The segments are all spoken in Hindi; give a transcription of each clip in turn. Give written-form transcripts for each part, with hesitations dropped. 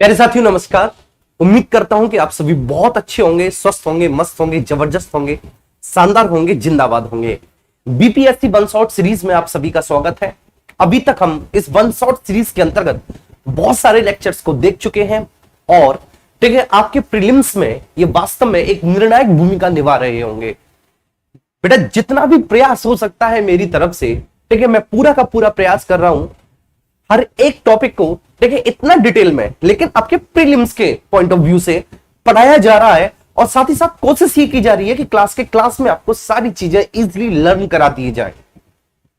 प्यारे साथियों नमस्कार। उम्मीद करता हूं कि आप सभी बहुत अच्छे होंगे, स्वस्थ होंगे, मस्त होंगे, जबरदस्त होंगे, शानदार होंगे, जिंदाबाद होंगे। बीपीएससी वन शॉट सीरीज में आप सभी का स्वागत है। अभी तक हम इस वन शॉट सीरीज के अंतर्गत बहुत सारे लेक्चर्स को देख चुके हैं और ठीक है, आपके प्रीलिम्स में ये वास्तव में एक निर्णायक भूमिका निभा रहे होंगे। बेटा जितना भी प्रयास हो सकता है मेरी तरफ से, ठीक है, मैं पूरा का पूरा प्रयास कर रहा हूं हर एक टॉपिक को देखिए इतना डिटेल में, लेकिन आपके प्रीलिम्स के पॉइंट ऑफ व्यू से पढ़ाया जा रहा है और साथ ही साथ कोशिश ये की जा रही है कि क्लास में आपको सारी चीजें इजीली लर्न करा दी जाए।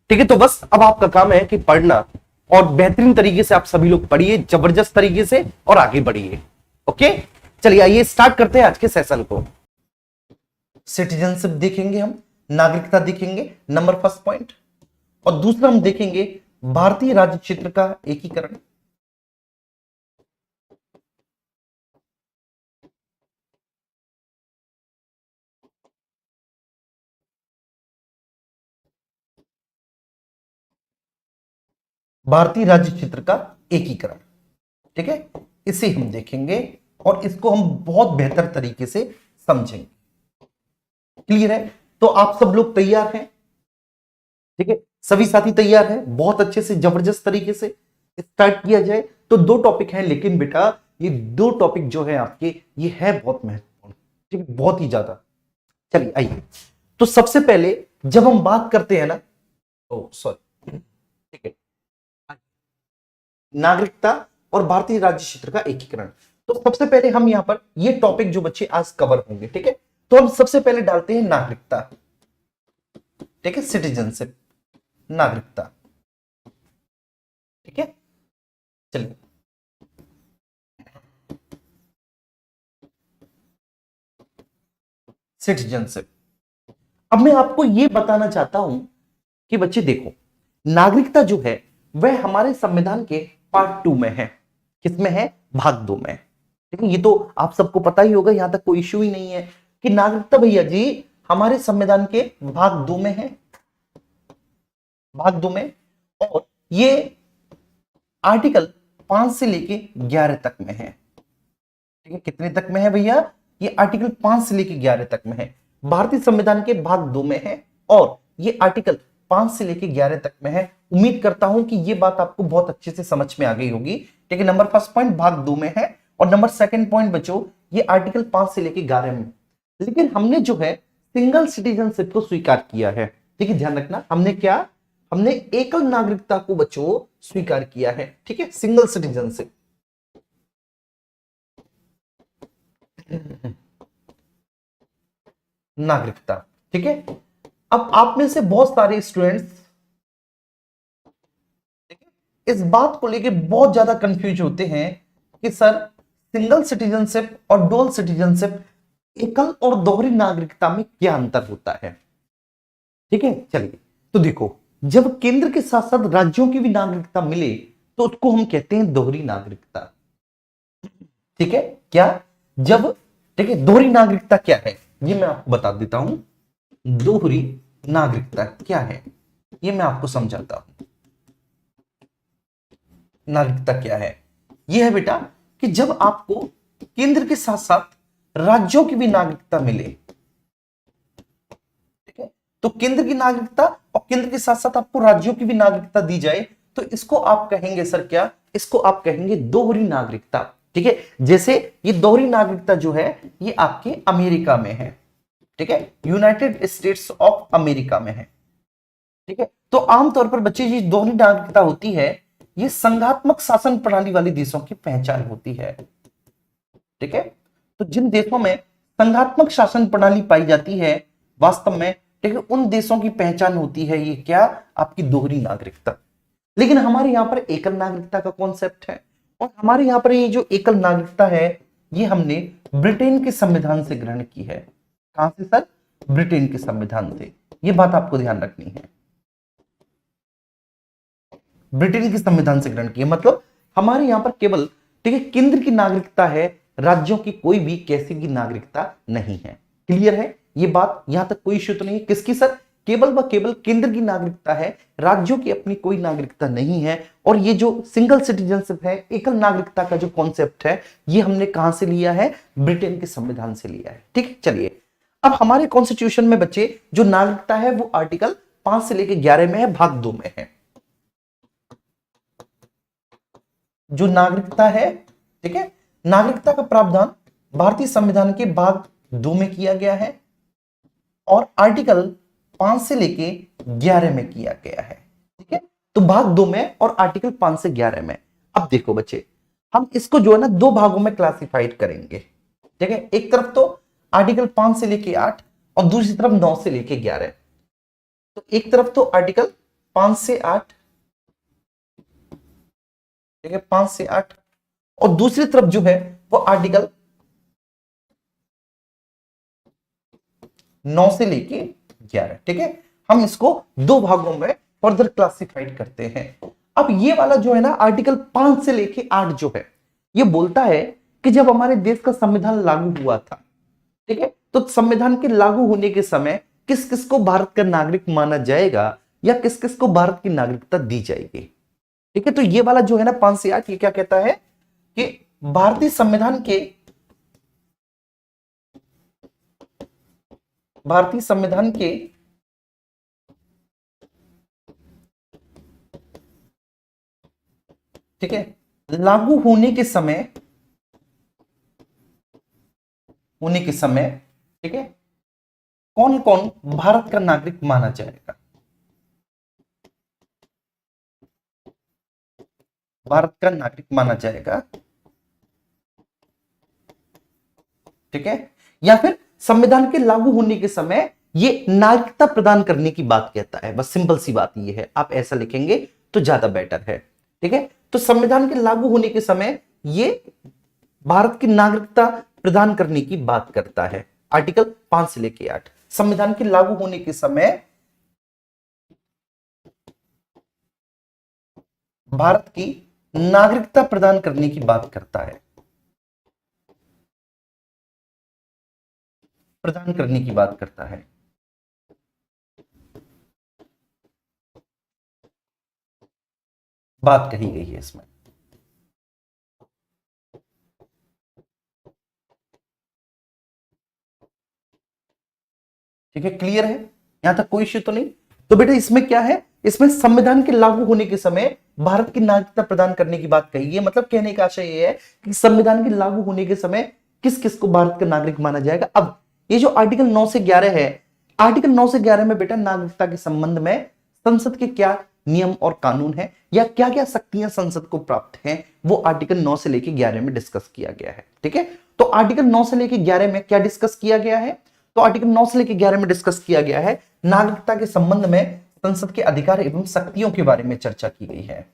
ठीक है, तो बस अब आपका काम है कि पढ़ना और बेहतरीन तरीके से आप सभी लोग पढ़िए, जबरदस्त तरीके से और आगे बढ़िए। ओके, चलिए आइए स्टार्ट करते हैं आज के सेशन को। सिटीजनशिप देखेंगे, हम नागरिकता देखेंगे नंबर फर्स्ट पॉइंट, और दूसरा हम देखेंगे भारतीय राज्य क्षेत्र का एकीकरण। भारतीय राज्य क्षेत्र का एकीकरण, ठीक है, इसे हम देखेंगे और इसको हम बहुत बेहतर तरीके से समझेंगे। क्लियर है? तो आप सब लोग तैयार हैं? ठीक है, सभी साथी तैयार हैं? बहुत अच्छे से जबरदस्त तरीके से स्टार्ट किया जाए। तो दो टॉपिक हैं, लेकिन बेटा ये दो टॉपिक जो है आपके, ये है बहुत महत्वपूर्ण, ठीक है, बहुत ही ज्यादा। चलिए आइए, तो सबसे पहले जब हम बात करते हैं ना, सॉरी, ठीक है, नागरिकता और भारतीय राज्य क्षेत्र का एकीकरण, तो सबसे पहले हम यहां पर ये टॉपिक जो बच्चे आज कवर होंगे, ठीक है, तो हम सबसे पहले डालते हैं नागरिकता, ठीक है, सिटीजनशिप, नागरिकता, ठीक है। चलिए, सिटीजनशिप। अब मैं आपको यह बताना चाहता हूं कि बच्चे देखो, नागरिकता जो है वह हमारे संविधान के पार्ट 2 में है। किसमें है? भाग 2 में। ठीक है, ये तो आप सबको पता ही होगा, यहां तक कोई इश्यू ही नहीं है कि नागरिकता भैया जी हमारे संविधान के भाग 2 में है, भाग 2 में, और ये आर्टिकल 5 से लेके 11 तक में है। ठीक है, कितने तक में है भैया? ये आर्टिकल 5 से लेके 11 तक में है, भारतीय संविधान के भाग 2 में है, और ये आर्टिकल 5 से लेके 11 तक में है। उम्मीद करता हूं कि ये बात आपको बहुत अच्छे से समझ में आ गई होगी। ठीक है, नंबर फर्स्ट पॉइंट भाग 2 में है, और नंबर सेकंड पॉइंट बच्चों ये आर्टिकल 5 से लेके 11 में। लेकिन हमने जो है सिंगल सिटीजनशिप को स्वीकार किया है। ठीक है, ध्यान रखना, हमने क्या, हमने एकल नागरिकता को बच्चों स्वीकार किया है। ठीक है, सिंगल सिटीजनशिप। नागरिकता, ठीक है। अब आप में से बहुत सारे स्टूडेंट्स इस बात को लेके बहुत ज्यादा कंफ्यूज होते हैं कि सर सिंगल सिटीजनशिप और डुअल सिटीजनशिप, एकल और दोहरी नागरिकता में क्या अंतर होता है। ठीक है, चलिए, तो देखो, जब केंद्र के साथ साथ राज्यों की भी नागरिकता मिले तो उसको हम कहते हैं दोहरी नागरिकता। ठीक है, क्या, जब, ठीक है, दोहरी नागरिकता क्या है ये मैं आपको बता देता हूं। दोहरी नागरिकता क्या है ये मैं आपको समझाता हूं। नागरिकता क्या है? यह है बेटा कि जब आपको केंद्र के साथ साथ राज्यों की भी नागरिकता मिले, ठीक है, तो केंद्र की नागरिकता और केंद्र के साथ साथ आपको राज्यों की भी नागरिकता दी जाए तो इसको आप कहेंगे सर क्या, इसको आप कहेंगे दोहरी नागरिकता। ठीक है, जैसे ये दोहरी नागरिकता जो है ये आपके अमेरिका में है, ठीक है, यूनाइटेड स्टेट्स ऑफ अमेरिका में है। ठीक है, तो आमतौर पर बच्चे ये दोहरी नागरिकता होती है, ये संघात्मक शासन प्रणाली वाले देशों की पहचान होती है। ठीक है, तो जिन देशों में संघात्मक शासन प्रणाली पाई जाती है वास्तव में, ठीक है, उन देशों की पहचान होती है ये क्या, आपकी दोहरी नागरिकता। लेकिन हमारे यहां पर एकल नागरिकता का कॉन्सेप्ट है, और हमारे यहां पर ये जो एकल नागरिकता है ये हमने ब्रिटेन के संविधान से ग्रहण की है। कहां से सर? ब्रिटेन के संविधान से। ये बात आपको ध्यान रखनी है, ब्रिटेन के संविधान से ग्रहण किया, मतलब हमारे यहां पर केवल, ठीक है, केंद्र की नागरिकता है, राज्यों की कोई भी कैसी भी नागरिकता नहीं है। क्लियर है ये बात? यहां तक कोई इश्यू तो नहीं है। किसकी सर? केवल व केवल केंद्र की नागरिकता है, राज्यों की अपनी कोई नागरिकता नहीं है। और ये जो सिंगल सिटीजनशिप है, एकल नागरिकता का जो कॉन्सेप्ट है, ये हमने कहां से लिया है? ब्रिटेन के संविधान से लिया है। ठीक है, चलिए अब हमारे कॉन्स्टिट्यूशन में बच्चे जो नागरिकता है वो आर्टिकल 5 से लेकर 11 में है, भाग 2 में है। जो नागरिकता है, ठीक है, नागरिकता का प्रावधान भारतीय संविधान के भाग 2 में किया गया है और आर्टिकल 5 से लेके 11 में किया गया है। ठीक है, तो भाग 2 में और आर्टिकल 5 से 11 में। अब देखो बच्चे, हम इसको जो है ना दो भागों में क्लासिफाइड करेंगे। ठीक है, एक तरफ तो आर्टिकल 5 से लेके 8 और दूसरी तरफ 9 से लेके 11। तो एक तरफ तो आर्टिकल 5 से 8, ठीक है, 5 से 8, और दूसरी तरफ जो है वो आर्टिकल 9 से लेके 11। ठीक है, हम इसको दो भागों में फर्दर क्लासिफाइड करते हैं। अब ये वाला जो है ना आर्टिकल 5 से लेके 8 जो है, ये बोलता है कि जब हमारे देश का संविधान लागू हुआ था, ठीक है, तो संविधान के लागू होने के समय किस किस को भारत का नागरिक माना जाएगा या किस किस को भारत की नागरिकता दी जाएगी। ठीक है, तो ये वाला जो है ना 5 से 8, ये क्या कहता है कि भारतीय संविधान के ठीक है लागू होने के समय, ठीक है, कौन कौन भारत का नागरिक माना जाएगा। भारत का नागरिक माना जाएगा, ठीक है, या फिर संविधान के लागू होने के समय ये नागरिकता प्रदान करने की बात कहता है। बस सिंपल सी बात ये है, आप ऐसा लिखेंगे तो ज्यादा बेटर है। ठीक है, तो संविधान के लागू होने के समय ये भारत की नागरिकता प्रदान करने की बात करता है। आर्टिकल 5 से लेके 8 संविधान के लागू होने के समय भारत की नागरिकता प्रदान करने की बात करता है, प्रदान करने की बात करता है। बात कही गई है इसमें। ठीक है, क्लियर है, यहां तक कोई इश्यू तो नहीं। तो बेटा इसमें क्या है, इसमें संविधान के लागू होने के समय भारत की नागरिकता प्रदान करने की बात कही है। मतलब कहने का आशय यह है कि संविधान के लागू होने के समय किस किस को भारत का नागरिक माना जाएगा। अब ये जो आर्टिकल 9 से 11 है, आर्टिकल 9 से 11 में बेटा नागरिकता के संबंध में संसद के क्या नियम और कानून है या क्या क्या शक्तियां संसद को प्राप्त हैं, वो आर्टिकल 9 से लेकर 11 में डिस्कस किया गया है। ठीक है, तो आर्टिकल 9 से लेकर 11 में क्या डिस्कस किया गया है? तो आर्टिकल 9 से लेकर 11 में डिस्कस किया गया है नागरिकता के संबंध में संसद के अधिकार एवं शक्तियों के बारे में चर्चा की गई है।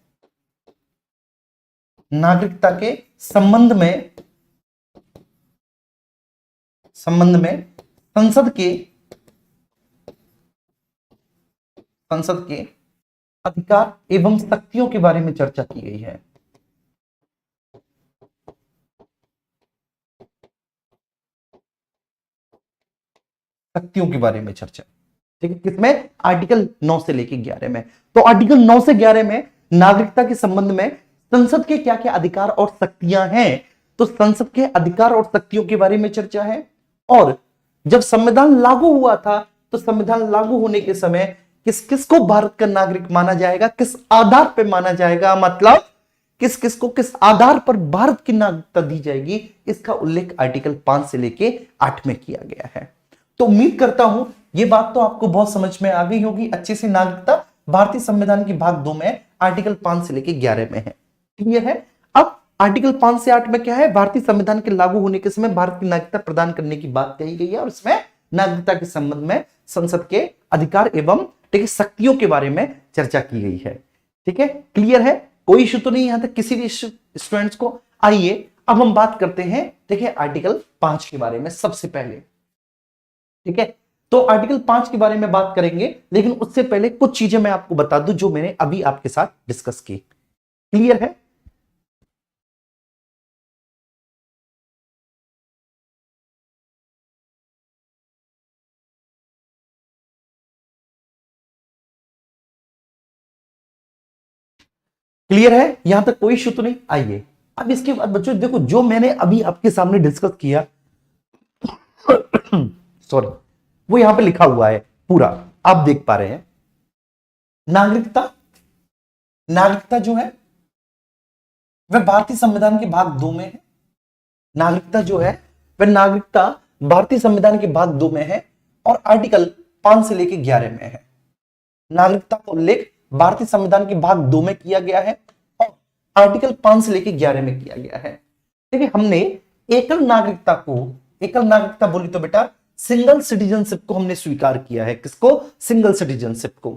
नागरिकता के संबंध में संसद के अधिकार एवं शक्तियों के बारे में चर्चा की गई है। शक्तियों के बारे में चर्चा, ठीक है, किसमें? आर्टिकल 9 से लेकर 11 में। तो आर्टिकल 9 से 11 में नागरिकता के संबंध में संसद के क्या क्या अधिकार और शक्तियां हैं, तो संसद के अधिकार और शक्तियों के बारे में चर्चा है। और जब संविधान लागू हुआ था तो संविधान लागू होने के समय किस किस को भारत का नागरिक माना जाएगा, किस आधार पर माना जाएगा, मतलब किस किस को किस आधार पर भारत की नागरिकता दी जाएगी, इसका उल्लेख आर्टिकल 5 से लेके 8 में किया गया है। तो उम्मीद करता हूं ये बात तो आपको बहुत समझ में आ गई होगी अच्छे से। नागरिकता भारतीय संविधान की भाग 2 में आर्टिकल 5 से लेके 11 में है। क्लियर है? अब आर्टिकल 5 से 8 में क्या है? भारतीय संविधान के लागू होने के समय भारत की नागरिकता प्रदान करने की बात कही गई है और इसमें नागरिकता के संबंध में संसद के अधिकार एवं शक्तियों के बारे में चर्चा की गई है। ठीक है, क्लियर है, कोई इश्यू तो नहीं यहां तक किसी भी स्टूडेंट्स को? आइए अब हम बात करते हैं, देखिए, आर्टिकल 5 के बारे में सबसे पहले। ठीक है, तो आर्टिकल 5 के बारे में बात करेंगे, लेकिन उससे पहले कुछ चीजें मैं आपको बता दूं जो मैंने अभी आपके साथ डिस्कस की। क्लियर है? क्लियर है, यहां तक कोई इशू तो नहीं। आइए अब इसके बाद बच्चों देखो, जो मैंने अभी आपके सामने डिस्कस किया सॉरी, वो यहां पे लिखा हुआ है पूरा, आप देख पा रहे हैं। नागरिकता, नागरिकता जो है वह भारतीय संविधान के भाग 2 में है। नागरिकता जो है वह नागरिकता भारतीय संविधान के भाग 2 में है और आर्टिकल 5 से लेकर 11 में है। नागरिकता का उल्लेख भारतीय संविधान के भाग 2 में किया गया है और आर्टिकल 5 से लेकर 11 में किया गया है। देखिए हमने एकल नागरिकता को, एकल नागरिकता बोली तो बेटा सिंगल सिटीजनशिप को हमने स्वीकार किया है। किसको? सिंगल सिटीजनशिप को।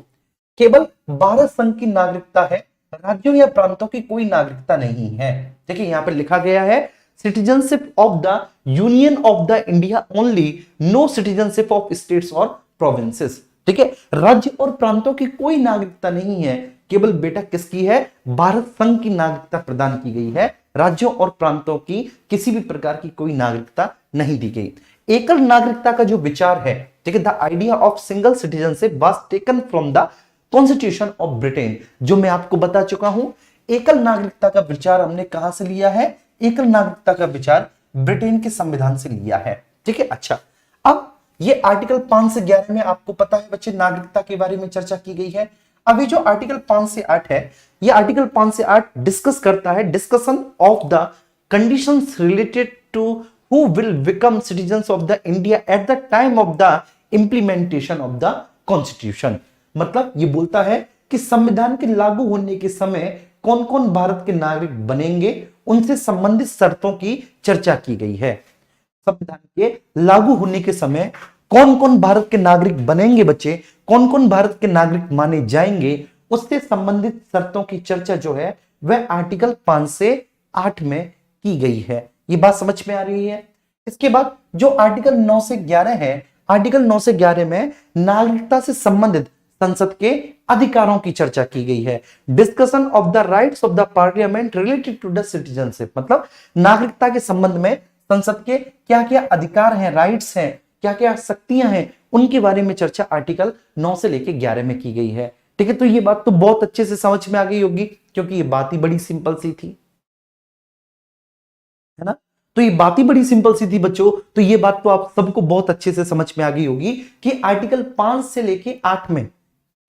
केवल भारत संघ की नागरिकता है, राज्यों या प्रांतों की कोई नागरिकता नहीं है। देखिए यहां पर लिखा गया है citizenship of the union of the India only, no citizenship of states और प्रोविंसेस। ठीक है, राज्य और प्रांतों की कोई नागरिकता नहीं है, केवल बेटा किसकी है? भारत संघ की नागरिकता प्रदान की गई है, राज्यों और प्रांतों की किसी भी प्रकार की कोई नागरिकता नहीं दी गई। एकल नागरिकता का जो विचार है, ठीक है, the idea of single citizenship was taken from the constitution of Britain, जो मैं आपको बता चुका हूं। एकल नागरिकता का विचार हमने कहां से लिया है? एकल नागरिकता का विचार ब्रिटेन के संविधान से लिया है। ठीक है, अच्छा अब ये आर्टिकल 5 से 11 में आपको पता है बच्चे नागरिकता के बारे में चर्चा की गई है। अभी जो आर्टिकल 5 से 8 है, ये आर्टिकल 5 से 8 डिस्कस करता है discussion of the conditions related to who will become citizens of the India at the time of the implementation of the constitution. मतलब ये बोलता है कि संविधान के लागू होने के समय कौन कौन भारत के नागरिक बनेंगे, उनसे संबंधित शर्तों की चर्चा की गई है। संविधान के लागू होने के समय कौन कौन भारत के नागरिक बनेंगे बच्चे, कौन कौन भारत के नागरिक माने जाएंगे, उससे संबंधित शर्तों की चर्चा जो है वह आर्टिकल 5 से 8 में की गई है। ये बात समझ में आ रही है? इसके बाद जो आर्टिकल 9 से 11 है, आर्टिकल 9 से 11 में नागरिकता से संबंधित संसद के अधिकारों की चर्चा की गई है। Discussion of the rights of the parliament related to the citizenship, मतलब नागरिकता के संबंध में संसद के क्या क्या अधिकार हैं, राइट्स हैं, क्या क्या शक्तियां हैं, उनके बारे में चर्चा आर्टिकल 9 से लेकर 11 में की गई है। ठीक है, तो ये बात तो बहुत अच्छे से समझ में आ गई होगी, क्योंकि ये बात ही बड़ी सिंपल सी थी, है ना। तो ये बात ही बड़ी सिंपल सी थी बच्चों, तो ये बात तो आप सबको बहुत अच्छे से समझ में आ गई होगी कि आर्टिकल 5 से लेके 8 में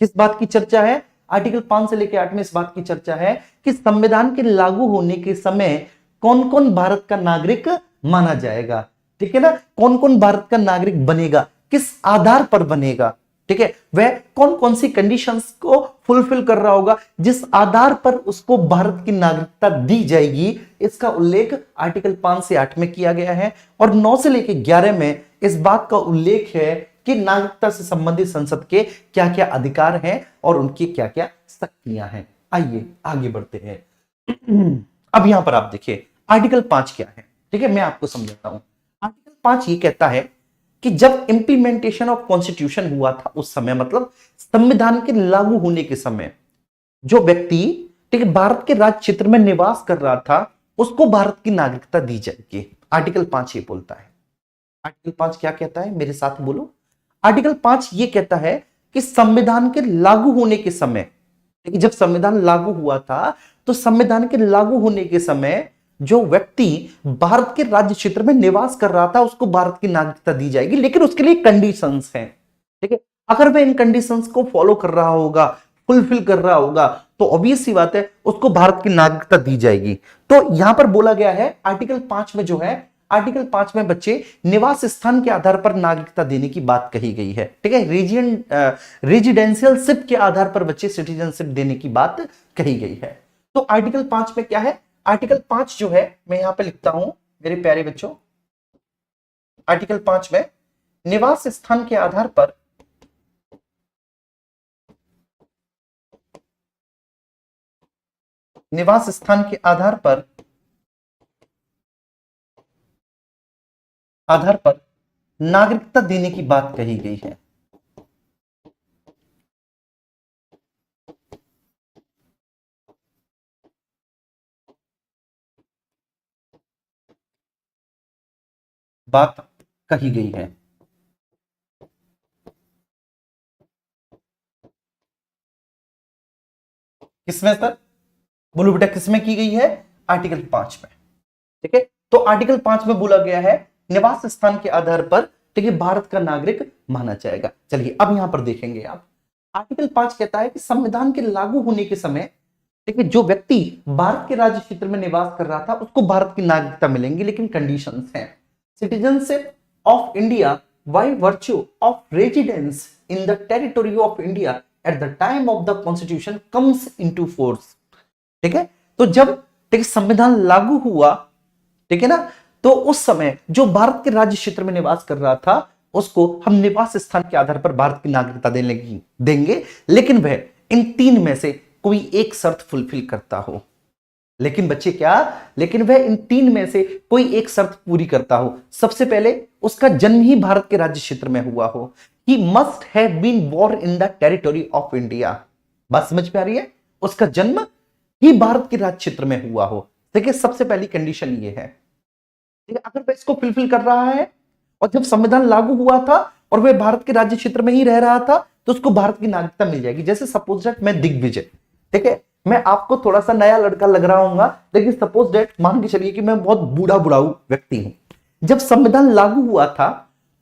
किस बात की चर्चा है? आर्टिकल 5 से लेकर 8 में इस बात की चर्चा है कि संविधान के लागू होने के समय कौन कौन भारत का नागरिक माना जाएगा। ठीक है ना, कौन कौन भारत का नागरिक बनेगा, किस आधार पर बनेगा, ठीक है, वह कौन कौन सी कंडीशंस को फुलफिल कर रहा होगा, जिस आधार पर उसको भारत की नागरिकता दी जाएगी। इसका उल्लेख आर्टिकल 5 से 8 में किया गया है और 9 से लेकर 11 में इस बात का उल्लेख है कि नागरिकता से संबंधित संसद के क्या क्या अधिकार हैं और उनकी क्या क्या शक्तियां हैं। आइए आगे बढ़ते हैं। अब यहां पर आप देखिए आर्टिकल 5 क्या है। ठीक है, मैं आपको समझाता हूं। आर्टिकल 5 ये कहता है कि जब इंप्लीमेंटेशन ऑफ कॉन्स्टिट्यूशन हुआ था उस समय, मतलब संविधान के लागू होने के समय, जो व्यक्ति ठीक है भारत के राज्य क्षेत्र में निवास कर रहा था उसको भारत की नागरिकता दी जाएगी। आर्टिकल 5 ये बोलता है। आर्टिकल 5 क्या कहता है, मेरे साथ बोलो। आर्टिकल 5 ये कहता है कि संविधान के लागू होने के समय, जब संविधान लागू हुआ था तो संविधान के लागू होने के समय जो व्यक्ति भारत के राज्य क्षेत्र में निवास कर रहा था उसको भारत की नागरिकता दी जाएगी, लेकिन उसके लिए कंडीशंस हैं। ठीक है, अगर वह इन कंडीशंस को फॉलो कर रहा होगा, फुलफिल कर रहा होगा, तो ऑब्वियस सी बात है उसको भारत की नागरिकता दी जाएगी। तो यहां पर बोला गया है आर्टिकल 5 में जो है, आर्टिकल 5 में बच्चे निवास स्थान के आधार पर नागरिकता देने की बात कही गई है। ठीक है, रेजिडेंशियलशिप के आधार पर बच्चे सिटीजनशिप देने की बात कही गई है। तो आर्टिकल 5 में क्या है? आर्टिकल 5 जो है मैं यहां पे लिखता हूं मेरे प्यारे बच्चों। आर्टिकल 5 में निवास स्थान के आधार पर निवास स्थान के आधार पर नागरिकता देने की बात कही गई है। बात कही गई है। किसमें सर? बोलो बेटा किसमें की गई है? आर्टिकल 5 में। ठीक है, तो आर्टिकल 5 में बोला गया है निवास स्थान के आधार पर, ठीक है, भारत का नागरिक माना जाएगा। चलिए अब यहां पर देखेंगे आप, आर्टिकल 5 कहता है कि संविधान के लागू होने के समय, ठीक है, जो व्यक्ति भारत के राज्य क्षेत्र में निवास कर रहा था उसको भारत की नागरिकता मिलेंगी, लेकिन कंडीशंस हैं। Citizenship of India by virtue of residence in the territory of India at the time of the constitution comes into force. ठीक है, तो जब, ठीक है, संविधान लागू हुआ, ठीक है ना, तो उस समय जो भारत के राज्य क्षेत्र में निवास कर रहा था उसको हम निवास स्थान के आधार पर भारत की नागरिकता देंगे, लेकिन वह इन तीन में से कोई एक शर्त फुलफिल करता हो। लेकिन बच्चे क्या, लेकिन वह इन तीन में से कोई एक शर्त पूरी करता हो। सबसे पहले उसका जन्म ही भारत के राज्य क्षेत्र में हुआ हो। He must have been born in the territory of India। बात समझ में आ रही है? उसका जन्म ही भारत के राज्य क्षेत्र में हुआ हो। देखिए सबसे पहली कंडीशन ये है, ठीक है, अगर वह इसको फुलफिल कर रहा है और जब संविधान लागू हुआ था और वह भारत के राज्य क्षेत्र में ही रह रहा था तो उसको भारत की नागरिकता मिल जाएगी। जैसे सपोज दैट मैं दिग्विजय, ठीक है, मैं आपको थोड़ा सा नया लड़का लग रहा हूँ, लेकिन सपोज दैट मान के चलिए कि मैं बहुत बूढ़ा बुढ़ाऊ व्यक्ति हूं। जब संविधान लागू हुआ था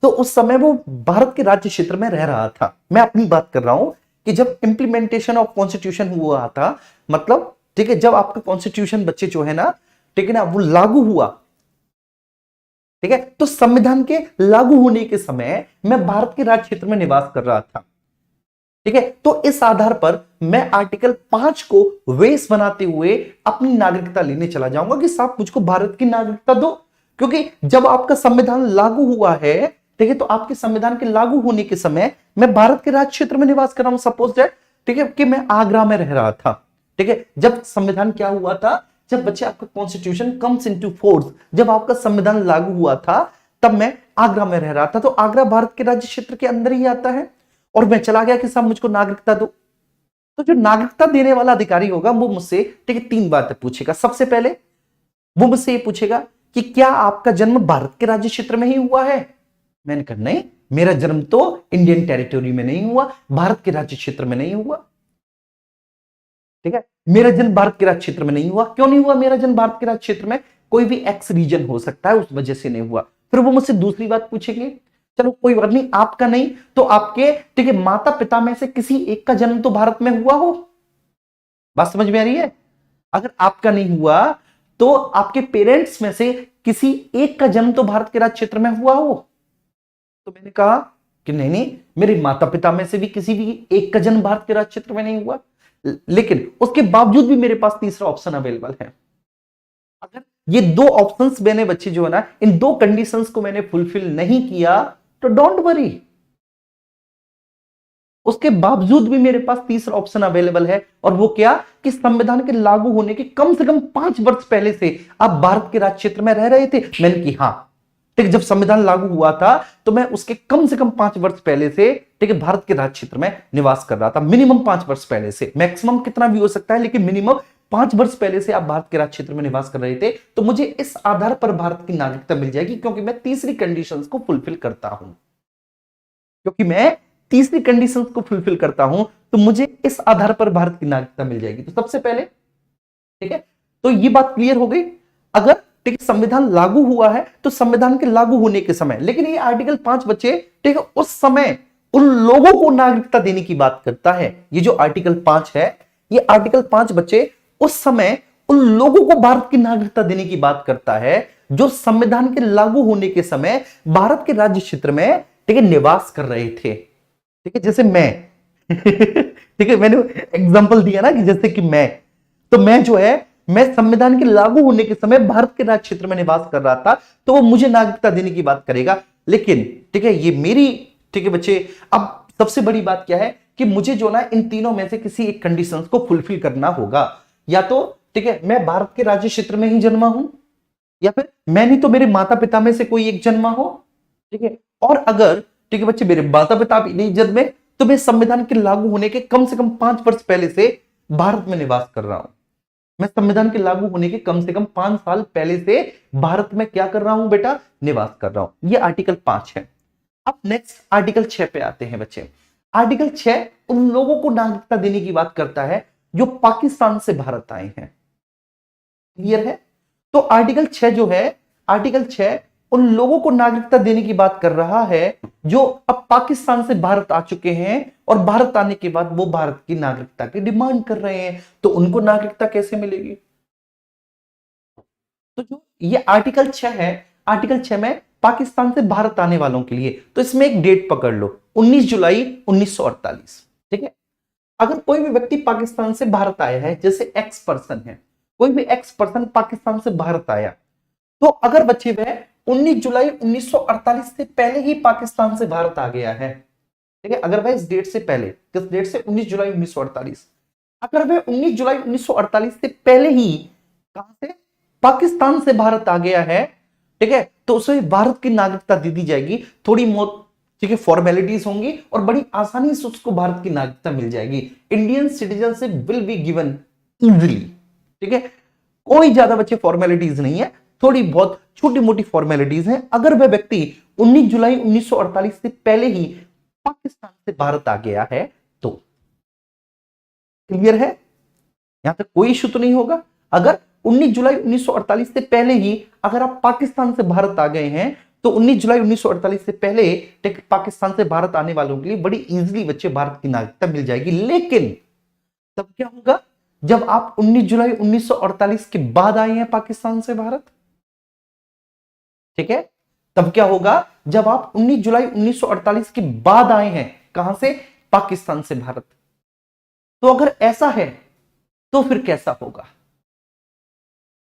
तो उस समय वो भारत के राज्य क्षेत्र में रह रहा था। मैं अपनी बात कर रहा हूं कि जब इंप्लीमेंटेशन ऑफ कॉन्स्टिट्यूशन हुआ था, मतलब, ठीक है, जब आपका कॉन्स्टिट्यूशन बच्चे जो है ना, ठीक है ना, वो लागू हुआ, ठीक है, तो संविधान के लागू होने के समय मैं भारत के राज्य क्षेत्र में निवास कर रहा था। ठीक है, तो इस आधार पर मैं आर्टिकल 5 को वेस बनाते हुए अपनी नागरिकता लेने चला जाऊंगा कि साहब मुझको भारत की नागरिकता दो, क्योंकि जब आपका संविधान लागू हुआ है, ठीक है, तो आपके संविधान के लागू होने के समय मैं भारत के राज्य क्षेत्र में निवास कर रहा हूं। सपोज दैट, ठीक है, कि मैं आगरा में रह रहा था। ठीक है, जब संविधान क्या हुआ था, जब बच्चे आपका कॉन्स्टिट्यूशन कम्स इनटू फोर्स, जब आपका संविधान लागू हुआ था तब मैं आगरा में रह रहा था, तो आगरा भारत के राज्य क्षेत्र के अंदर ही आता है। और मैं चला गया कि साहब मुझको नागरिकता दो, तो जो नागरिकता देने वाला अधिकारी होगा वो मुझसे, ठीक है, तीन बातें पूछेगा। सबसे पहले वो मुझसे ये पूछेगा कि क्या आपका जन्म भारत के राज्य क्षेत्र में ही हुआ है? मैंने कहा नहीं, मेरा जन्म तो इंडियन टेरिटोरी में नहीं हुआ, भारत के राज्य क्षेत्र में नहीं हुआ। ठीक है, मेरा जन्म भारत के राज्य क्षेत्र में नहीं हुआ। क्यों नहीं हुआ मेरा जन्म भारत के राज्य क्षेत्र में? कोई भी एक्स रीजन हो सकता है, उस वजह से नहीं हुआ। फिर वो मुझसे दूसरी बात पूछेंगे, चलो कोई बात नहीं, आपका नहीं तो आपके, ठीक है, माता पिता में से किसी एक का जन्म तो भारत में हुआ हो। बात समझ में आ रही है? अगर आपका नहीं हुआ तो आपके पेरेंट्स में से किसी एक का जन्म तो भारत के राज्य क्षेत्र में हुआ हो। तो मैंने कहा कि नहीं नहीं, मेरे माता पिता में से भी किसी भी एक का जन्म भारत के राज्य क्षेत्र में नहीं हुआ, लेकिन उसके बावजूद भी मेरे पास तीसरा ऑप्शन अवेलेबल है। अगर ये दो ऑप्शंस मैंने बच्चे जो है ना, इन दो कंडीशंस को मैंने फुलफिल नहीं किया तो डोंट वरी, उसके बावजूद भी मेरे पास तीसरा ऑप्शन अवेलेबल है। और वो क्या, कि संविधान के लागू होने के कम से कम 5 वर्ष पहले से आप भारत के राज्य क्षेत्र में रह रहे थे। मैंने की हाँ, ठीक, जब संविधान लागू हुआ था तो मैं उसके कम से कम 5 वर्ष पहले से, ठीक है, भारत के राज्य क्षेत्र में निवास कर रहा था। मिनिमम 5 वर्ष पहले से, मैक्सिमम कितना भी हो सकता है, लेकिन मिनिमम 5 वर्ष पहले से आप भारत के राज्य क्षेत्र में निवास कर रहे थे। तो मुझे इस आधार पर भारत की नागरिकता मिल जाएगी, क्योंकि मैं तीसरी कंडीशंस को फुलफिल करता हूं। क्योंकि मैं तीसरी कंडीशंस को फुलफिल करता हूं तो मुझे इस आधार पर भारत की नागरिकता मिल जाएगी। तो सबसे पहले, ठीक है, तो ये बात क्लियर हो गई। अगर, ठीक है, संविधान लागू हुआ है तो संविधान के लागू होने के समय, लेकिन ये आर्टिकल 5 बच्चे, ठीक है, उस समय उन लोगों को नागरिकता देने की बात करता है। ये जो आर्टिकल 5 है, ये आर्टिकल 5 बच्चे उस समय उन लोगों को भारत की नागरिकता देने की बात करता है जो संविधान के लागू होने के समय भारत के राज्य क्षेत्र में, ठीक है, निवास कर रहे थे। ठीक है, जैसे मैं ठीक है, मैंने एग्जांपल दिया ना कि जैसे कि मैं जो है, मैं संविधान के लागू होने के समय भारत के राज्य क्षेत्र में निवास कर रहा था, तो वो मुझे नागरिकता देने की बात करेगा। लेकिन, ठीक है, ये मेरी, ठीक है बच्चे, अब सबसे बड़ी बात क्या है कि मुझे जो ना इन तीनों में से किसी एक कंडीशंस को फुलफिल करना होगा। या तो, ठीक है, मैं भारत के राज्य क्षेत्र में ही जन्मा हूं, या फिर मैं नहीं तो मेरे माता पिता में से कोई एक जन्मा हो। ठीक है, और अगर, ठीक है बच्चे, मेरे माता पिता भी नहीं जन्मे तो मैं संविधान के लागू होने के कम से कम 5 वर्ष पहले से भारत में निवास कर रहा हूं। मैं संविधान के लागू होने के कम से कम 5 साल पहले से भारत में क्या कर रहा हूं बेटा, निवास कर रहा हूं। ये आर्टिकल 5 है। अब नेक्स्ट आर्टिकल 6 पे आते हैं बच्चे। आर्टिकल 6 उन लोगों को नागरिकता देने की बात करता है जो पाकिस्तान से भारत आए हैं। क्लियर है? तो आर्टिकल 6 जो है, आर्टिकल 6 उन लोगों को नागरिकता देने की बात कर रहा है जो अब पाकिस्तान से भारत आ चुके हैं और भारत आने के बाद वो भारत की नागरिकता की डिमांड कर रहे हैं, तो उनको नागरिकता कैसे मिलेगी? तो जो ये आर्टिकल 6 है, आर्टिकल 6 में पाकिस्तान से भारत आने वालों के लिए, तो इसमें एक डेट पकड़ लो, 19 जुलाई 1948। ठीक है, अगर कोई भी व्यक्ति पाकिस्तान से भारत आया है, जैसे एक्स पर्सन है, कोई भी एक्स पर्सन पाकिस्तान से भारत आया, तो अगर बच्चे वह 19 जुलाई 1948 से पहले ही पाकिस्तान से भारत आ गया है, ठीक है, अगर वह इस डेट से पहले, किस डेट से, 19 जुलाई 1948, अगर वह 19 जुलाई 1948 से पहले ही कहां से, पाकिस्तान से भारत आ गया है, ठीक है, तो उसे भारत की नागरिकता दे दी जाएगी। थोड़ी बहुत, ठीक है, फॉर्मेलिटीज होंगी और बड़ी आसानी से उसको भारत की नागरिकता मिल जाएगी। Indian citizenship will be given easily. ठीक है, कोई ज्यादा बच्चे फॉर्मेलिटीज नहीं है, थोड़ी बहुत छोटी मोटी फॉर्मेलिटीज हैं। अगर वह व्यक्ति 19 जुलाई 1948 से पहले ही पाकिस्तान से भारत आ गया है तो। क्लियर है? यहां तक कोई इशू तो नहीं होगा। अगर 19 जुलाई 1948 से पहले ही अगर आप पाकिस्तान से भारत आ गए हैं तो 19 जुलाई 1948 से पहले पाकिस्तान से भारत आने वालों के लिए बड़ी इजीली बच्चे भारत की नागरिकता मिल जाएगी। लेकिन तब क्या होगा जब आप 19 जुलाई 1948 के बाद आए हैं पाकिस्तान से भारत। ठीक है, तब क्या होगा जब आप 19 जुलाई 1948 के बाद आए हैं, कहां से, पाकिस्तान से भारत। तो अगर ऐसा है तो फिर कैसा होगा,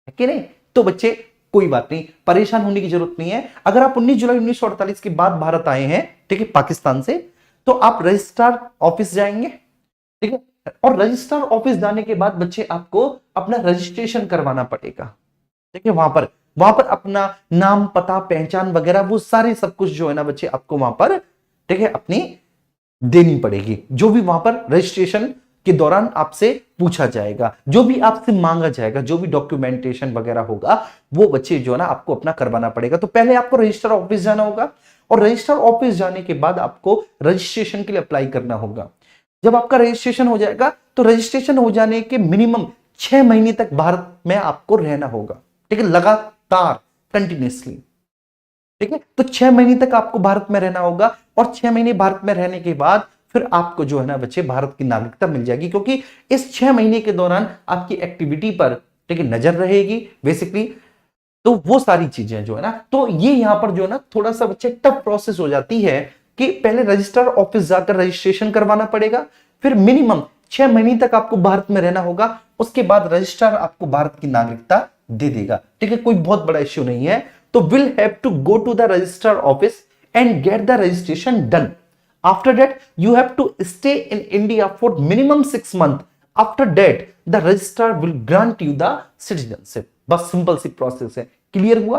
है कि नहीं? तो बच्चे कोई बात नहीं, परेशान होने की जरूरत नहीं है। अगर आप 19 जुलाई 1948 के बाद भारत आए हैं, ठीक है, पाकिस्तान से, तो आप रजिस्ट्रार ऑफिस जाएंगे। ठीक है, और रजिस्ट्रार ऑफिस जाने के बाद बच्चे आपको अपना रजिस्ट्रेशन करवाना पड़ेगा। ठीक है, वहां पर अपना नाम, पता, पहचान वगैरह वो सारे सब कुछ जो है ना बच्चे आपको वहां पर, ठीक है, अपनी देनी पड़ेगी। जो भी वहां पर रजिस्ट्रेशन के दौरान आपसे पूछा जाएगा, जो भी आपसे मांगा जाएगा, जो भी डॉक्यूमेंटेशन वगैरह होगा, वो बच्चे जो है ना आपको अपना करवाना पड़ेगा। तो पहले आपको रजिस्टर ऑफिस जाना होगा और रजिस्टर ऑफिस जाने के बाद आपको रजिस्ट्रेशन के लिए अप्लाई करना होगा। जब आपका रजिस्ट्रेशन हो जाएगा तो रजिस्ट्रेशन हो जाने के मिनिमम 6 महीने तक भारत में आपको रहना होगा। ठीक है, लगातार, कंटिन्यूसली। ठीक है, तो 6 महीने तक आपको भारत में रहना होगा और 6 महीने भारत में रहने के बाद फिर आपको जो है ना बच्चे भारत की नागरिकता मिल जाएगी, क्योंकि इस 6 महीने के दौरान आपकी एक्टिविटी पर, ठीक है, नजर रहेगी बेसिकली। तो वो सारी चीजें जो है ना, तो ये यहां पर जो है ना थोड़ा सा बच्चे टफ प्रोसेस हो जाती है कि पहले रजिस्ट्रार ऑफिस जाकर रजिस्ट्रेशन करवाना पड़ेगा, फिर मिनिमम 6 महीने तक आपको भारत में रहना होगा, उसके बाद रजिस्ट्रार आपको भारत की नागरिकता दे देगा। ठीक है, कोई बहुत बड़ा इश्यू नहीं है। तो will have to go to the registrar office and get the registration done. After that, you have to stay in India for minimum 6 months. After that, the registrar will grant you the citizenship. बस सिंपल सी प्रोसेस है। क्लियर हुआ?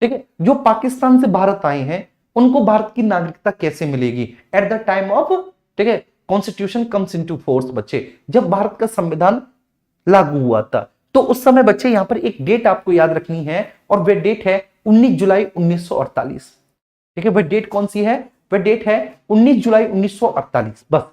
ठीक है, जो पाकिस्तान से भारत आए हैं उनको भारत की नागरिकता कैसे मिलेगी? एट द टाइम ऑफ, ठीक है, कॉन्स्टिट्यूशन कम्स इनटू फोर्स बच्चे, जब भारत का संविधान लागू हुआ था, तो उस समय बच्चे यहां पर एक डेट आपको याद रखनी है और वह डेट है 19 जुलाई 1948। ठीक है, वह डेट कौन सी है? वह डेट है 19 जुलाई 1948। बस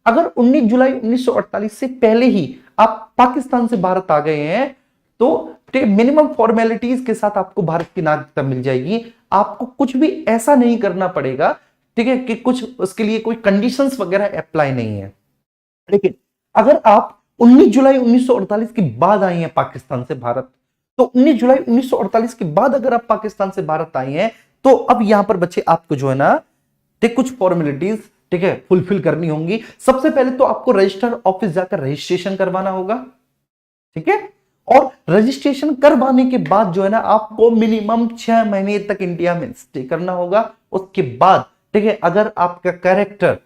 अगर 19 जुलाई 1948 से पहले ही आप पाकिस्तान से भारत आ गए हैं तो मिनिमम फॉर्मेलिटीज के साथ आपको भारत की नागरिकता मिल जाएगी। आपको कुछ भी ऐसा नहीं करना पड़ेगा, ठीक है, कि कुछ उसके लिए कोई कंडीशंस वगैरह अप्लाई नहीं है। लेकिन अगर आप 19 जुलाई 1948 के बाद आए हैं पाकिस्तान से भारत, तो 19 जुलाई 1948 के बाद अगर आप पाकिस्तान से भारत आए हैं तो अब यहां पर बच्चे आपको जो है ना कुछ फॉर्मेलिटीज, ठीक है, फुलफिल करनी होंगी। सबसे पहले तो आपको रजिस्टर ऑफिस जाकर रजिस्ट्रेशन करवाना होगा। ठीक है, और रजिस्ट्रेशन करवाने के बाद जो है ना आपको मिनिमम 6 महीने तक इंडिया में स्टे करना होगा। उसके बाद, ठीक है, अगर आपका कैरेक्टर,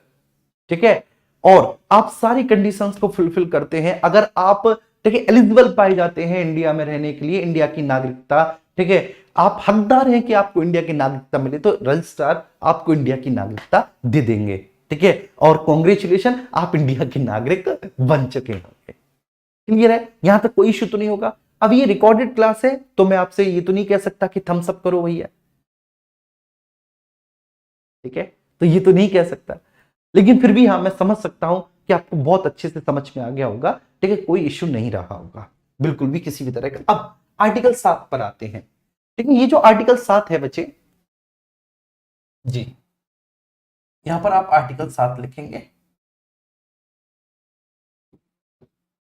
ठीक है, और आप सारी कंडीशंस को फुलफिल करते हैं, अगर आप, ठीक है, एलिजिबल पाए जाते हैं इंडिया में रहने के लिए, इंडिया की नागरिकता, ठीक है, आप हकदार हैं कि आपको इंडिया की नागरिकता मिले, तो रजिस्ट्रार आपको इंडिया की नागरिकता दे देंगे। ठीक है, और कांग्रेचुलेशन, आप इंडिया के नागरिक बन चुके होंगे। क्लियर है? यहां तक कोई इश्यू तो नहीं होगा। अब ये रिकॉर्डेड क्लास है तो मैं आपसे ये तो नहीं कह सकता कि थम्स अप करो भैया, ठीक है, तो ये तो नहीं कह सकता, लेकिन फिर भी हाँ मैं समझ सकता हूं कि आपको बहुत अच्छे से समझ में आ गया होगा। ठीक है, कोई इश्यू नहीं रहा होगा। बिल्कुल भी किसी भी तरह का। अब आर्टिकल 7 पर आते हैं। ठीक है, ये जो आर्टिकल 7 है बच्चे जी, यहां पर आप आर्टिकल 7 लिखेंगे,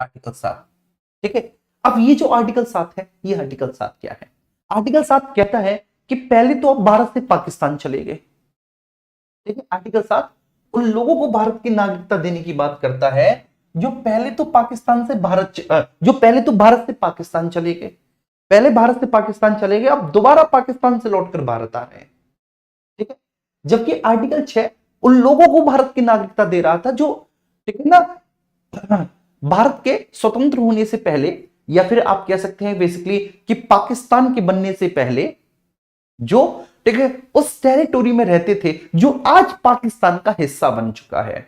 आर्टिकल 7। ठीक है, अब ये जो आर्टिकल 7 है, ये आर्टिकल 7 क्या है? आर्टिकल 7 कहता है कि पहले तो आप भारत से पाकिस्तान चले गए। ठीक है, आर्टिकल 7 उन लोगों को भारत की नागरिकता देने की बात करता है जो पहले तो पाकिस्तान से जो पहले तो भारत से पाकिस्तान चले गए, पहले भारत से पाकिस्तान चले गए, अब दोबारा पाकिस्तान से लौटकर भारत आ रहे हैं। ठीक है, जबकि आर्टिकल 6 उन लोगों को भारत की नागरिकता दे रहा था जो, ठीक है ना, भारत के स्वतंत्र होने से पहले, या फिर आप कह सकते हैं बेसिकली कि पाकिस्तान के बनने से पहले जो, ठीक है, उस टेरिटोरी में रहते थे जो आज पाकिस्तान का हिस्सा बन चुका है।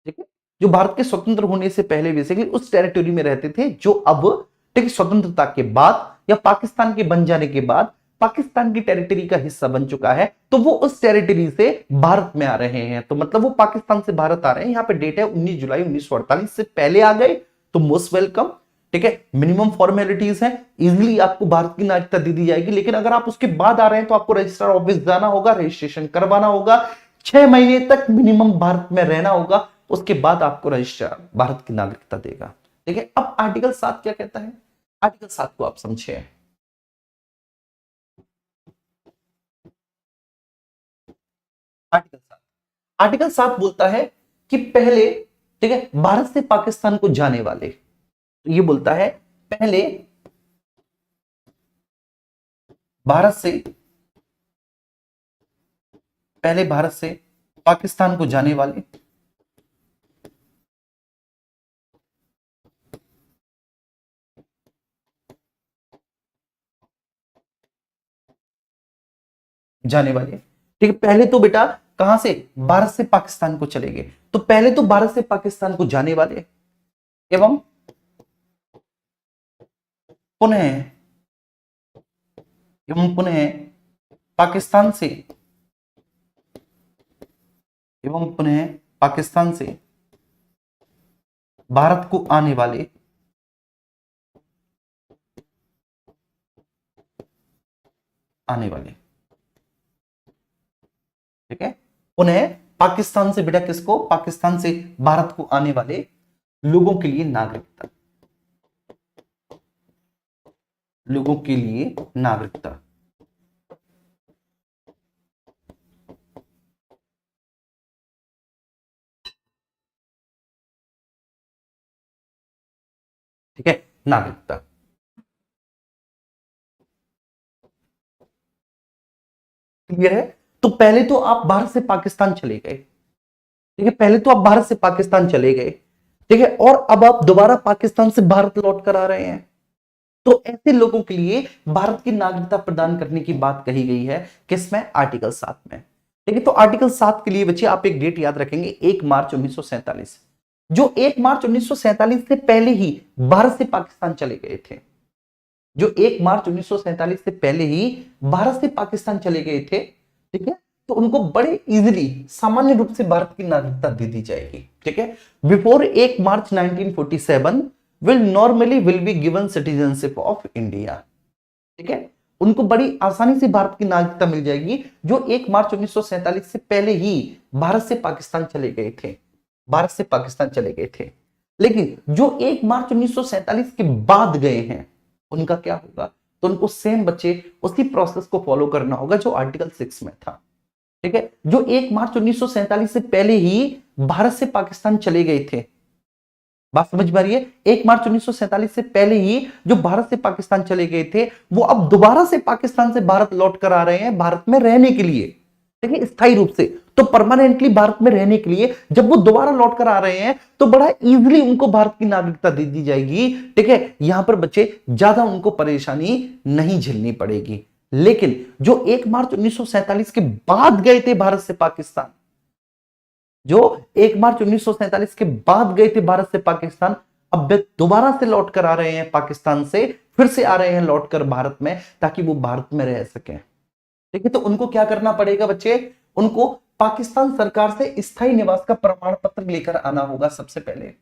ठीक है, जो भारत के स्वतंत्र होने से पहले बेसिकली उस टेरिटोरी में रहते थे जो अब, ठीक है, स्वतंत्रता के बाद या पाकिस्तान के बन जाने के बाद पाकिस्तान की टेरिटरी का हिस्सा बन चुका है, तो वो उस टेरिटरी से भारत में आ रहे हैं। तो मतलब वो पाकिस्तान से भारत आ रहे हैं। यहां पे डेट है 19 जुलाई 1948, से पहले आ गए तो मोस्ट वेलकम। ठीक है, मिनिमम फॉर्मेलिटीज है, इजीली आपको भारत की नागरिकता दे दी जाएगी। लेकिन अगर आप उसके बाद आ रहे हैं तो आपको रजिस्ट्रार ऑफिस जाना होगा, रजिस्ट्रेशन करवाना होगा, 6 महीने तक मिनिमम भारत में रहना होगा, उसके बाद आपको रजिस्ट्रार भारत की नागरिकता देगा। ठीक है, अब आर्टिकल 7 क्या कहता है? आर्टिकल 7 को आप समझे। आर्टिकल 7 बोलता है कि पहले, ठीक है, भारत से पाकिस्तान को जाने वाले, तो ये बोलता है पहले भारत से, पहले भारत से पाकिस्तान को जाने वाले, ठीक है, पहले तो बेटा कहां से? भारत से पाकिस्तान को चले गए, तो पहले तो भारत से पाकिस्तान को जाने वाले एवं पुनः, पाकिस्तान से, एवं पुनः पाकिस्तान से भारत को आने वाले, ठीक है, पुनः पाकिस्तान से बेटा किसको? पाकिस्तान से भारत को आने वाले लोगों के लिए नागरिकता, लोगों के लिए नागरिकता। ठीक है, नागरिकता। क्लियर है? तो पहले तो आप भारत से पाकिस्तान चले गए। ठीक है, पहले तो आप भारत से पाकिस्तान चले गए, ठीक है, और अब आप दोबारा पाकिस्तान से भारत लौट कर आ रहे हैं। तो ऐसे लोगों के लिए भारत की नागरिकता प्रदान करने की बात कही गई है, किसमें? आर्टिकल 7 में। ठीक है, तो आर्टिकल 7 के लिए बच्चे आप एक डेट याद रखेंगे, 1 मार्च 1947। जो 1 मार्च 1947 से पहले ही भारत से पाकिस्तान चले गए थे, जो 1 मार्च 1947 से पहले ही भारत से पाकिस्तान चले गए थे, ठीक है, तो उनको बड़े इजीली सामान्य रूप से भारत की नागरिकता दे दी जाएगी। ठीक है, before 1 March 1947 will be given citizenship of India. ठीक है, उनको बड़ी आसानी से भारत की नागरिकता मिल जाएगी जो 1 मार्च 1947 से पहले ही भारत से पाकिस्तान चले गए थे, भारत से पाकिस्तान चले गए थे। लेकिन जो 1 मार्च 1947 के बाद गए हैं उनका क्या होगा? तो उनको सेम बच्चे उसी प्रोसेस को फॉलो करना होगा जो आर्टिकल 6 में था। ठीक है, जो 1 मार्च 1947 से पहले ही भारत से पाकिस्तान चले गए थे, बात समझ में आ रही है? 1 मार्च 1947 से पहले ही जो भारत से पाकिस्तान चले गए थे वो अब दोबारा से पाकिस्तान से भारत लौट कर आ रहे हैं भारत में रहने के लिए। ठीक है, स्थायी रूप से, तो परमानेंटली भारत में रहने के लिए जब वो दोबारा लौट कर आ रहे हैं तो बड़ा इजीली उनको भारत की नागरिकता दे दी जाएगी। ठीक है, यहां पर बच्चे ज्यादा उनको परेशानी नहीं झेलनी पड़ेगी। लेकिन जो 1 मार्च 1947 के बाद गए थे भारत से पाकिस्तान, जो 1 मार्च 1947 के बाद गए थे भारत से पाकिस्तान, अब दोबारा से लौट कर आ रहे हैं पाकिस्तान से, फिर से आ रहे हैं लौट कर भारत में ताकि वो भारत में रह सकें। ठीक है, तो उनको क्या करना पड़ेगा बच्चे? उनको पाकिस्तान सरकार से स्थायी निवास का प्रमाण पत्र लेकर आना होगा सबसे पहले।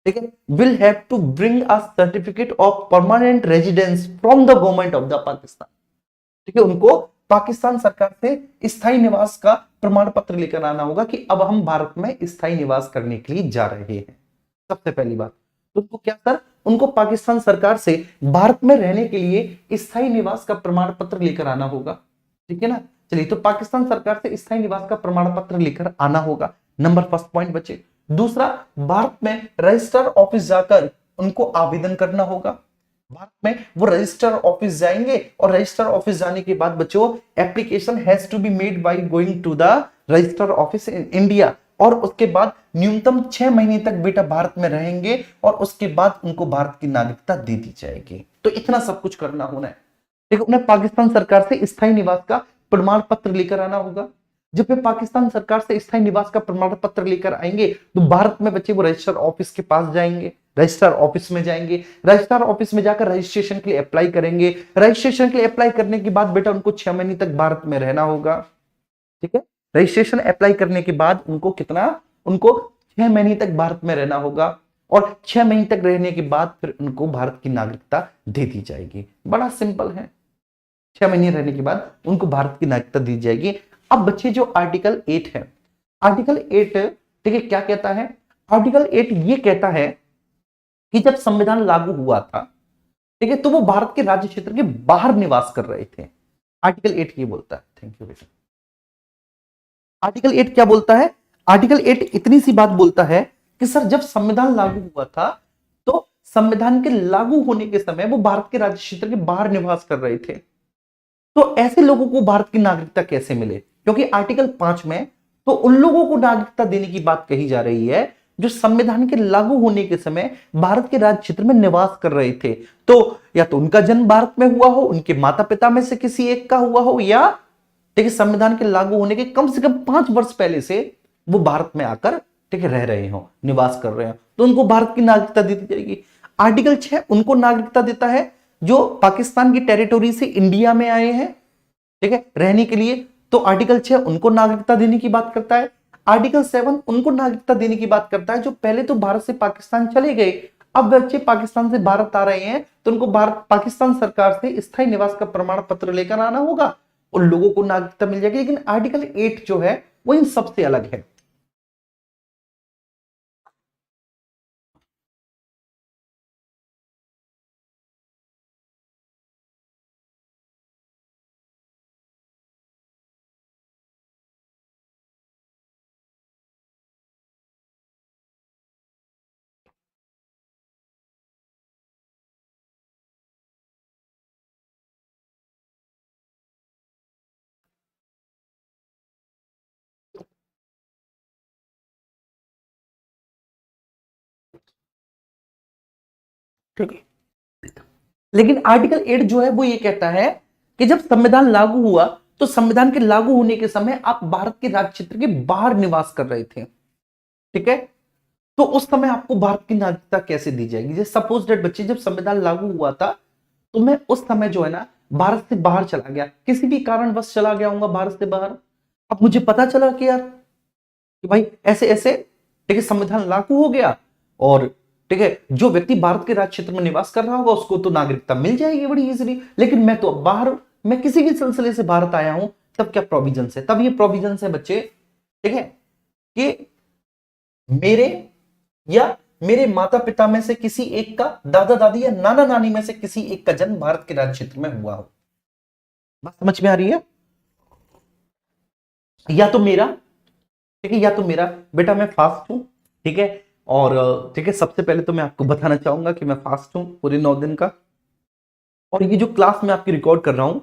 ठीक है, will have to bring a certificate of permanent residence from the government of the Pakistan. ठीक है, उनको पाकिस्तान सरकार से स्थायी निवास का प्रमाण पत्र लेकर आना होगा कि अब हम भारत में स्थायी निवास करने के लिए जा रहे हैं। सबसे पहली बात तो उनको क्या सर, उनको पाकिस्तान सरकार से भारत में रहने के लिए स्थायी निवास का प्रमाण पत्र लेकर आना होगा। ठीक है ना, चलिए, तो पाकिस्तान सरकार से स्थायी निवास का प्रमाण पत्र लेकर आना होगा, नंबर फर्स्ट पॉइंट बचे। दूसरा, भारत में रजिस्टर ऑफिस जाकर उनको आवेदन करना होगा। भारत में वो रजिस्टर ऑफिस जाएंगे और रजिस्टर ऑफिस जाने के बाद बच्चों, application has to be made by going to the register office in India, और उसके बाद न्यूनतम 6 महीने तक बेटा भारत में रहेंगे और उसके बाद उनको भारत की नागरिकता दे दी जाएगी। तो इतना सब कुछ करना होना है। देखो, उन्हें पाकिस्तान सरकार से स्थायी निवास का प्रमाण पत्र लेकर आना होगा। जब वे पाकिस्तान सरकार से स्थायी निवास का प्रमाण पत्र लेकर आएंगे तो भारत में बच्चे वो रजिस्टर ऑफिस के पास जाएंगे, रजिस्टर ऑफिस में जाएंगे, रजिस्टर ऑफिस में जाकर रजिस्ट्रेशन के लिए अप्लाई करेंगे। रजिस्ट्रेशन के लिए अप्लाई करने के बाद बेटा उनको 6 महीने तक भारत में रहना होगा। ठीक है, रजिस्ट्रेशन अप्लाई करने के बाद उनको कितना, उनको 6 महीने तक भारत में रहना होगा और 6 महीने तक रहने के बाद फिर उनको भारत की नागरिकता दे दी जाएगी। बड़ा सिंपल है, 6 महीने रहने के बाद उनको भारत की नागरिकता दी जाएगी। अब बच्चे जो आर्टिकल 8 है, आर्टिकल 8 ठीक है क्या कहता है, आर्टिकल 8 ये कहता है कि जब संविधान लागू हुआ था, ठीक है, तो वो भारत के राज्य क्षेत्र के बाहर निवास कर रहे थे। आर्टिकल 8 ये बोलता है, थैंक यू बेटा। आर्टिकल 8 क्या बोलता है, आर्टिकल 8 इतनी सी बात बोलता है कि सर जब संविधान लागू हुआ था तो संविधान के लागू होने के समय वो भारत के राज्य क्षेत्र के बाहर निवास कर रहे थे। तो ऐसे लोगों को भारत की नागरिकता कैसे मिले, क्योंकि आर्टिकल 5 में तो उन लोगों को नागरिकता देने की बात कही जा रही है जो संविधान के लागू होने के समय भारत के राज्य क्षेत्र में निवास कर रहे थे। तो या तो उनका जन्म भारत में हुआ हो, उनके माता पिता में से किसी एक का हुआ हो, या ठीक है संविधान के लागू होने के कम से कम 5 वर्ष पहले से वो भारत में आकर ठीक है रह रहे हो, निवास कर रहे हो, तो उनको भारत की नागरिकता दी जाएगी। आर्टिकल 6 उनको नागरिकता देता है जो पाकिस्तान की टेरिटोरी से इंडिया में आए हैं ठीक है रहने के लिए, तो आर्टिकल 6 उनको नागरिकता देने की बात करता है। आर्टिकल 7 उनको नागरिकता देने की बात करता है जो पहले तो भारत से पाकिस्तान चले गए, अब बच्चे पाकिस्तान से भारत आ रहे हैं तो उनको भारत पाकिस्तान सरकार से स्थायी निवास का प्रमाण पत्र लेकर आना होगा, उन लोगों को नागरिकता मिल जाएगी। लेकिन आर्टिकल 8 जो है वो इन सबसे अलग है। ठीक है, लेकिन आर्टिकल 8 जो है वो ये कहता है कि जब संविधान लागू हुआ तो संविधान के लागू होने के समय आप भारत के राज्य क्षेत्र के बाहर निवास कर रहे थे, ठीक है, तो उस समय आपको भारत की नागरिकता कैसे दी जाएगी। जैसे सपोज डेट बच्चे जब संविधान लागू हुआ था तो मैं उस समय जो है ना भारत से बाहर चला गया, किसी भी कारणवश चला गया हूँ भारत से बाहर, अब मुझे पता चला कि यार कि भाई ऐसे ऐसे ठीक है संविधान लागू हो गया और ठीक है जो व्यक्ति भारत के राज्य क्षेत्र में निवास कर रहा होगा उसको तो नागरिकता मिल जाएगी बड़ी इजीली, लेकिन मैं तो बाहर, मैं किसी भी सिलसिले से भारत आया हूं, तब क्या प्रोविजन है, तब ये प्रोविजन है बच्चे ठीक है कि मेरे या मेरे माता पिता में से किसी एक का, दादा दादी या नाना नानी में से किसी एक का जन्म भारत के राज्य क्षेत्र में हुआ हो। बात समझ में आ रही है, या तो मेरा ठीक है, या तो मेरा बेटा मैं फास्ट हूं ठीक है, और ठीक है सबसे पहले तो मैं आपको बताना चाहूंगा कि मैं फास्ट हूं पूरे 9 दिन का, और ये जो क्लास मैं आपकी रिकॉर्ड कर रहा हूं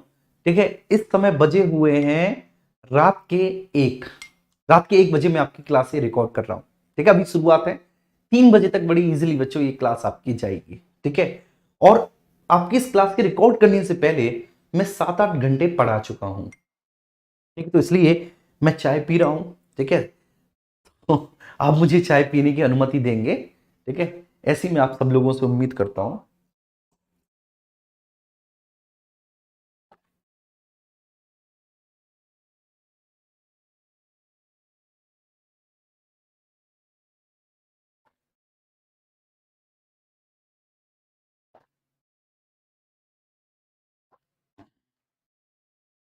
ठीक है इस समय बजे हुए हैं रात के 1, रात के 1 बजे मैं आपकी क्लास से रिकॉर्ड कर रहा हूं ठीक है, अभी शुरुआत है, 3 बजे तक बड़ी इजीली बच्चों ये क्लास आपकी जाएगी ठीक है, और आपकी इस क्लास के रिकॉर्ड करने से पहले मैं 7-8 घंटे पढ़ा चुका हूं ठीक है, तो इसलिए मैं चाय पी रहा हूं ठीक है, तो आप मुझे चाय पीने की अनुमति देंगे ठीक है, ऐसी मैं आप सब लोगों से उम्मीद करता हूं।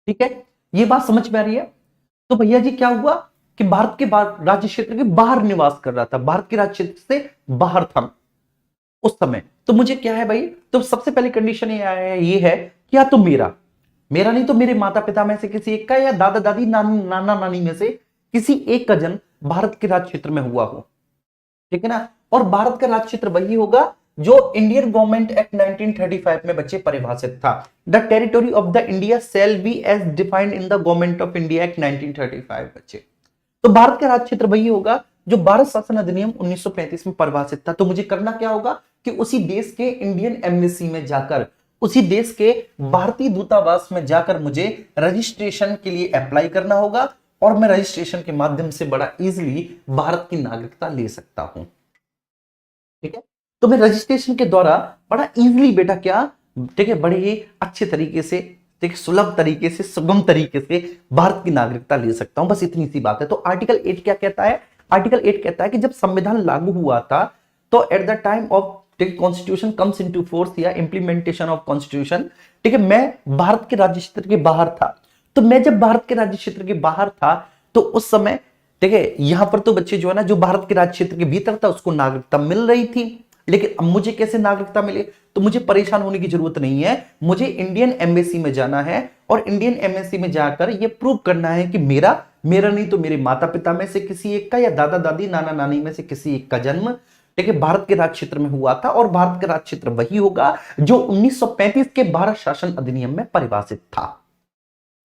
ठीक है, ये बात समझ में आ रही है। तो भैया जी क्या हुआ कि भारत के राज्य क्षेत्र के बाहर निवास कर रहा था, भारत के राज्य क्षेत्र से बाहर था उस समय। तो मुझे क्या है भाई, तो सबसे पहली कंडीशन ये है कि या तो मेरा मेरा नहीं तो मेरे माता पिता में से किसी एक का, या दादा दादी नाना नानी में से किसी एक का जन्म भारत के राज्य क्षेत्र में हुआ हो, ठीक है ना। और भारत का राज्य क्षेत्र वही होगा जो इंडियन गवर्नमेंट एक्ट 1935 में बच्चे परिभाषित था। The territory of the India shall be as defined in the government of India act 1935 बच्चे। तो भारत का राज्य क्षेत्र वही होगा जो भारत शासन अधिनियम 1935 में परिभाषित था। तो मुझे करना क्या होगा कि उसी देश के इंडियन एम्बेसी में जाकर, उसी देश के भारतीय दूतावास में जाकर मुझे रजिस्ट्रेशन के लिए अप्लाई करना होगा, और मैं रजिस्ट्रेशन के माध्यम से बड़ा इजीली भारत की नागरिकता ले सकता हूं। ठीक है, तो मैं रजिस्ट्रेशन के द्वारा बड़ा इजीली बेटा क्या, ठीक है, बड़े ही अच्छे तरीके से, ठीक, सुलभ तरीके से, सुगम तरीके से भारत की नागरिकता ले सकता हूं। बस इतनी सी बात है। तो आर्टिकल 8 क्या कहता है? आर्टिकल 8 कहता है कि जब संविधान लागू हुआ था तो eight the time of constitution comes into force या इंप्लीमेंटेशन ऑफ कॉन्स्टिट्यूशन, ठीक है, मैं भारत के राज्य क्षेत्र के बाहर था। तो मैं जब भारत के राज्य क्षेत्र के बाहर था तो उस समय, ठीक है, यहां पर तो बच्चे जो है ना, जो भारत के राज्य क्षेत्र के भीतर था उसको नागरिकता मिल रही थी। लेकिन अब मुझे कैसे नागरिकता मिले? तो मुझे परेशान होने की जरूरत नहीं है। मुझे इंडियन एम्बेसी में जाना है और इंडियन एम्बेसी में जाकर यह प्रूव करना है कि मेरा नहीं तो मेरे माता पिता में से किसी एक का, या दादा दादी नाना नानी में से किसी एक का जन्म, ठीक है, भारत के राज्य क्षेत्र में हुआ था। और भारत का राज्य क्षेत्र वही होगा जो 1935 के भारत शासन अधिनियम में परिभाषित था।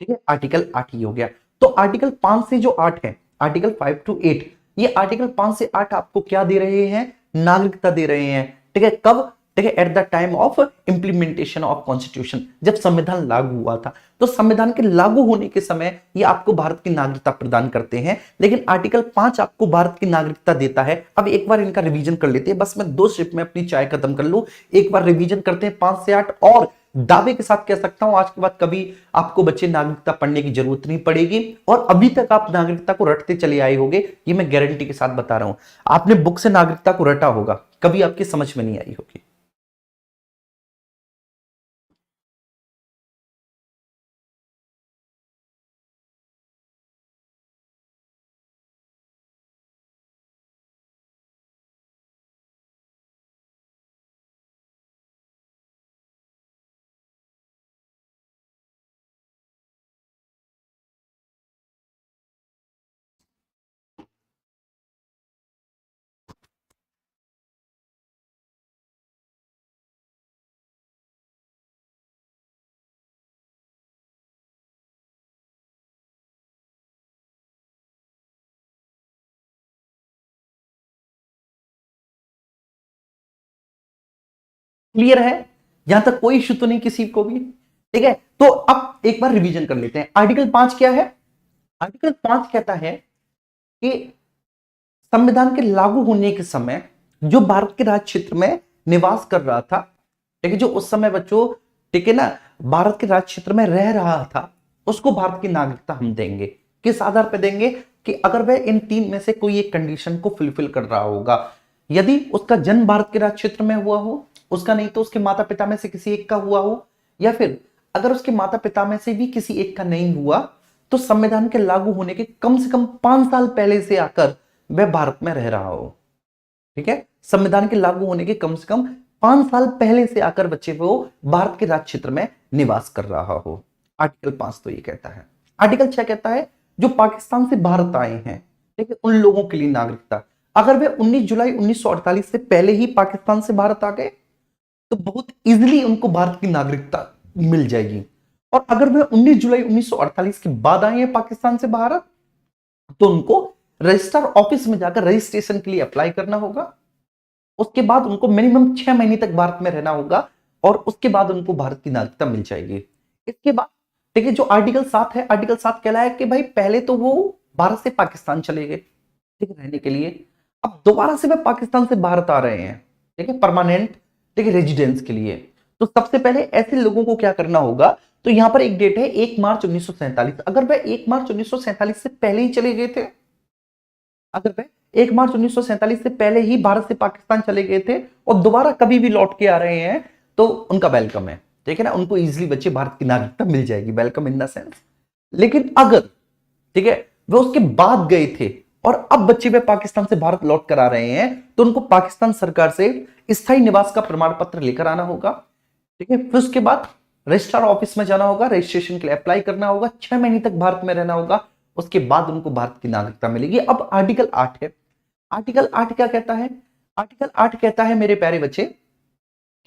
ठीक है, आर्टिकल 8 ही हो गया। तो आर्टिकल 5 से जो 8 है, आर्टिकल 5 to 8, ये आर्टिकल 5 से 8 आपको क्या दे रहे हैं? नागरिकता दे रहे हैं। ठीक है, कब? ठीक है, eight the time of implementation of constitution, जब संविधान लागू हुआ था। तो संविधान के लागू होने के समय ये आपको भारत की नागरिकता प्रदान करते हैं। लेकिन आर्टिकल 5 आपको भारत की नागरिकता देता है। अब एक बार इनका रिवीजन कर लेते हैं, बस मैं 2 स्टेप में अपनी चाय खत्म कर लूं। एक बार रिवीजन करते हैं 5 से 8, और दावे के साथ कह सकता हूं आज के बाद कभी आपको बच्चे नागरिकता पढ़ने की जरूरत नहीं पड़ेगी, और अभी तक आप नागरिकता को रटते चले आए होंगे, ये मैं गारंटी के साथ बता रहा हूं। आपने बुक से नागरिकता को रटा होगा, कभी आपकी समझ में नहीं आई होगी। क्लियर है? यहां तक कोई इश्यू तो नहीं किसी को भी? ठीक है, तो अब एक बार रिवीजन कर लेते हैं। आर्टिकल 5 क्या है? आर्टिकल 5 कहता है कि संविधान के लागू होने के समय जो भारत के राज्य क्षेत्र में निवास कर रहा था, ठीक है, जो उस समय बच्चों, ठीक है ना, भारत के राज्य क्षेत्र में रह रहा था, उसको भारत की नागरिकता हम देंगे। किस आधार पर देंगे? कि अगर वह इन 3 में से कोई एक कंडीशन को फुलफिल कर रहा होगा। यदि उसका जन्म भारत के राज्य क्षेत्र में हुआ हो, उसका नहीं तो उसके माता पिता में से किसी एक का हुआ हो, या फिर अगर उसके माता पिता में से भी किसी एक का नहीं हुआ, तो संविधान के लागू होने के कम से कम 5 साल पहले से आकर वह भारत में रह रहा हो। ठीक है, संविधान के लागू होने के कम से कम 5 साल पहले से आकर बच्चे वो भारत के राज्य क्षेत्र में निवास कर रहा हो। आर्टिकल 5 तो ये कहता है। आर्टिकल 6 कहता है जो पाकिस्तान से भारत आए हैं, ठीक है, उन लोगों के लिए नागरिकता। अगर वे 19 जुलाई 1948 से पहले ही पाकिस्तान से भारत आ गए तो बहुत इजीली उनको भारत की नागरिकता मिल जाएगी। और अगर वे 19 जुलाई 1948 के बाद आए हैं पाकिस्तान से भारत, तो उनको रजिस्ट्रार ऑफिस में जाकर रजिस्ट्रेशन के लिए अप्लाई करना होगा। उसके बाद उनको मिनिमम 6 महीने तक भारत में रहना होगा, और उसके बाद उनको भारत की नागरिकता मिल जाएगी। इसके बाद, ठीक है, जो आर्टिकल 7 है, आर्टिकल 7 कहला है कि भाई पहले तो वो भारत से पाकिस्तान चले गए, ठीक है, रहने के लिए। अब दोबारा से वे पाकिस्तान से भारत आ रहे हैं, ठीक है, परमानेंट, ठीक है, रेजिडेंस के लिए। तो सबसे पहले ऐसे लोगों को क्या करना होगा? तो यहां पर एक डेट है 1 मार्च 1947। अगर वह 1 मार्च 1947 से पहले ही चले गए थे, अगर वह 1 मार्च 1947 से पहले ही भारत से पाकिस्तान चले गए थे और दोबारा कभी भी लौट के आ रहे हैं, तो उनका वेलकम है, ठीक है ना, उनको इजीली बच्चे भारत की नागरिकता मिल जाएगी। वेलकम इन द सेंस लेकिन अगर, ठीक है, वे उसके बाद गए थे और अब बच्चे वे पाकिस्तान से भारत लौट कर आ रहे हैं, तो उनको पाकिस्तान सरकार से स्थायी निवास का प्रमाण पत्र लेकर आना होगा। ठीक है, फिर उसके बाद रजिस्ट्रार ऑफिस में जाना होगा, रजिस्ट्रेशन के लिए अप्लाई करना होगा, 6 महीने तक भारत में रहना होगा, उसके बाद उनको भारत की नागरिकता मिलेगी। अब आर्टिकल 8 है। आर्टिकल 8 क्या कहता है? आर्टिकल 8 कहता है मेरे प्यारे बच्चे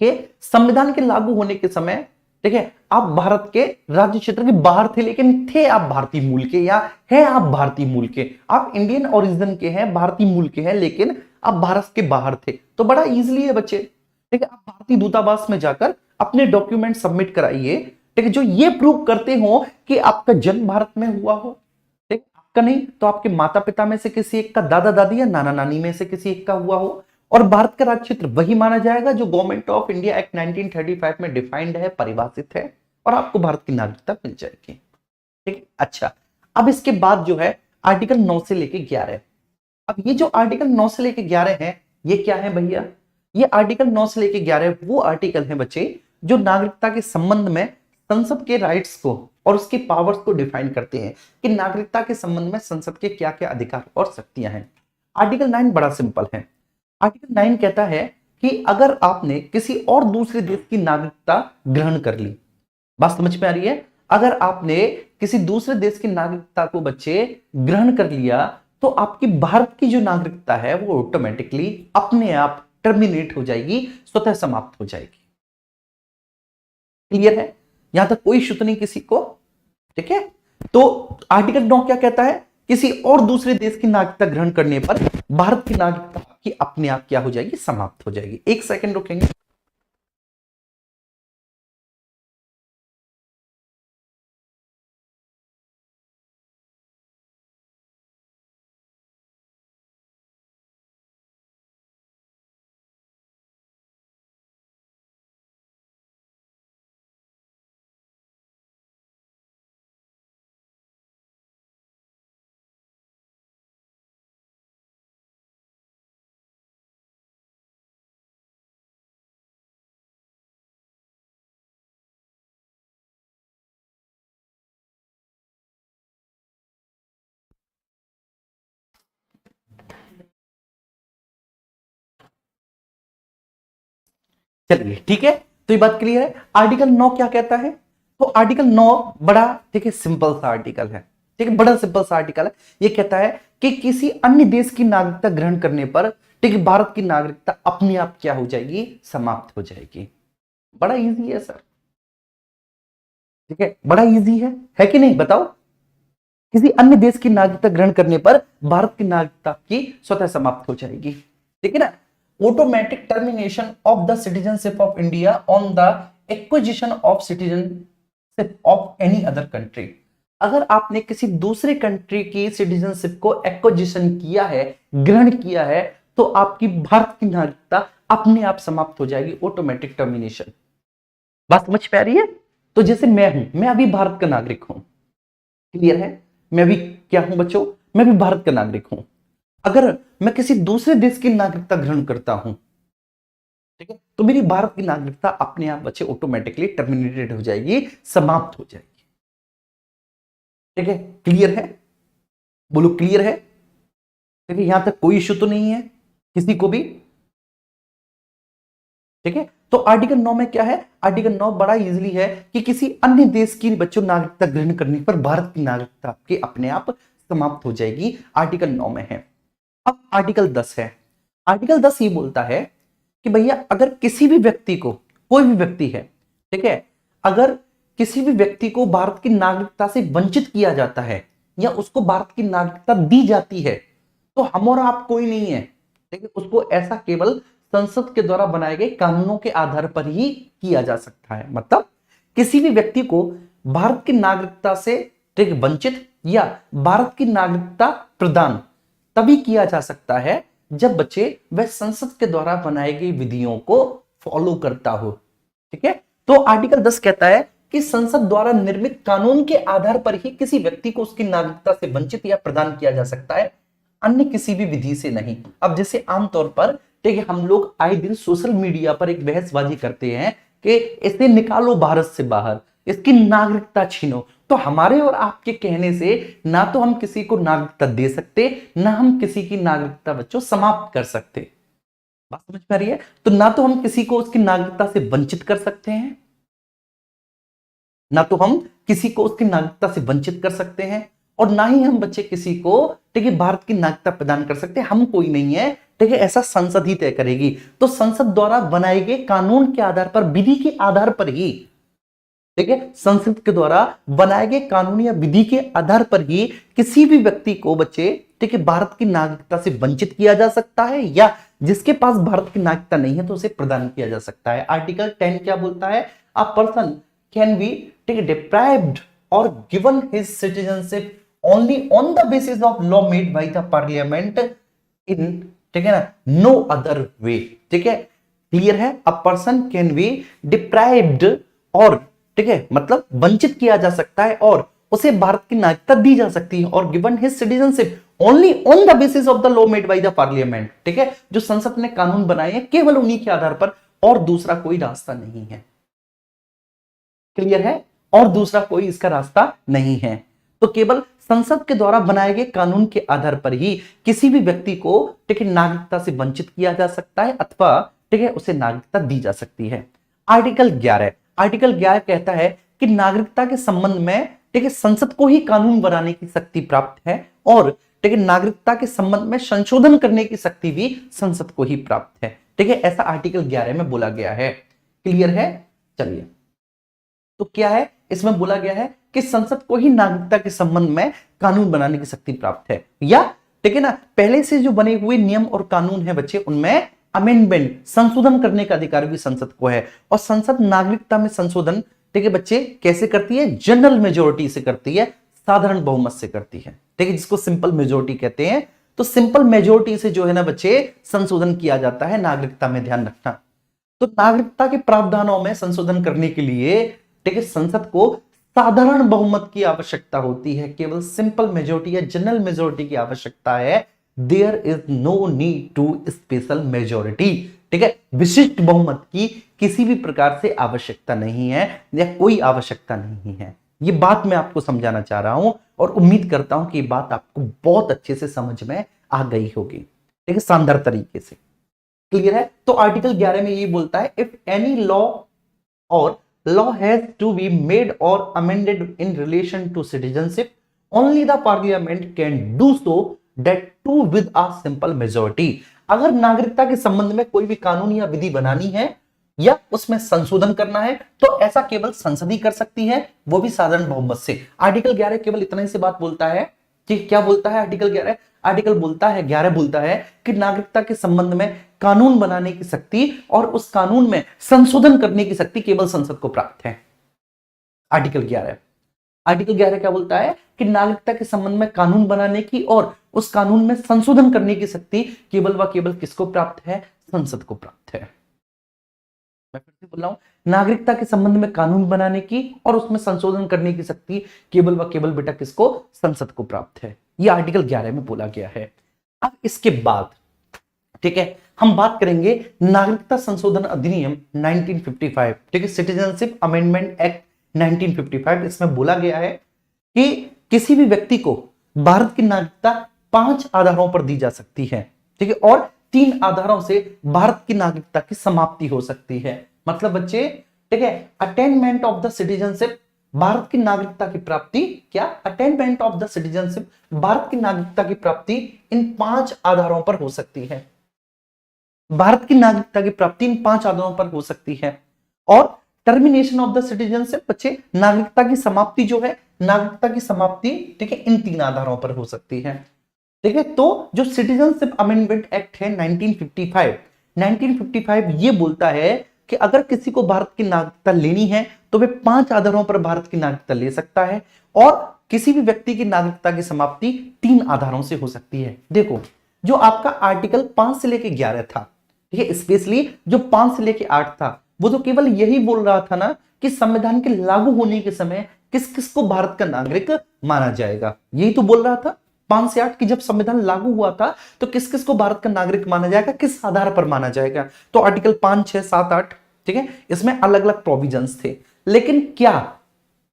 कि संविधान के लागू होने के समय, ठीक है, आप भारत के राज्य क्षेत्र के बाहर थे, लेकिन थे आप भारतीय मूल के, या है आप भारतीय मूल के, आप इंडियन ओरिजिन के हैं, भारतीय मूल के हैं, लेकिन आप भारत के बाहर थे, तो बड़ा इजीली है बच्चे। ठीक है, आप भारतीय दूतावास में जाकर अपने डॉक्यूमेंट सबमिट कराइए, ठीक है, जो ये प्रूव करते हो कि आपका जन्म भारत में हुआ हो। ठीक, आपका नहीं तो आपके माता पिता में से किसी एक का, दादा दादी या नाना नानी में से किसी एक का हुआ हो, और भारत का राज्य क्षेत्र वही माना जाएगा जो गवर्नमेंट ऑफ इंडिया एक्ट 1935 में डिफाइंड है, परिभाषित है, और आपको भारत की नागरिकता मिल जाएगी। ठीक है, अच्छा, अब इसके बाद जो है आर्टिकल 9 से लेके 11। अब ये जो आर्टिकल 9 से लेके 11 है, ये क्या है भैया? ये आर्टिकल 9 से लेके 11 वो आर्टिकल है बच्चे जो नागरिकता के संबंध में संसद के राइट्स को और उसके पावर्स को डिफाइन करते हैं कि नागरिकता के संबंध में संसद के क्या क्या अधिकार और शक्तियां हैं। आर्टिकल 9 बड़ा सिंपल है। आर्टिकल 9 कहता है कि अगर आपने किसी और दूसरे देश की नागरिकता ग्रहण कर ली, बात समझ में आ रही है? अगर आपने किसी दूसरे देश की नागरिकता को बच्चे ग्रहण कर लिया, तो आपकी भारत की जो नागरिकता है वो ऑटोमेटिकली अपने आप टर्मिनेट हो जाएगी, स्वतः समाप्त हो जाएगी। क्लियर है? यहां तक कोई इशू तो नहीं किसी को? ठीक है, तो आर्टिकल 9 क्या कहता है? किसी और दूसरे देश की नागरिकता ग्रहण करने पर भारत की नागरिकता की अपने आप क्या हो जाएगी? समाप्त हो जाएगी। एक सेकंड रुकेंगे। चलिए ठीक है, तो ये बात क्लियर है। आर्टिकल 9 क्या कहता है? तो आर्टिकल 9 बड़ा, ठीक है, सिंपल सा आर्टिकल है। ठीक है, बड़ा सिंपल सा आर्टिकल है। ये कहता है कि किसी अन्य देश की नागरिकता ग्रहण करने पर, ठीक है, भारत की नागरिकता अपने आप क्या हो जाएगी? समाप्त हो जाएगी। बड़ा इजी है सर। ठीक है, बड़ा इजी है कि नहीं? बताओ। किसी अन्य देश की नागरिकता ग्रहण करने पर भारत की नागरिकता की स्वतः समाप्त हो जाएगी। ठीक है ना? Automatic termination of the citizenship of India on the acquisition of citizenship of any other country. अगर आपने किसी दूसरे कंट्री की सिटीजनशिप को एक्विजिशन किया है, ग्रहण किया है, तो आपकी भारत की नागरिकता अपने आप समाप्त हो जाएगी। Automatic termination. बात समझ में आ रही है? तो जैसे मैं हूं, मैं अभी भारत का नागरिक हूं। क्लियर है? मैं भी क्या हूं बच्चों? मैं भी भारत का नागरिक हूं। अगर मैं किसी दूसरे देश की नागरिकता ग्रहण करता हूं, ठीक है, तो मेरी भारत की नागरिकता अपने आप बच्चे ऑटोमेटिकली टर्मिनेटेड हो जाएगी, समाप्त हो जाएगी। ठीक है, क्लियर है? बोलो क्लियर है? ठीक है, यहां तक कोई इश्यू तो नहीं है किसी को भी? ठीक है, तो आर्टिकल 9 में क्या है? आर्टिकल 9 बड़ा इजीली है कि किसी अन्य देश की बच्चों नागरिकता ग्रहण करने पर भारत की नागरिकता के अपने आप समाप्त हो जाएगी। आर्टिकल 9 में है। अब आर्टिकल 10 है। आर्टिकल 10 ये बोलता है कि भैया अगर किसी भी व्यक्ति को, कोई भी व्यक्ति है, ठीक है, अगर किसी भी व्यक्ति को भारत की नागरिकता से वंचित किया जाता है या उसको भारत की नागरिकता दी जाती है, तो हम और आप कोई नहीं है। ठीक है, उसको ऐसा केवल संसद के द्वारा बनाए गए कानूनों के आधार पर ही किया जा सकता है। मतलब किसी भी व्यक्ति को भारत की नागरिकता से, ठीक, वंचित या भारत की नागरिकता प्रदान तभी किया जा सकता है जब बच्चे वह संसद के द्वारा बनाई गई विधियों को फॉलो करता हो। ठीक है, तो आर्टिकल 10 कहता है कि संसद द्वारा निर्मित कानून के आधार पर ही किसी व्यक्ति को उसकी नागरिकता से वंचित या प्रदान किया जा सकता है, अन्य किसी भी विधि से नहीं। अब जैसे आमतौर पर, ठीक है, हम लोग आए दिन सोशल मीडिया पर एक बहसबाजी करते हैं कि इसे निकालो भारत से बाहर, इसकी नागरिकता छीनो। तो हमारे और आपके कहने से ना तो हम किसी को नागरिकता दे सकते, ना हम किसी की नागरिकता बच्चों समाप्त कर सकते। बात समझ में आ रही है? तो ना तो हम किसी को उसकी नागरिकता से वंचित कर सकते हैं, ना तो हम किसी को उसकी नागरिकता से वंचित कर सकते हैं, और ना ही हम बच्चे किसी को ठीक है भारत की नागरिकता प्रदान कर सकते हैं। हम कोई नहीं है, ठीक है, ऐसा संसद ही तय करेगी। तो संसद द्वारा बनाए गए कानून के आधार पर, विधि के आधार पर ही, ठीक है, संसद के द्वारा बनाए गए कानून या विधि के आधार पर ही किसी भी व्यक्ति को बच्चे ठीक है भारत की नागरिकता से वंचित किया जा सकता है, या जिसके पास भारत की नागरिकता नहीं है तो उसे प्रदान किया जा सकता है। आर्टिकल 10 क्या बोलता है? अ पर्सन कैन बी ठीक है डिप्राइव्ड और given his citizenship only on the basis of law made by the parliament in, ठीक है ना, नो अदर वे। ठीक है, क्लियर है? A person can be deprived, और ठीक है मतलब वंचित किया जा सकता है और उसे भारत की नागरिकता दी जा सकती है, और given his citizenship only on the basis of the law made by the parliament. ठीक है, जो संसद ने कानून बनाए हैं केवल उन्हीं के आधार पर, और दूसरा कोई रास्ता नहीं है। क्लियर है? और दूसरा कोई इसका रास्ता नहीं है। तो केवल संसद के द्वारा बनाए गए कानून के आधार पर ही किसी भी व्यक्ति को ठीक है नागरिकता से वंचित किया जा सकता है, अथवा ठीक है उसे नागरिकता दी जा सकती है। आर्टिकल 11 कहता है कि नागरिकता के संबंध में ठीक है संसद को ही कानून बनाने की शक्ति प्राप्त है, और ठीक है नागरिकता के संबंध में संशोधन करने की शक्ति भी संसद को ही प्राप्त है। ठीक है, ऐसा आर्टिकल 11 में बोला गया है। क्लियर है? चलिए, तो क्या है इसमें बोला गया है कि संसद को ही नागरिकता के संबंध में कानून बनाने की शक्ति प्राप्त है, या ठीक है ना पहले से जो बने हुए नियम और कानून है बच्चे उनमें अमेंडमेंट संशोधन करने का अधिकार भी संसद को है। और संसद नागरिकता में संशोधन ठीक है बच्चे कैसे करती है? जनरल मेजोरिटी से करती है, साधारण बहुमत से करती है। ठीक है, जिसको सिंपल मेजोरिटी कहते हैं। तो सिंपल मेजोरिटी से जो है ना बच्चे संशोधन किया जाता है नागरिकता में, ध्यान रखना। तो नागरिकता के प्रावधानों में संशोधन करने के लिए ठीक है संसद को साधारण बहुमत की आवश्यकता होती है, केवल सिंपल मेजोरिटी या जनरल मेजोरिटी की आवश्यकता है। There is no need to special majority. ठीक है, विशिष्ट बहुमत की किसी भी प्रकार से आवश्यकता नहीं है, या कोई आवश्यकता नहीं है। ये बात मैं आपको समझाना चाह रहा हूं, और उम्मीद करता हूं कि ये बात आपको बहुत अच्छे से समझ में आ गई होगी। ठीक है, शानदार तरीके से। क्लियर है? तो आर्टिकल 11 में ये बोलता है इफ एनी लॉ और law has to be made or amended in relation to citizenship, only the parliament can do so, that too with a simple majority। अगर नागरिकता के संबंध में कोई भी कानून या विधि बनानी है या उसमें संशोधन करना है तो ऐसा केवल संसद ही कर सकती है, वो भी साधारण बहुमत से। आर्टिकल 11 केवल इतना ही से बात बोलता है कि क्या बोलता है आर्टिकल 11? आर्टिकल बोलता है 11 बोलता है कि नागरिकता के संबंध में कानून बनाने की शक्ति और उस कानून में संशोधन करने की शक्ति केवल संसद को प्राप्त है। आर्टिकल 11 क्या बोलता है कि नागरिकता के संबंध में कानून बनाने की और उस कानून में संशोधन करने की शक्ति केवल व केवल किसको प्राप्त है? संसद को प्राप्त है। मैं फिर से बोल रहा हूं, नागरिकता के संबंध में कानून बनाने की और उसमें संशोधन करने की शक्ति केवल व केवल बेटा किसको? संसद को प्राप्त है। यह आर्टिकल 11 में बोला गया है। अब इसके बाद ठीक है हम बात करेंगे नागरिकता संशोधन अधिनियम 1955। ठीक है, सिटीजनशिप अमेंडमेंट एक्ट 1955। इसमें बोला गया है कि किसी भी व्यक्ति को भारत की नागरिकता 5 आधारों पर दी जा सकती है। ठीक है, और 3 आधारों से भारत की नागरिकता की समाप्ति हो सकती है। मतलब बच्चे ठीक है attainment of the citizenship, Bharat की नागरिकता की प्राप्ति, क्या? Attainment of the citizenship, Bharat की नागरिकता की प्राप्ति इन 5 आधारों पर हो सकती है। भारत की नागरिकता की प्राप्ति इन 5 आधारों पर हो सकती है। और टर्मिनेशन ऑफ द सिटीजनशिप बच्चे नागरिकता की समाप्ति जो है, नागरिकता की समाप्ति ठीक है इन 3 आधारों पर हो सकती है। ठीक है, तो जो सिटीजनशिप अमेंडमेंट एक्ट है 1955 ये बोलता है कि अगर किसी को भारत की नागरिकता लेनी है तो वे 5 आधारों पर भारत की नागरिकता ले सकता है, और किसी भी व्यक्ति की नागरिकता की समाप्ति 3 आधारों से हो सकती है। देखो, जो आपका आर्टिकल 5 से लेके 11 था, ठीक है, स्पेशली जो 5 से लेके 8 था, वो तो केवल यही बोल रहा था ना कि संविधान के लागू होने के समय किस किस को भारत का नागरिक माना जाएगा। यही तो बोल रहा था 5 से 8 की जब संविधान लागू हुआ था तो किस किस को भारत का नागरिक माना जाएगा, किस आधार पर माना जाएगा। तो आर्टिकल 5, 6, 7, 8 ठीक है, इसमें अलग अलग प्रोविजंस थे। लेकिन क्या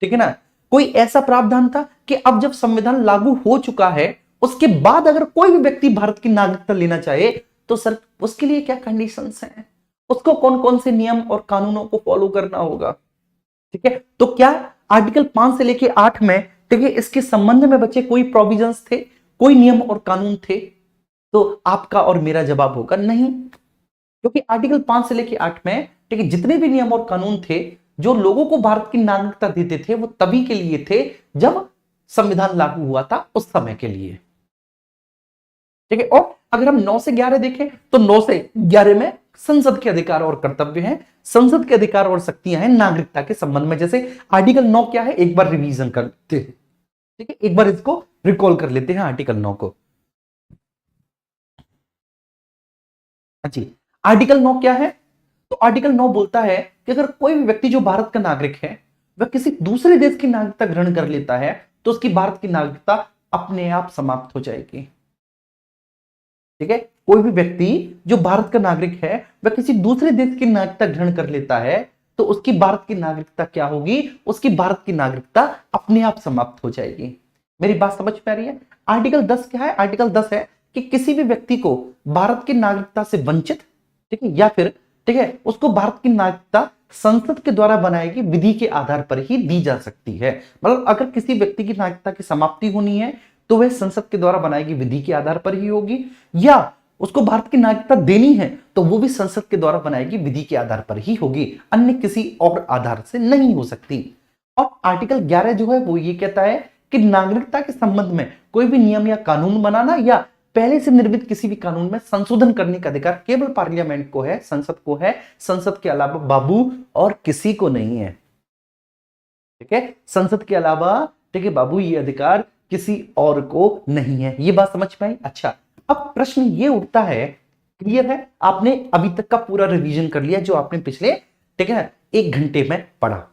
ठीक है ना। कोई ऐसा प्रावधान था कि अब जब संविधान लागू हो चुका है उसके बाद अगर कोई भी व्यक्ति भारत की नागरिकता लेना चाहे तो सर उसके लिए क्या कंडीशंस हैं, उसको कौन कौन से नियम और कानूनों को फॉलो करना होगा। ठीक है, तो क्या आर्टिकल 5 से लेके 8 में, ठीक है, इसके संबंध में बच्चे कोई प्रोविजंस थे, कोई नियम और कानून थे? तो आपका और मेरा जवाब होगा नहीं, क्योंकि आर्टिकल 5 से लेके 8 में, ठीक है, जितने भी नियम और कानून थे जो लोगों को भारत की नागरिकता देते थे वो तभी के लिए थे जब संविधान लागू हुआ था, उस समय के लिए। ठीक है, और अगर हम 9 से 11 देखें तो 9 से 11 में संसद के अधिकार और कर्तव्य हैं, संसद के अधिकार और शक्तियां हैं नागरिकता के संबंध में। जैसे आर्टिकल 9 क्या है, एक बार रिवीजन कर लेते हैं। ठीक है, एक बार इसको रिकॉल कर लेते हैं आर्टिकल 9 को। जी, आर्टिकल 9 क्या है? तो आर्टिकल 9 बोलता है कि अगर कोई भी व्यक्ति जो भारत का नागरिक है वह किसी दूसरे देश की नागरिकता ग्रहण कर लेता है तो उसकी भारत की नागरिकता अपने आप समाप्त हो जाएगी। ठीक है, कोई भी व्यक्ति जो भारत का नागरिक है वह किसी दूसरे देश की नागरिकता ग्रहण कर लेता है तो उसकी भारत की नागरिकता क्या होगी? उसकी भारत की नागरिकता अपने आप समाप्त हो जाएगी। मेरी बात समझ में आ रही है? आर्टिकल 10 क्या है? आर्टिकल 10 है कि किसी भी व्यक्ति को भारत की नागरिकता से वंचित, ठीक है, या फिर, ठीक है, उसको भारत की नागरिकता संसद के द्वारा बनाई गई विधि के आधार पर ही दी जा सकती है। मतलब अगर किसी व्यक्ति की नागरिकता की समाप्ति होनी है तो वह संसद के द्वारा बनाई गई विधि के आधार पर ही होगी, या उसको भारत की नागरिकता देनी है तो वो भी संसद के द्वारा बनाई गई विधि के आधार पर ही होगी, अन्य किसी और आधार से नहीं हो सकती। और आर्टिकल 11 जो है वो ये कहता है कि नागरिकता के संबंध में कोई भी नियम या कानून बनाना या पहले से निर्मित किसी भी कानून में संशोधन करने का अधिकार केवल पार्लियामेंट को है, संसद को है, संसद के अलावा बाबू और किसी को नहीं है। ठीक है, संसद के अलावा, ठीक है बाबू, ये अधिकार किसी और को नहीं है। ये बात समझ में आई? अच्छा, अब प्रश्न ये उठता है, क्लियर है? आपने अभी तक का पूरा रिवीजन कर लिया जो आपने पिछले, ठीक है ना, 1 घंटे में पढ़ा।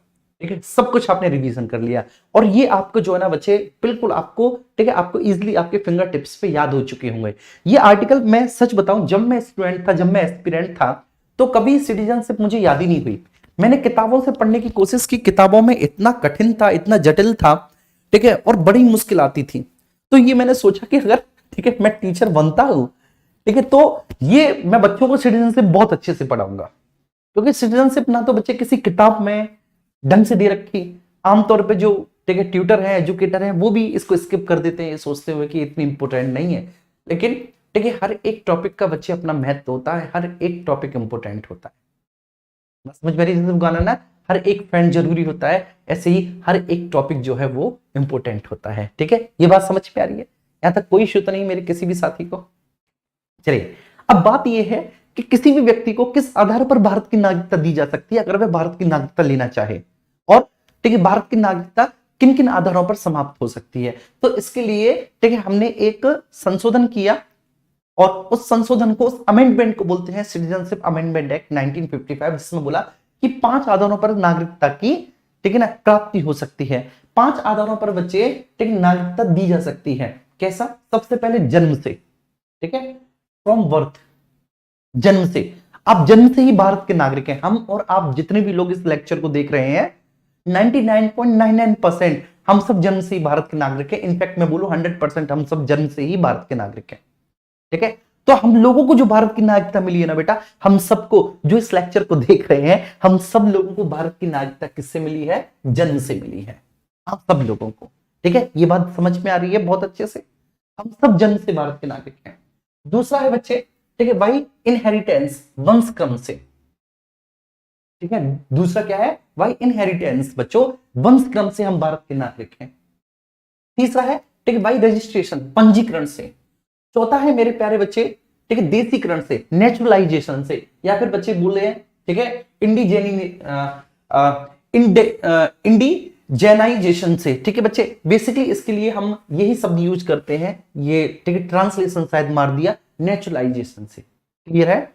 ठीक है, सब कुछ आपने रिवीजन कर लिया और ये आपको जो है ना बच्चे बिल्कुल आपको, ठीक है, आपको इजीली आपके फिंगर टिप्स पे याद हो चुके होंगे। ये आर्टिकल मैं सच बताऊं, जब मैं स्टूडेंट था, जब मैं एस्पिरेंट था तो कभी सिटीजनशिप मुझे याद ही नहीं हुई। मैंने किताबों से पढ़ने की कोशिश की, किताबों में इतना कठिन था, इतना जटिल था, ठीक है, और बड़ी मुश्किल आती थी। तो ये मैंने सोचा कि अगर, ठीक है, मैं टीचर बनता हूं, ठीक है, तो ये मैं बच्चों को सिटीजनशिप बहुत अच्छे से पढ़ाऊंगा, क्योंकि सिटीजनशिप ना तो बच्चे किसी किताब में ढंग से दे रखी, आमतौर पे जो, ठीक है, ट्यूटर है, एजुकेटर है, वो भी इसको स्किप कर देते हैं ये सोचते हुए कि इतनी इंपॉर्टेंट नहीं है। लेकिन ठीक है, हर एक टॉपिक का बच्चे अपना महत्व होता है, हर एक टॉपिक इंपॉर्टेंट होता है। समझ में रही गाना ना, हर एक फ्रेंड जरूरी होता है, ऐसे ही हर एक टॉपिक जो है वो इंपॉर्टेंट होता है। ठीक है, ये बात समझ में आ रही है? यहां तक कोई इश्यू तो नहीं मेरे किसी भी साथी को? चलिए, अब बात यह है कि किसी भी व्यक्ति को किस आधार पर भारत की नागरिकता दी जा सकती है अगर वह भारत की नागरिकता लेना चाहे, और ठीक है, भारत की नागरिकता किन किन आधारों पर समाप्त हो सकती है। तो इसके लिए, ठीक है, हमने एक संशोधन किया और उस संशोधन को, उस अमेंडमेंट को बोलते हैं सिटीजनशिप अमेंडमेंट एक्ट 1955, जिसमें बोला कि 5 आधारों पर नागरिकता की, ठीक है ना, प्राप्ति हो सकती है। 5 आधारों पर बच्चे, ठीक है, नागरिकता दी जा सकती है। कैसा? सबसे पहले जन्म से, ठीक है, फ्रॉम बर्थ, जन्म से। आप जन्म से ही भारत के नागरिक हैं। हम और आप जितने भी लोग इस लेक्चर को देख रहे हैं, 99.99% हम सब जन्म से ही भारत के नागरिक हैं। इनफैक्ट मैं बोलूं 100% हम सब जन्म से ही भारत के नागरिक हैं। ठीक है, तो हम लोगों को जो भारत की नागरिकता मिली है ना बेटा, हम सबको जो इस लेक्चर को देख रहे हैं, हम सब लोगों को भारत की नागरिकता किससे मिली है? जन्म से मिली है, हम सब लोगों को। ठीक है, ये बात समझ में आ रही है बहुत अच्छे से? हम सब जन्म से भारत के नागरिक हैं। दूसरा है बच्चे, ठीक है, बाई इनहेरिटेंस, वंश क्रम से। ठीक है, दूसरा क्या है? बाई इनहेरिटेंस, बच्चों, वंश क्रम से हम भारत के नागरिक हैं। तीसरा है, ठीक है, बाई रजिस्ट्रेशन, पंजीकरण से। चौथा है मेरे प्यारे बच्चे, ठीक है, देसीकरण से, नेचुरलाइजेशन से, या फिर बच्चे बोल रहे हैं, ठीक है, इंडिजेनाइजेशन से। ठीक है बच्चे, बेसिकली इसके लिए हम यही शब्द यूज करते हैं, ये, ठीक है, ट्रांसलेशन शायद मार दिया, नेचुरलाइजेशन से। क्लियर है?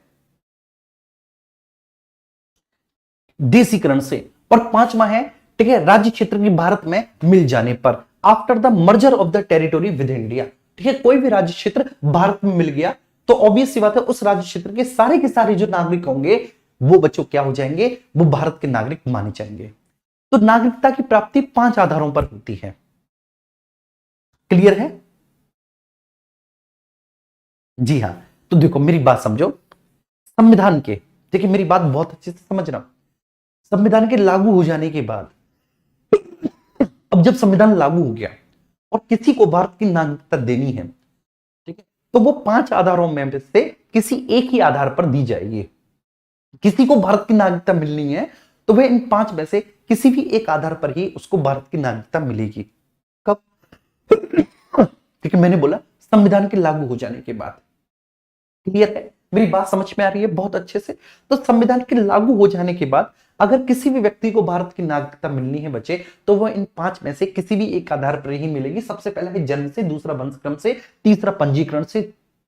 देसीकरण से। और 5वां है, ठीक है, राज्य क्षेत्र की भारत में मिल जाने पर, after the merger of the territory with India. ठीक है, कोई भी राज्य क्षेत्र भारत में मिल गया तो ऑब्वियस सी बात है उस राज्य क्षेत्र के सारे जो नागरिक होंगे वो बच्चों क्या हो जाएंगे? वो भारत के नागरिक माने जाएंगे। तो नागरिकता की प्राप्ति 5 आधारों पर होती है। क्लियर है? जी हां। तो देखो मेरी बात समझो, संविधान के, देखिए मेरी बात बहुत अच्छे से समझना, संविधान के लागू हो जाने के बाद, अब जब संविधान लागू हो गया और किसी को भारत की नागरिकता देनी है, ठीक है, तो वो 5 आधारों में से किसी एक ही आधार पर दी जाएगी। किसी को भारत की नागरिकता मिलनी है तो वह इन 5 में से किसी भी एक आधार पर ही उसको भारत की नागरिकता मिलेगी। कब? क्योंकि मैंने बोला संविधान के लागू हो जाने के बाद। क्लियर है? मेरी बात समझ में आ रही है बहुत अच्छे से? तो संविधान के लागू हो जाने के बाद अगर किसी भी व्यक्ति को भारत की नागरिकता मिलनी है बच्चे, तो वह इन 5 में से किसी भी एक आधार पर ही मिलेगी। सबसे पहला है जन्म से, दूसरा वंशक्रम से, तीसरा पंजीकरण से,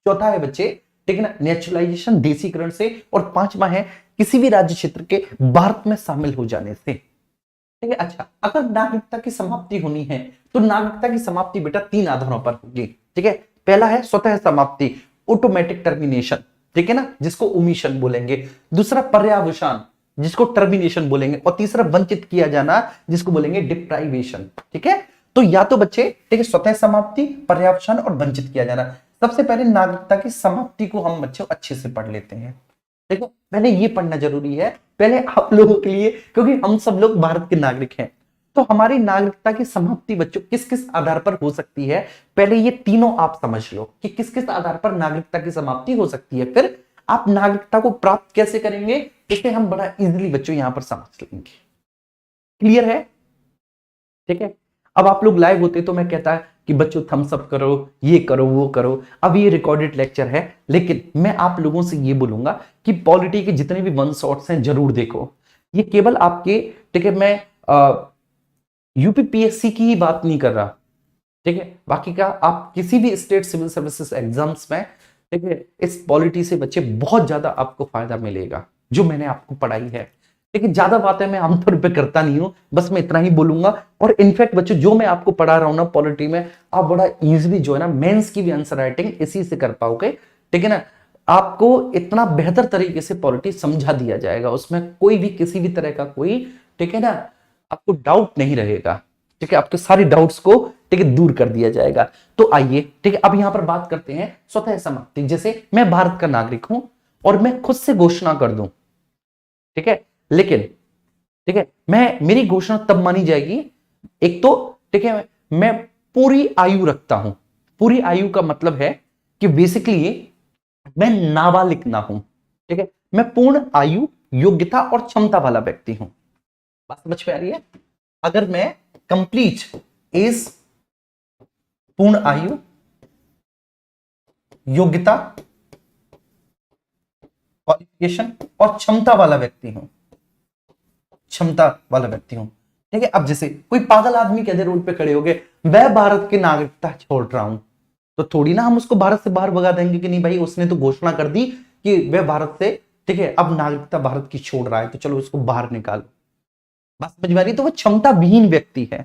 चौथा है बच्चे, ठीक है ना, नेचुरलाइजेशन देसीकरण से, और 5वां है किसी भी राज्य क्षेत्र के भारत में शामिल हो जाने से। ठीक है? अच्छा, अगर नागरिकता की समाप्ति होनी है तो नागरिकता की समाप्ति बेटा 3 आधारों पर होगी। ठीक है? पहला है स्वतः समाप्ति, ऑटोमेटिक टर्मिनेशन, ठीक है ना, जिसको ओमिशन बोलेंगे। दूसरा पर्यावसान, जिसको टर्मिनेशन बोलेंगे। और तीसरा वंचित किया जाना, जिसको बोलेंगे डिप्राइवेशन। ठीक है? तो या तो बच्चे, ठीक है, स्वतः समाप्ति, पर्यावसान और वंचित किया जाना। सबसे पहले नागरिकता की समाप्ति को हम बच्चों अच्छे से पढ़ लेते हैं। देखो पहले ये पढ़ना जरूरी है, पहले आप लोगों के लिए, क्योंकि हम सब लोग भारत के नागरिक हैं। तो हमारी नागरिकता की समाप्ति बच्चों किस किस आधार पर हो सकती है, पहले ये तीनों आप समझ लो कि किस किस आधार पर नागरिकता की समाप्ति हो सकती है। फिर आप नागरिकता को प्राप्त कैसे करेंगे, इसे हम बड़ा इजीली बच्चों यहां पर समझ लेंगे। क्लियर है? ठीक है? अब आप लोग लाइव होते तो मैं कहता कि बच्चों थम्स अप करो, ये करो, वो करो। अब ये रिकॉर्डेड लेक्चर है, लेकिन मैं आप लोगों से ये बोलूंगा कि पॉलिटी के जितने भी वन शॉट्स हैं जरूर देखो। ये केवल आपके, ठीक है, मैं यूपीपीएससी की ही बात नहीं कर रहा, ठीक है, बाकी का आप किसी भी स्टेट सिविल सर्विसेज एग्जाम्स में, ठीक है, इस पॉलिटी से बच्चे बहुत ज्यादा आपको फायदा मिलेगा जो मैंने आपको पढ़ाई है। लेकिन ज्यादा बातें मैं आमतौर पे करता नहीं हूं, बस मैं इतना ही बोलूंगा। और इनफैक्ट बच्चों जो मैं आपको पढ़ा रहा हूं ना पॉलिटी में, आप बड़ा इजीली जो है ना मेंस की भी आंसर राइटिंग इसी से कर पाओगे। ठीक है ना? आपको इतना बेहतर तरीके से पॉलिटी समझा दिया जाएगा, उसमें कोई भी किसी भी तरह का कोई, ठीक है ना, आपको डाउट नहीं रहेगा। ठीक है? आपके सारे डाउट्स को, ठीक है, दूर कर दिया जाएगा। तो आइए, ठीक है, अब यहां पर बात करते हैं स्वतः समाप्ति। जैसे मैं भारत का नागरिक हूं और मैं खुद से घोषणा कर दूं, ठीक है, लेकिन, ठीक है, मेरी घोषणा तब मानी जाएगी, एक तो, ठीक है, मैं पूरी आयु रखता हूं। पूरी आयु का मतलब है कि बेसिकली मैं नाबालिग ना हूं। ठीक है? मैं पूर्ण आयु, योग्यता और क्षमता वाला व्यक्ति हूं। बात समझ में आ रही है? अगर मैं कंप्लीट एज, पूर्ण आयु, योग्यता, क्वालिफिकेशन और क्षमता वाला व्यक्ति हूं, क्षमता वाला व्यक्ति हूं, ठीक है। अब जैसे कोई पागल आदमी कहते रोड पे खड़े हो गए, मैं भारत की नागरिकता छोड़ रहा हूं, तो थोड़ी ना हम उसको भारत से बाहर भगा देंगे कि नहीं भाई उसने तो घोषणा कर दी कि वह भारत से, ठीक है, अब नागरिकता भारत की छोड़ रहा है, तो चलो उसको बाहर निकालो। बात समझ में आ रही? तो वो क्षमता विहीन व्यक्ति है।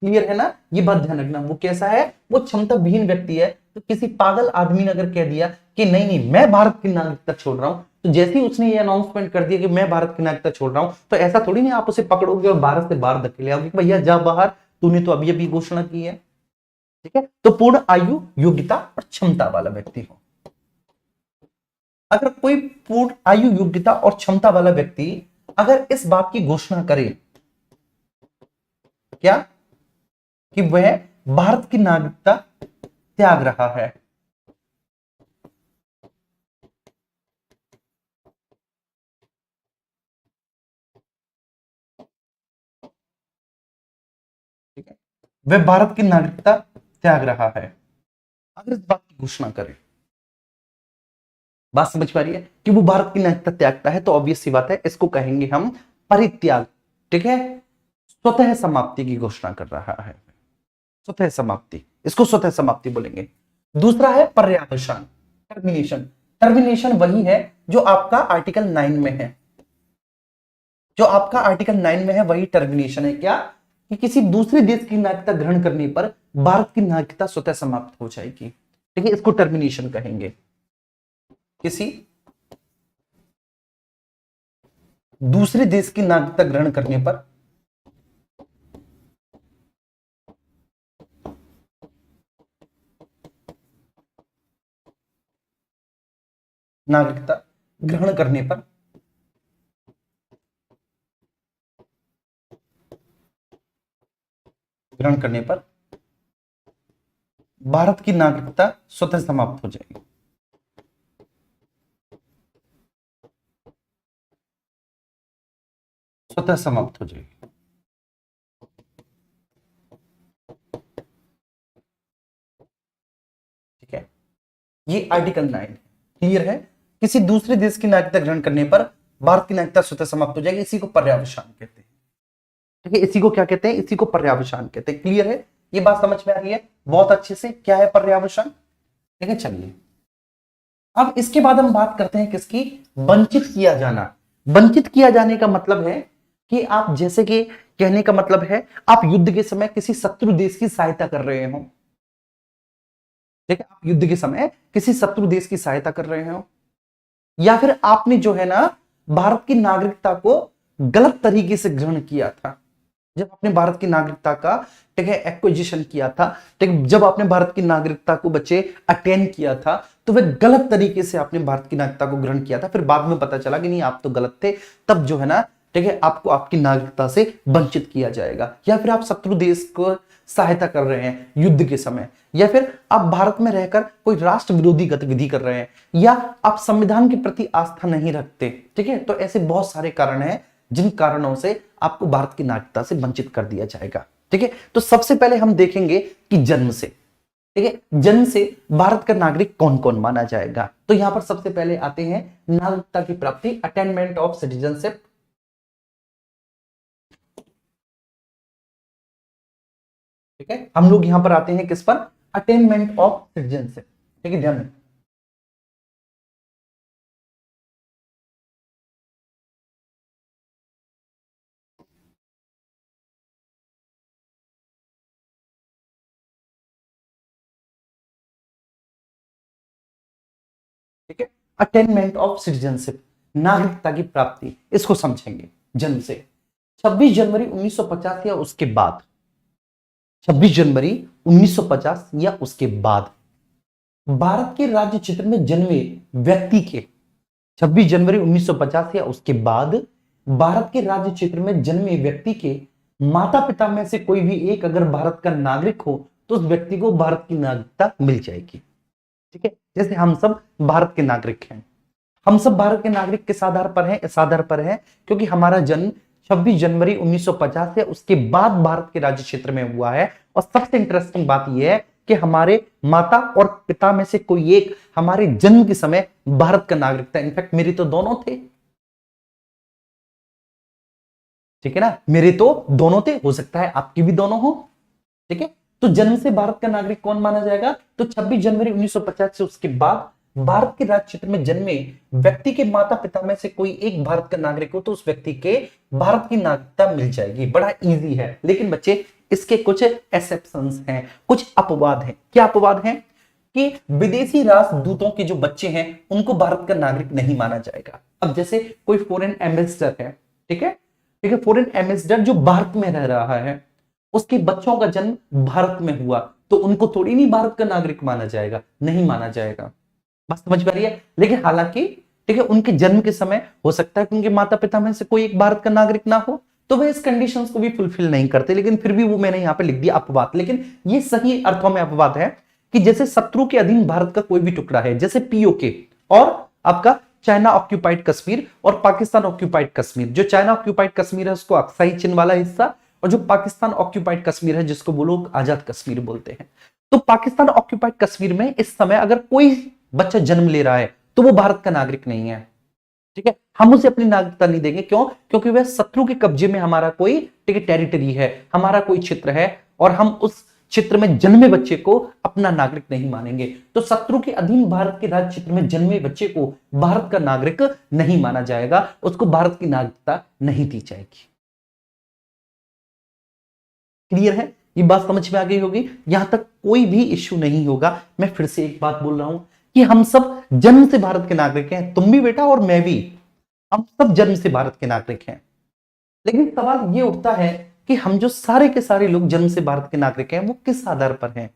क्लियर है ना? ये बात ध्यान रखना। वो कैसा है? वो क्षमता विहीन व्यक्ति है। तो किसी पागल आदमी ने अगर कह दिया कि नहीं नहीं मैं भारत की नागरिकता छोड़ रहा हूं, तो जैसे ही उसने ये अनाउंसमेंट कर दिया कि मैं भारत की नागरिकता छोड़ रहा हूं, तो ऐसा थोड़ी नहीं आप उसे पकड़ोगे और भारत से बाहर धकेले आओगे, भैया जा बाहर, तूने तो अभी अभी घोषणा की है। ठीक है? तो पूर्ण आयु, योग्यता और क्षमता वाला व्यक्ति हो। अगर कोई पूर्ण आयु, योग्यता और क्षमता वाला व्यक्ति अगर इस बात की घोषणा करे, क्या, कि वह भारत की नागरिकता त्याग रहा है, ठीक है, वह भारत की नागरिकता त्याग रहा है, अगर इस बात की घोषणा करे, बात समझ पा रही है कि वो भारत की नागरिकता त्यागता है, तो ऑब्वियस सी बात है इसको कहेंगे हम परित्याग। ठीक है? स्वतः समाप्ति की घोषणा कर रहा है, स्वतः समाप्ति, इसको स्वतः समाप्ति बोलेंगे। दूसरा है पर्यावसान, टर्मिनेशन। टर्मिनेशन वही है जो आपका आर्टिकल 9 में है, जो आपका आर्टिकल 9 में है वही टर्मिनेशन है। क्या? कि किसी दूसरे देश की नागरिकता ग्रहण करने पर भारत की नागरिकता स्वतः समाप्त हो जाएगी। ठीक है? इसको टर्मिनेशन कहेंगे। किसी दूसरे देश की नागरिकता ग्रहण करने पर नागरिकता ग्रहण करने पर भारत की नागरिकता स्वतः समाप्त हो जाएगी। स्वतः समाप्त हो जाएगी। ठीक है, ये आर्टिकल 9 क्लियर है। किसी दूसरे देश की नागरिकता ग्रहण करने पर भारत की नागरिकता स्वतः समाप्त हो जाएगी। इसी को पर्यावसान कहते हैं। ठीक है, इसी को क्या कहते हैं? इसी को पर्यावसान कहते हैं। क्लियर है, ये बात समझ में आ रही है बहुत अच्छे से, क्या है पर्यावसान। ठीक है, चलिए अब इसके बाद हम बात करते हैं किसकी? वंचित किया जाना। वंचित किया जाने का मतलब है कि आप, जैसे कि कहने का मतलब है आप युद्ध के समय किसी शत्रु देश की सहायता कर रहे हो। ठीक है, आप युद्ध के समय किसी शत्रु देश की सहायता कर रहे हो, या फिर आपने जो है ना भारत की नागरिकता को गलत तरीके से ग्रहण किया था। जब आपने भारत की नागरिकता का, ठीक है, एक्विजिशन किया था, ठीक, जब आपने भारत की नागरिकता को बच्चे अटेन किया था, तो वह गलत तरीके से आपने भारत की नागरिकता को ग्रहण किया था। फिर बाद में पता चला कि नहीं, आप तो गलत थे, तब जो है ना, ठीक है, आपको आपकी नागरिकता से वंचित किया जाएगा। या फिर आप शत्रु देश को सहायता कर रहे हैं युद्ध के समय, या फिर आप भारत में रहकर कोई राष्ट्र विरोधी गतिविधि कर रहे हैं, या आप संविधान के प्रति आस्था नहीं रखते। ठीक है, तो ऐसे बहुत सारे कारण हैं जिन कारणों से आपको भारत की नागरिकता से वंचित कर दिया जाएगा। ठीक है, तो सबसे पहले हम देखेंगे कि जन्म से, ठीक है, जन्म से भारत का नागरिक कौन कौन माना जाएगा। तो यहां पर सबसे पहले आते हैं नागरिकता की प्राप्ति, अटेनमेंट ऑफ सिटीजनशिप। ठीक है, हम लोग यहां पर आते हैं किस पर? Attainment of citizenship. ठीक है, ध्यान रखें। ठीक है, अटेनमेंट ऑफ सिटीजनशिप, नागरिकता की प्राप्ति, इसको समझेंगे जन्म से। 26 जनवरी 1950 या उसके बाद, 26 जनवरी 1950 या उसके बाद भारत के राज्य क्षेत्र में जन्मे व्यक्ति के, 26 जनवरी 1950 या उसके बाद भारत के राज्य क्षेत्र में जन्मे व्यक्ति के माता पिता में से कोई भी एक अगर भारत का नागरिक हो तो उस व्यक्ति को भारत की नागरिकता मिल जाएगी। ठीक है, जैसे हम सब भारत के नागरिक हैं, हम सब भारत के नागरिक किस आधार पर हैं? इस आधार पर है क्योंकि हमारा जन्म 26 जनवरी 1950 से उसके बाद भारत के राज्य क्षेत्र में हुआ है। और सबसे इंटरेस्टिंग बात यह है कि हमारे माता और पिता में से कोई एक हमारे जन्म के समय भारत का नागरिक था। इनफैक्ट मेरे तो दोनों थे। ठीक है ना, मेरे तो दोनों थे, हो सकता है आपकी भी दोनों हो। ठीक है, तो जन्म से भारत का नागरिक कौन माना जाएगा? तो 26 जनवरी 1950 से उसके बाद भारत के राज्य क्षेत्र में जन्मे व्यक्ति के माता पिता में से कोई एक भारत का नागरिक हो तो उस व्यक्ति के भारत की नागरिकता मिल जाएगी। बड़ा इजी है, लेकिन बच्चे इसके कुछ एक्सेप्शंस हैं, कुछ अपवाद हैं। क्या अपवाद हैं? कि विदेशी राजदूतों के जो बच्चे हैं उनको भारत का नागरिक नहीं माना जाएगा। अब जैसे कोई फॉरेन एम्बेसडर है, ठीक है, ठीक है, फॉरेन एम्बेसडर जो भारत में रह रहा है, उसके बच्चों का जन्म भारत में हुआ तो उनको थोड़ी नहीं भारत का नागरिक माना जाएगा, नहीं माना जाएगा। बात समझ पा रही है? लेकिन हालांकि ठीक है, उनके जन्म के समय हो सकता है कि उनके माता पिता में से कोई एक भारत का नागरिक ना हो, तो वे इस कंडीशंस को भी फुलफिल नहीं करते, लेकिन फिर भी वो मैंने यहां पे लिख दिया अपवाद। लेकिन ये सही अर्थों में अपवाद है कि जैसे शत्रु के अधीन भारत का कोई भी टुकड़ा है, जैसे पीओके और आपका चाइना ऑक्यूपाइड कश्मीर और पाकिस्तान ऑक्यूपाइड कश्मीर। जो चाइना ऑक्यूपाइड कश्मीर है उसको अक्साई चिन्ह वाला हिस्सा, और जो पाकिस्तान ऑक्यूपाइड कश्मीर है जिसको वो लोग आजाद कश्मीर बोलते हैं। तो पाकिस्तान ऑक्यूपाइड कश्मीर में इस समय अगर कोई बच्चा जन्म ले रहा है तो वो भारत का नागरिक नहीं है। ठीक है, हम उसे अपनी नागरिकता नहीं देंगे। क्यों? क्योंकि वह शत्रु के कब्जे में हमारा कोई, ठीक है, टेरिटरी है, हमारा कोई क्षेत्र है, और हम उस क्षेत्र में जन्मे बच्चे को अपना नागरिक नहीं मानेंगे। तो शत्रु के अधीन भारत के राज्य क्षेत्र में जन्मे बच्चे को भारत का नागरिक नहीं माना जाएगा, उसको भारत की नागरिकता नहीं दी जाएगी। क्लियर है? ये बात समझ में आ गई होगी, यहां तक कोई भी इश्यू नहीं होगा। मैं फिर से एक बात बोल रहा हूं कि हम सब जन्म से भारत के नागरिक हैं, तुम भी बेटा और मैं भी, हम सब जन्म से भारत के नागरिक हैं। लेकिन सवाल ये उठता है कि हम जो सारे के सारे लोग जन्म से भारत के नागरिक हैं वो किस आधार पर हैं?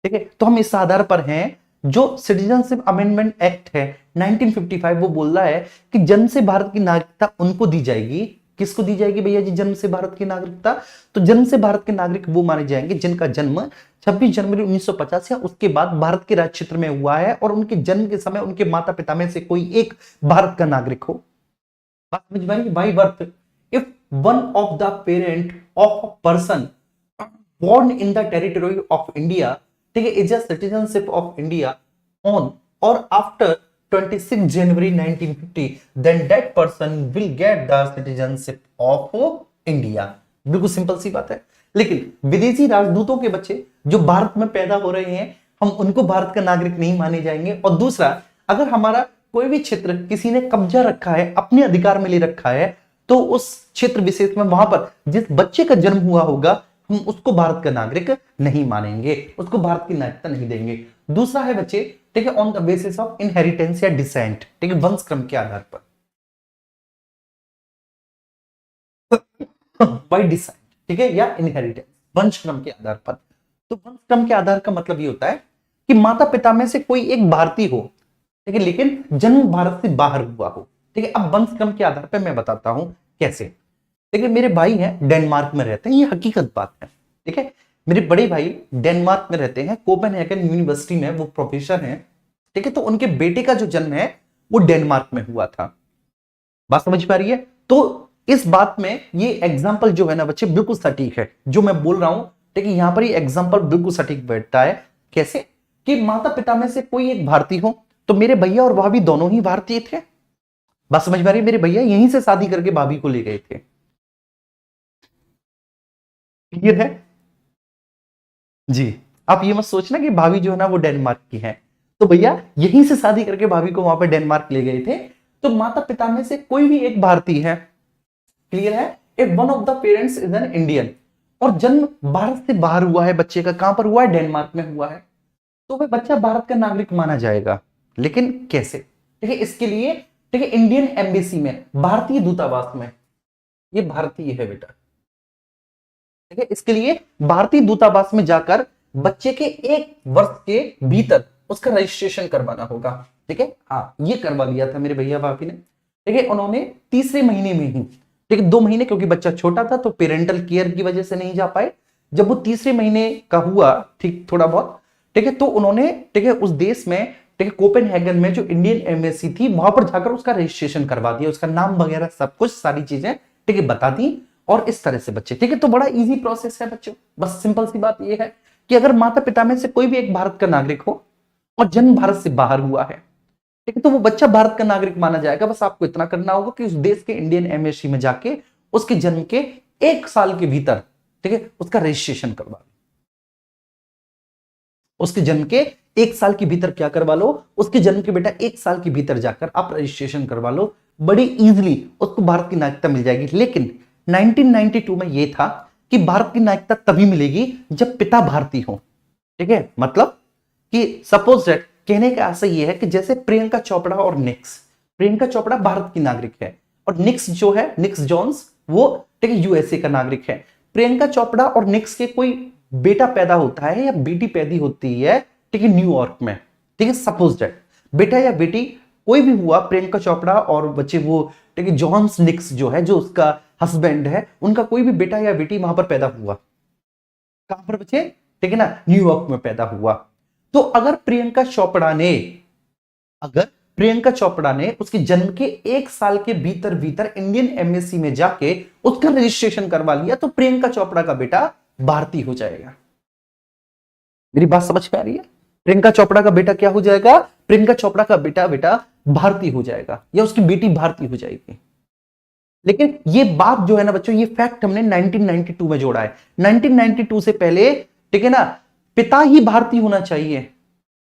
ठीक है, तो हम इस आधार पर हैं जो सिटीजनशिप अमेंडमेंट एक्ट है 1955 वो बोल रहा है कि जन्म से भारत की नागरिकता उनको दी जाएगी। किसको दी जाएगी भैया जी जन्म से भारत की नागरिकता? तो जन्म से भारत के नागरिक वो माने जाएंगे जिनका जन्म 26 जनवरी 1950 या उसके बाद भारत के राज्य क्षेत्र में हुआ है और उनके जन्म के समय उनके माता पिता में से कोई एक भारत का नागरिक हो। बात समझ में आई? By birth if one of the parent of a person born in the territory of India, ठीक है, is a citizenship of India on or after 26 January 1950, then that person will get the citizenship of India। बिल्कुल सिंपल सी बात है। लेकिन विदेशी राजदूतों के बच्चे जो भारत में पैदा हो रहे हैं हम उनको भारत का नागरिक नहीं माने जाएंगे। और दूसरा, अगर हमारा कोई भी क्षेत्र किसी ने कब्जा रखा है, अपने अधिकार में ले रखा है, तो उस क्षेत्र विशेष में वहां पर जिस बच्चे का जन्म हुआ होगा हम उसको भारत का नागरिक नहीं मानेंगे, उसको भारत की नागरिकता नहीं देंगे। दूसरा है बच्चे, ठीक है, on the basis of inheritance या डिसेंट, ठीक है, वंश क्रम के आधार पर, बाय डिसेंट, ठीक है, या इनहेरिटेंस, वंश क्रम के आधार पर। तो वंश क्रम के आधार का मतलब ये होता है कि माता पिता में से कोई एक भारतीय हो, ठीक है, लेकिन जन्म भारत से बाहर हुआ हो, ठीक है। अब वंश क्रम के आधार पर मैं बताता हूं कैसे। देखिए मेरे भाई हैं डेनमार्क में रहते हैं, ये हकीकत बात है, ठीक है। मेरे बड़े भाई डेनमार्क में रहते हैं, कोपेनहेगन यूनिवर्सिटी में वो प्रोफेसर हैं, ठीक है। तो उनके बेटे का जो जन्म है वो डेनमार्क में हुआ था। बात समझ पा रही है? तो इस बात में ये एग्जाम्पल जो है ना बच्चे बिल्कुल सटीक है जो मैं बोल रहा हूं, ठीक है। यहां पर ये एग्जाम्पल बिल्कुल सटीक बैठता है। कैसे? कि माता पिता में से कोई एक भारतीय हो, तो मेरे भैया और भाभी दोनों ही भारतीय थे। बात समझ पा रही है? मेरे भैया यहीं से शादी करके भाभी को ले गए थे। क्लियर है जी? आप ये मत सोचना कि भाभी जो है ना वो डेनमार्क की है, तो भैया यहीं से शादी करके भाभी को वहां पे डेनमार्क ले गए थे। तो माता पिता में से कोई भी एक भारतीय है। क्लियर है? If one of the parents is an Indian और जन्म भारत से बाहर हुआ है बच्चे का, कहां पर हुआ है? डेनमार्क में हुआ है, तो वह बच्चा भारत का नागरिक माना जाएगा। लेकिन कैसे? ठीक है, इसके लिए ठीक है इंडियन एम्बेसी में, भारतीय दूतावास में, ये भारतीय है बेटा, ठीक है। इसके लिए भारतीय दूतावास में जाकर बच्चे के 1 वर्ष के भीतर उसका रजिस्ट्रेशन करवाना होगा, ठीक है। हाँ, ये करवा लिया था मेरे भैया भाभी ने, ठीक है। उन्होंने तीसरे महीने में ही, ठीक है, 2 महीने क्योंकि बच्चा छोटा था तो पेरेंटल केयर की वजह से नहीं जा पाए। जब वो तीसरे महीने का हुआ, ठीक, थोड़ा बहुत, ठीक है, तो उन्होंने, ठीक है, उस देश में, ठीक है, कोपेनहेगन में जो इंडियन एम्बेसी थी वहां पर जाकर उसका रजिस्ट्रेशन करवा दिया, उसका नाम वगैरह सब कुछ, सारी चीजें, ठीक है, बता दी। और इस तरह से बच्चे, ठीक है, तो बड़ा इजी प्रोसेस है बच्चों। बस सिंपल सी बात यह है कि अगर माता पिता में से कोई भी एक भारत का नागरिक हो और जन्म भारत से बाहर हुआ है, ठीक है, तो वो बच्चा भारत का नागरिक माना जाएगा। बस आपको इतना करना होगा कि उस देश के इंडियन एम्बेसी में जाके उसके जन्म के 1 साल के भीतर, ठीक है, उसका रजिस्ट्रेशन करवा लो। उसके जन्म के 1 साल के भीतर क्या करवा लो? उसके जन्म के बेटा 1 साल के भीतर जाकर आप रजिस्ट्रेशन करवा लो, बड़ी इजीली उसको भारत की नागरिकता मिल जाएगी। लेकिन 1992 में यह था कि भारत की नागरिकता तभी मिलेगी जब पिता भारतीय हो, ठीक है। मतलब कि सपोज दैट, कहने का आशय यह है कि जैसे प्रियंका चोपड़ा और निक्स, प्रियंका चोपड़ा भारत की नागरिक है और निक्स जो है, निक्स जॉन्स, वो, ठीक है, यूएसए का नागरिक है। प्रियंका चोपड़ा और निक्स के कोई बेटा पैदा होता है या बेटी पैदा होती है, ठीक है, न्यूयॉर्क में, ठीक है, सपोज दैट बेटा या बेटी कोई भी हुआ, प्रियंका चोपड़ा और बच्चे वो, ठीक है, जॉन्स निक्स जो है, जो उसका हस्बैंड है, उनका कोई भी बेटा या बेटी वहां पर पैदा हुआ, कहां पर बच्चे? ठीक है ना, न्यूयॉर्क में पैदा हुआ। तो अगर प्रियंका चोपड़ा ने उसके जन्म के 1 साल के भीतर भीतर इंडियन एम्बेसी में जाके उसका रजिस्ट्रेशन करवा लिया तो प्रियंका चोपड़ा का बेटा भारतीय हो जाएगा। मेरी बात समझ में आ रही है? प्रियंका चोपड़ा का बेटा क्या हो जाएगा? प्रियंका चोपड़ा का बेटा भारतीय हो जाएगा या उसकी बेटी भारतीय हो जाएगी। लेकिन ये बात जो है ना बच्चों, ये फैक्ट हमने 1992 में जोड़ा है। 1992 से पहले, ठीक है ना, पिता ही भारतीय होना चाहिए।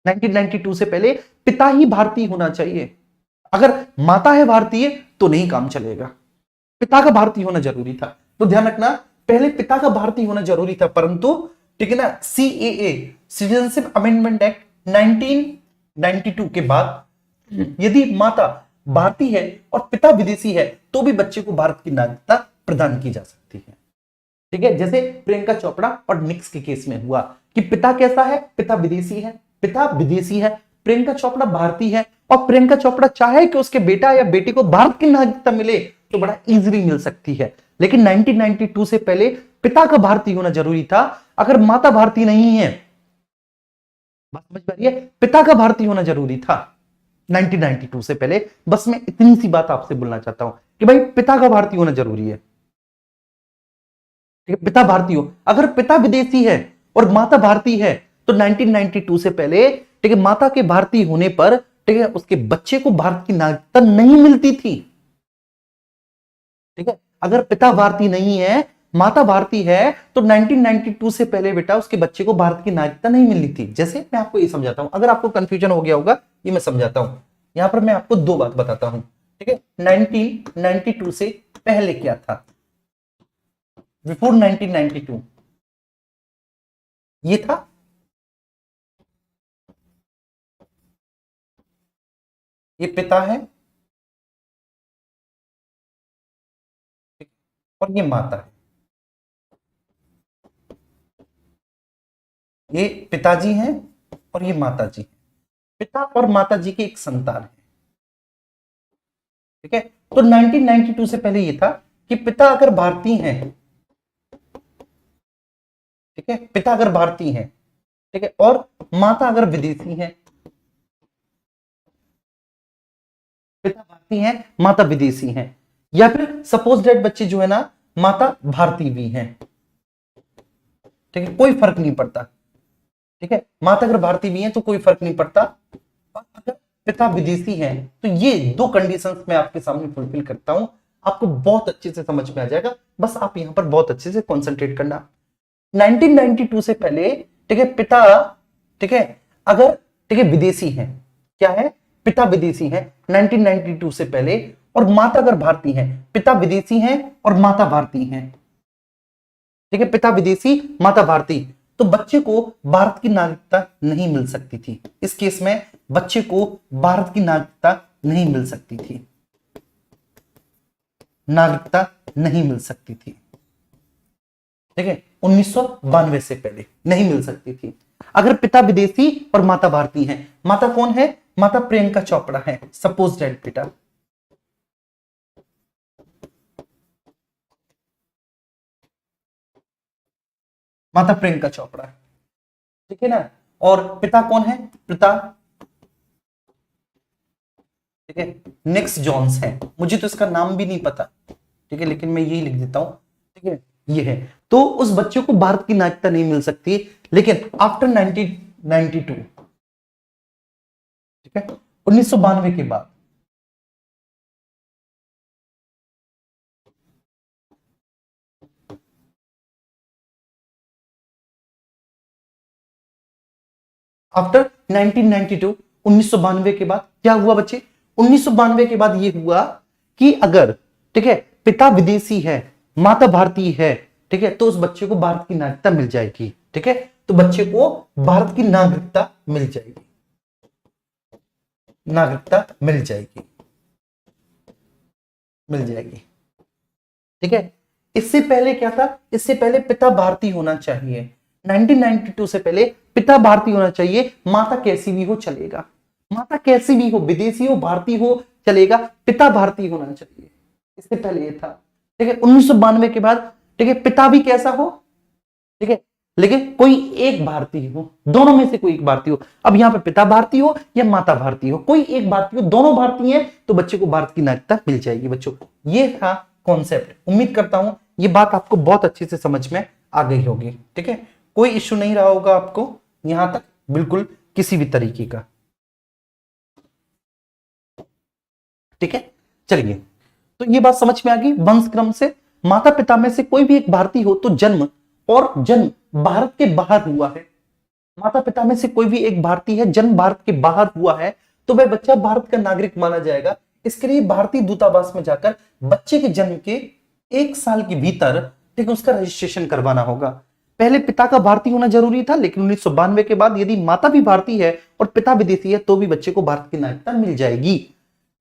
1992 से पहले पिता ही भारतीय होना चाहिए। अगर माता है भारतीय तो नहीं काम चलेगा, पिता का भारतीय होना जरूरी था। तो ध्यान रखना, पहले पिता का भारतीय होना जरूरी था, परंतु, ठीक है ना, CAA, सिटीजनशिप अमेंडमेंट एक्ट 1992 के बाद यदि माता भारतीय है और पिता विदेशी है तो भी बच्चे को भारत की नागरिकता प्रदान की जा सकती है, ठीक है। जैसे प्रियंका चोपड़ा और निक्स के केस में हुआ कि पिता कैसा है? पिता विदेशी है, पिता विदेशी है, प्रियंका चोपड़ा भारतीय है, और प्रियंका चोपड़ा चाहे कि उसके बेटा या बेटी को भारत की नागरिकता मिले तो बड़ा इजीली मिल सकती है। लेकिन 1992 से पहले पिता का भारतीय होना जरूरी था। अगर माता भारतीय नहीं है, बात समझ में आ रही है, पिता का भारतीय होना जरूरी था 1992 से पहले। बस मैं इतनी सी बात आपसे बोलना चाहता हूं कि भाई पिता का भारतीय होना जरूरी है, ठीक है, पिता भारतीय हो। अगर पिता विदेशी है और माता भारतीय है तो 1992 से पहले, ठीक है, माता के भारतीय होने पर, ठीक है, उसके बच्चे को भारत की नागरिकता नहीं मिलती थी, ठीक है। अगर पिता भारतीय नहीं है, माता भारतीय है, तो 1992 से पहले बेटा उसके बच्चे को भारत की नागरिकता नहीं मिली थी। जैसे मैं आपको ये समझाता हूं, अगर आपको कंफ्यूजन हो गया होगा, ये मैं समझाता हूं। यहां पर मैं आपको दो बात बताता हूं, ठीक है। 1992 से पहले क्या था, बिफोर 1992 ये था, ये पिता है और ये माता है, ये पिताजी हैं और ये माताजी हैं। पिता और माताजी की एक संतान है, ठीक है। तो 1992 से पहले ये था कि पिता अगर भारतीय हैं, ठीक है, पिता अगर भारतीय हैं, ठीक है, और माता अगर विदेशी हैं, पिता भारतीय हैं, माता विदेशी हैं, या फिर सपोज दैट बच्चे जो है ना माता भारतीय भी हैं, ठीक है, कोई फर्क नहीं पड़ता, ठीक है। माता अगर भारतीय भी हैं तो कोई फर्क नहीं पड़ता, और अगर पिता विदेशी हैं तो ये दो कंडीशंस मैं आपके सामने फुलफिल करता हूं, आपको बहुत अच्छे से समझ में आ जाएगा। बस आप यहां पर बहुत अच्छे से कॉन्सेंट्रेट करना। 1992 से पहले, ठीक है, पिता, ठीक है, अगर, ठीक है, विदेशी हैं, क्या है, पिता विदेशी हैं 1992 से पहले, और माता अगर भारतीय हैं, पिता विदेशी हैं और माता भारतीय हैं, ठीक है, पिता विदेशी माता भारतीय, तो बच्चे को भारत की नागरिकता नहीं मिल सकती थी। इस केस में बच्चे को भारत की नागरिकता नहीं मिल सकती थी, नागरिकता नहीं मिल सकती थी, ठीक है, 1992 से पहले नहीं मिल सकती थी। अगर पिता विदेशी और माता भारतीय हैं, माता कौन है, माता प्रियंका चोपड़ा है, सपोज दैट बेटा, माता प्रियंका चोपड़ा, ठीक है ना, और पिता कौन है, पिता, ठीक है, निक्स जॉन्स है, मुझे तो इसका नाम भी नहीं पता, ठीक है, लेकिन मैं यही लिख देता हूं, ठीक है, ये है। तो उस बच्चे को भारत की नागरिकता नहीं मिल सकती, लेकिन आफ्टर 1992, ठीक है, 1992 के बाद, आफ्टर 1992, 1992 के बाद क्या हुआ बच्चे, 1992 के बाद ये हुआ कि अगर, ठीक है, पिता विदेशी है, माता भारतीय है, ठीक है, तो उस बच्चे को भारत की नागरिकता मिल जाएगी, ठीक है, तो बच्चे को भारत की नागरिकता मिल जाएगी, नागरिकता मिल जाएगी, मिल जाएगी, ठीक है। इससे पहले क्या था, इससे पहले पिता भारतीय होना चाहिए, 1992 से पहले पिता भारतीय होना चाहिए, माता कैसी भी हो चलेगा, माता कैसी भी हो, विदेशी हो भारतीय हो चलेगा, पिता भारतीय होना चाहिए, इससे पहले ये था, ठीक है। 1992 के बाद, ठीक है, पिता भी कैसा हो, ठीक है, लेकिन कोई एक भारतीय हो, दोनों में से कोई एक भारतीय हो। अब यहां पे पिता भारतीय हो या माता भारतीय हो, कोई एक भारतीय हो, दोनों भारतीय हैं तो बच्चे को भारत की नागरिकता मिल जाएगी। बच्चों ये था कॉन्सेप्ट, उम्मीद करता हूं ये बात आपको बहुत अच्छे से समझ में आ गई होगी, ठीक है, कोई इश्यू नहीं रहा होगा आपको यहां तक, बिल्कुल किसी भी तरीके का, ठीक है। चलिए, तो ये बात समझ में आ गई, वंश क्रम से माता पिता में से कोई भी एक भारतीय हो तो जन्म भारत के बाहर हुआ है, माता पिता में से कोई भी एक भारतीय है, जन्म भारत के बाहर हुआ है, तो वह बच्चा भारत का नागरिक माना जाएगा। इसके लिए भारतीय दूतावास में जाकर बच्चे के जन्म के 1 साल के भीतर, ठीक है, उसका रजिस्ट्रेशन करवाना होगा। पहले पिता का भारतीय होना जरूरी था, लेकिन 1992 के बाद यदि माता भी भारतीय है और पिता विदेशी है तो भी बच्चे को भारत की नागरिकता मिल जाएगी।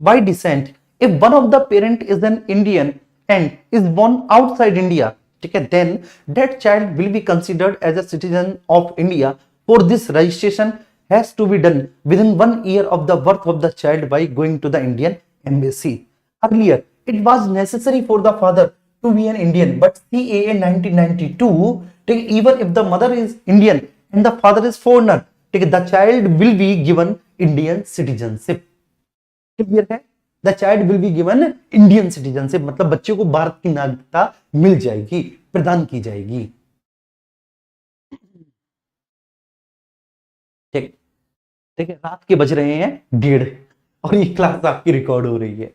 By descent, if one of the parent is an Indian and is born outside India, ठीक है, then that child will be considered as a citizen of India. For this registration has to be done within 1 year of the birth of the child by going to the Indian embassy. Earlier, it was necessary for the father to be an Indian, but CAA 1992, even if the mother is Indian and the father is foreigner, the child will be given Indian citizenship. Clear है? The child will be given Indian citizenship, मतलब बच्चे को भारत की नागरिकता मिल जाएगी, प्रदान की जाएगी। ठीक ठीक है, रात के बज रहे हैं 1:30 और ये क्लास आपकी रिकॉर्ड हो रही है।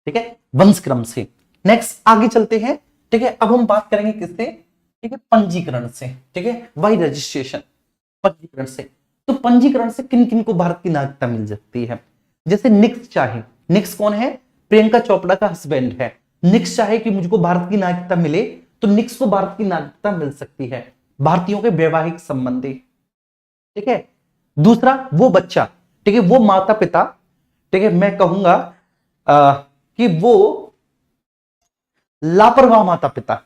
ठीक है, वंशक्रम से नेक्स्ट आगे चलते हैं। ठीक है, अब हम बात करेंगे किससे? ठीक है, पंजीकरण से। ठीक है, वाई रजिस्ट्रेशन, पंजीकरण से। तो पंजीकरण से किन किन को भारत की नागरिकता मिल सकती है? जैसे निक्स चाहे, निक्स कौन है? प्रियंका चोपड़ा का हस्बैंड है। निक्स चाहे कि मुझको भारत की नागरिकता मिले, तो निक्स को भारत की नागरिकता मिल सकती है, भारतीयों के वैवाहिक संबंधी। ठीक है, दूसरा वो बच्चा, ठीक है, वो माता पिता, ठीक है, मैं कहूंगा कि वो लापरवाह माता पिता,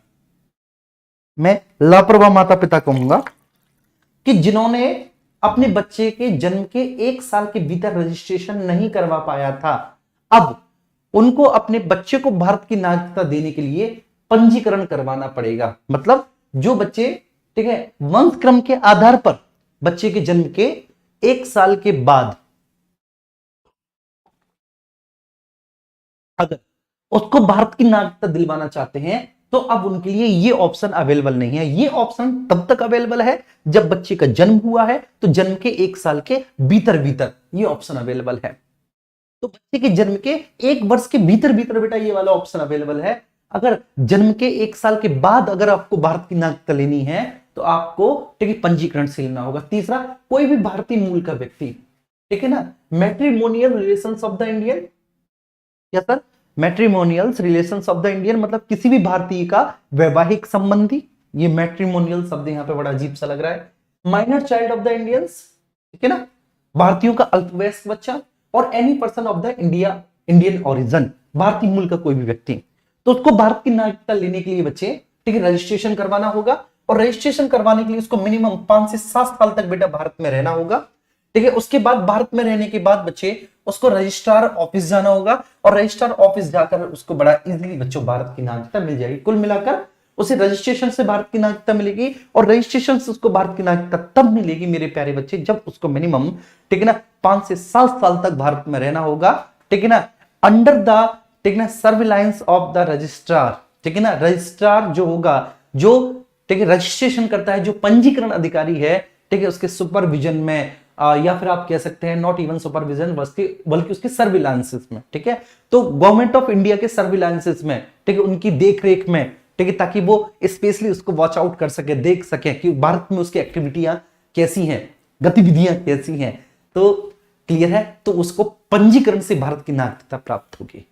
मैं लापरवाह माता पिता कहूंगा कि जिन्होंने अपने बच्चे के जन्म के 1 साल के भीतर रजिस्ट्रेशन नहीं करवा पाया था, अब उनको अपने बच्चे को भारत की नागरिकता देने के लिए पंजीकरण करवाना पड़ेगा। मतलब जो बच्चे, ठीक है, वंशक्रम के आधार पर बच्चे के जन्म के 1 साल के बाद अगर उसको भारत की नागरिकता दिलवाना चाहते हैं, तो अब उनके लिए ये ऑप्शन अवेलेबल नहीं है। ये ऑप्शन तब तक अवेलेबल है जब बच्चे का जन्म हुआ है, तो जन्म के 1 साल के भीतर भीतर ये ऑप्शन अवेलेबल है। तो बच्चे के जन्म के 1 वर्ष के भीतर भीतर बेटा ये वाला ऑप्शन अवेलेबल है। अगर जन्म के 1 साल के बाद अगर आपको भारत की नागरिकता लेनी है, तो आपको, ठीक है, पंजीकरण से लेना होगा। तीसरा, कोई भी भारतीय मूल का व्यक्ति, ठीक है ना, matrimonial relations of the Indian, क्या sir? Matrimonials relations of the Indian, मतलब किसी भी भारतीय का वैवाहिक संबंधी। ये मैट्रिमोनियल शब्द यहां पे बड़ा अजीब सा लग रहा है। Minor child of the Indians, ठीक है ना, भारतीयों का अल्पवयस्क बच्चा, और any person of the Indian origin, भारतीय मूल का कोई भी व्यक्ति। तो उसको भारत की नागरिकता लेने के लिए बच्चे, ठीक है, रजिस्ट्रेशन करवाना होगा, और रजिस्ट्रेशन करवाने के लिए उसको मिनिमम 5 से 7 साल तक बेटा भारत में रहना होगा। ठीक है, उसके बाद भारत में रहने के बाद बच्चे उसको रजिस्ट्रार ऑफिस जाना होगा, और रजिस्ट्रार ऑफिस जाकर उसको बड़ा इजीली बच्चों भारत की नागरिकता मिल जाएगी। कुल मिलाकर उसे रजिस्ट्रेशन से भारत की नागरिकता मिलेगी, और रजिस्ट्रेशन से उसको भारत की नागरिकता तब मिलेगी मेरे प्यारे बच्चे, जब उसको मिनिमम, ठीक है ना, 5 से 7 साल तक भारत में रहना होगा। ठीक है ना, अंडर द, ठीक है ना, सर्विलांस ऑफ द रजिस्ट्रार। ठीक है ना, रजिस्ट्रार जो होगा, जो, ठीक है, रजिस्ट्रेशन करता है, जो पंजीकरण अधिकारी है, ठीक है, उसके सुपरविजन में, या फिर आप कह सकते हैं नॉट इवन सुपरविजन, बल्कि उसके सर्विलांसेस में। ठीक है, तो गवर्नमेंट ऑफ इंडिया के सर्विलांसेस में, ठीक है, उनकी देखरेख में, ठीक है, ताकि वो स्पेशली उसको वॉच आउट कर सके, देख सके कि भारत में उसकी एक्टिविटियां कैसी हैं, गतिविधियां कैसी हैं। तो क्लियर है, तो उसको पंजीकरण से भारत की नागरिकता प्राप्त होगी।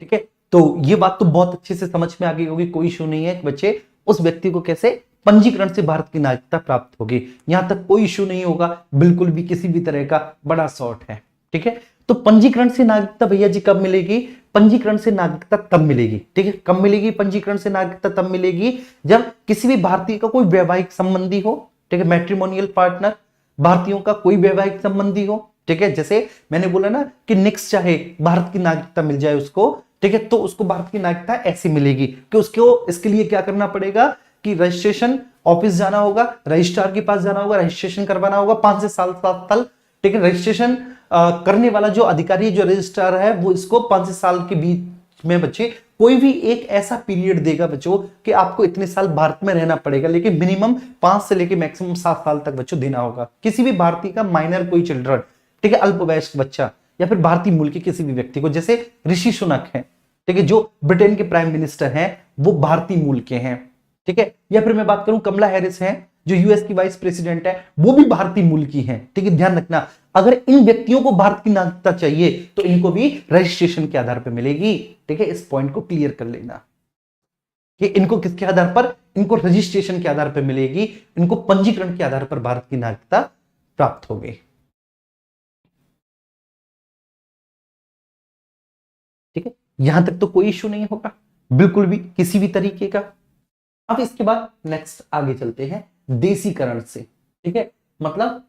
ठीक है, तो ये बात तो बहुत अच्छे से समझ में आ गई होगी, कोई इशू नहीं है कि बच्चे उस व्यक्ति को कैसे पंजीकरण से भारत की नागरिकता प्राप्त होगी। यहां तक कोई इशू नहीं होगा, बिल्कुल भी किसी भी तरह का, बड़ा शॉर्ट है। ठीक है, तो पंजीकरण से नागरिकता भैया जी कब मिलेगी? पंजीकरण से नागरिकता तब मिलेगी, ठीक है, कब मिलेगी पंजीकरण से नागरिकता? तब मिलेगी जब किसी भी भारतीय का कोई वैवाहिक संबंधी हो, ठीक है, मैट्रिमोनियल पार्टनर, भारतीयों का कोई वैवाहिक संबंधी हो। ठीक है, जैसे मैंने बोला ना कि निक्स चाहे भारत की नागरिकता मिल जाए उसको, ठीक है, तो उसको भारत की नागरिकता ऐसी मिलेगी कि उसको, इसके लिए क्या करना पड़ेगा कि रजिस्ट्रेशन ऑफिस जाना होगा, रजिस्ट्रार के पास जाना होगा, रजिस्ट्रेशन करवाना होगा 5 से 7 साल। ठीक है, रजिस्ट्रेशन करने वाला जो अधिकारी, जो रजिस्ट्रार है, वो इसको 5 से साल के बीच में बच्चे कोई भी एक ऐसा पीरियड देगा बच्चों कि आपको इतने साल भारत में रहना पड़ेगा, लेकिन मिनिमम 5 से लेके मैक्सिमम 7 साल तक बच्चों देना होगा। किसी भी भारतीय का माइनर कोई चिल्ड्रन, ठीक है, अल्पवयस्क बच्चा, या फिर भारतीय मूल के किसी भी व्यक्ति को, जैसे ऋषि सुनक है, ठीक है, जो ब्रिटेन के प्राइम मिनिस्टर हैं, वो भारतीय मूल के हैं। ठीक है, या फिर मैं बात करूं कमला हैरिस हैं, जो यूएस की वाइस प्रेसिडेंट है, वो भी भारतीय मूल की हैं। ठीक है, ध्यान रखना, अगर इन व्यक्तियों को भारत की नागरिकता चाहिए तो इनको भी रजिस्ट्रेशन के आधार पर मिलेगी। ठीक है, इस पॉइंट को क्लियर कर लेना कि इनको किसके आधार पर? इनको रजिस्ट्रेशन के आधार पर मिलेगी, इनको पंजीकरण के आधार पर भारत की नागरिकता प्राप्त होगी। ठीक है, यहां तक तो कोई इश्यू नहीं होगा, बिल्कुल भी किसी भी तरीके का। अब इसके बाद नेक्स्ट आगे चलते हैं देसीकरण से, ठीक है, मतलब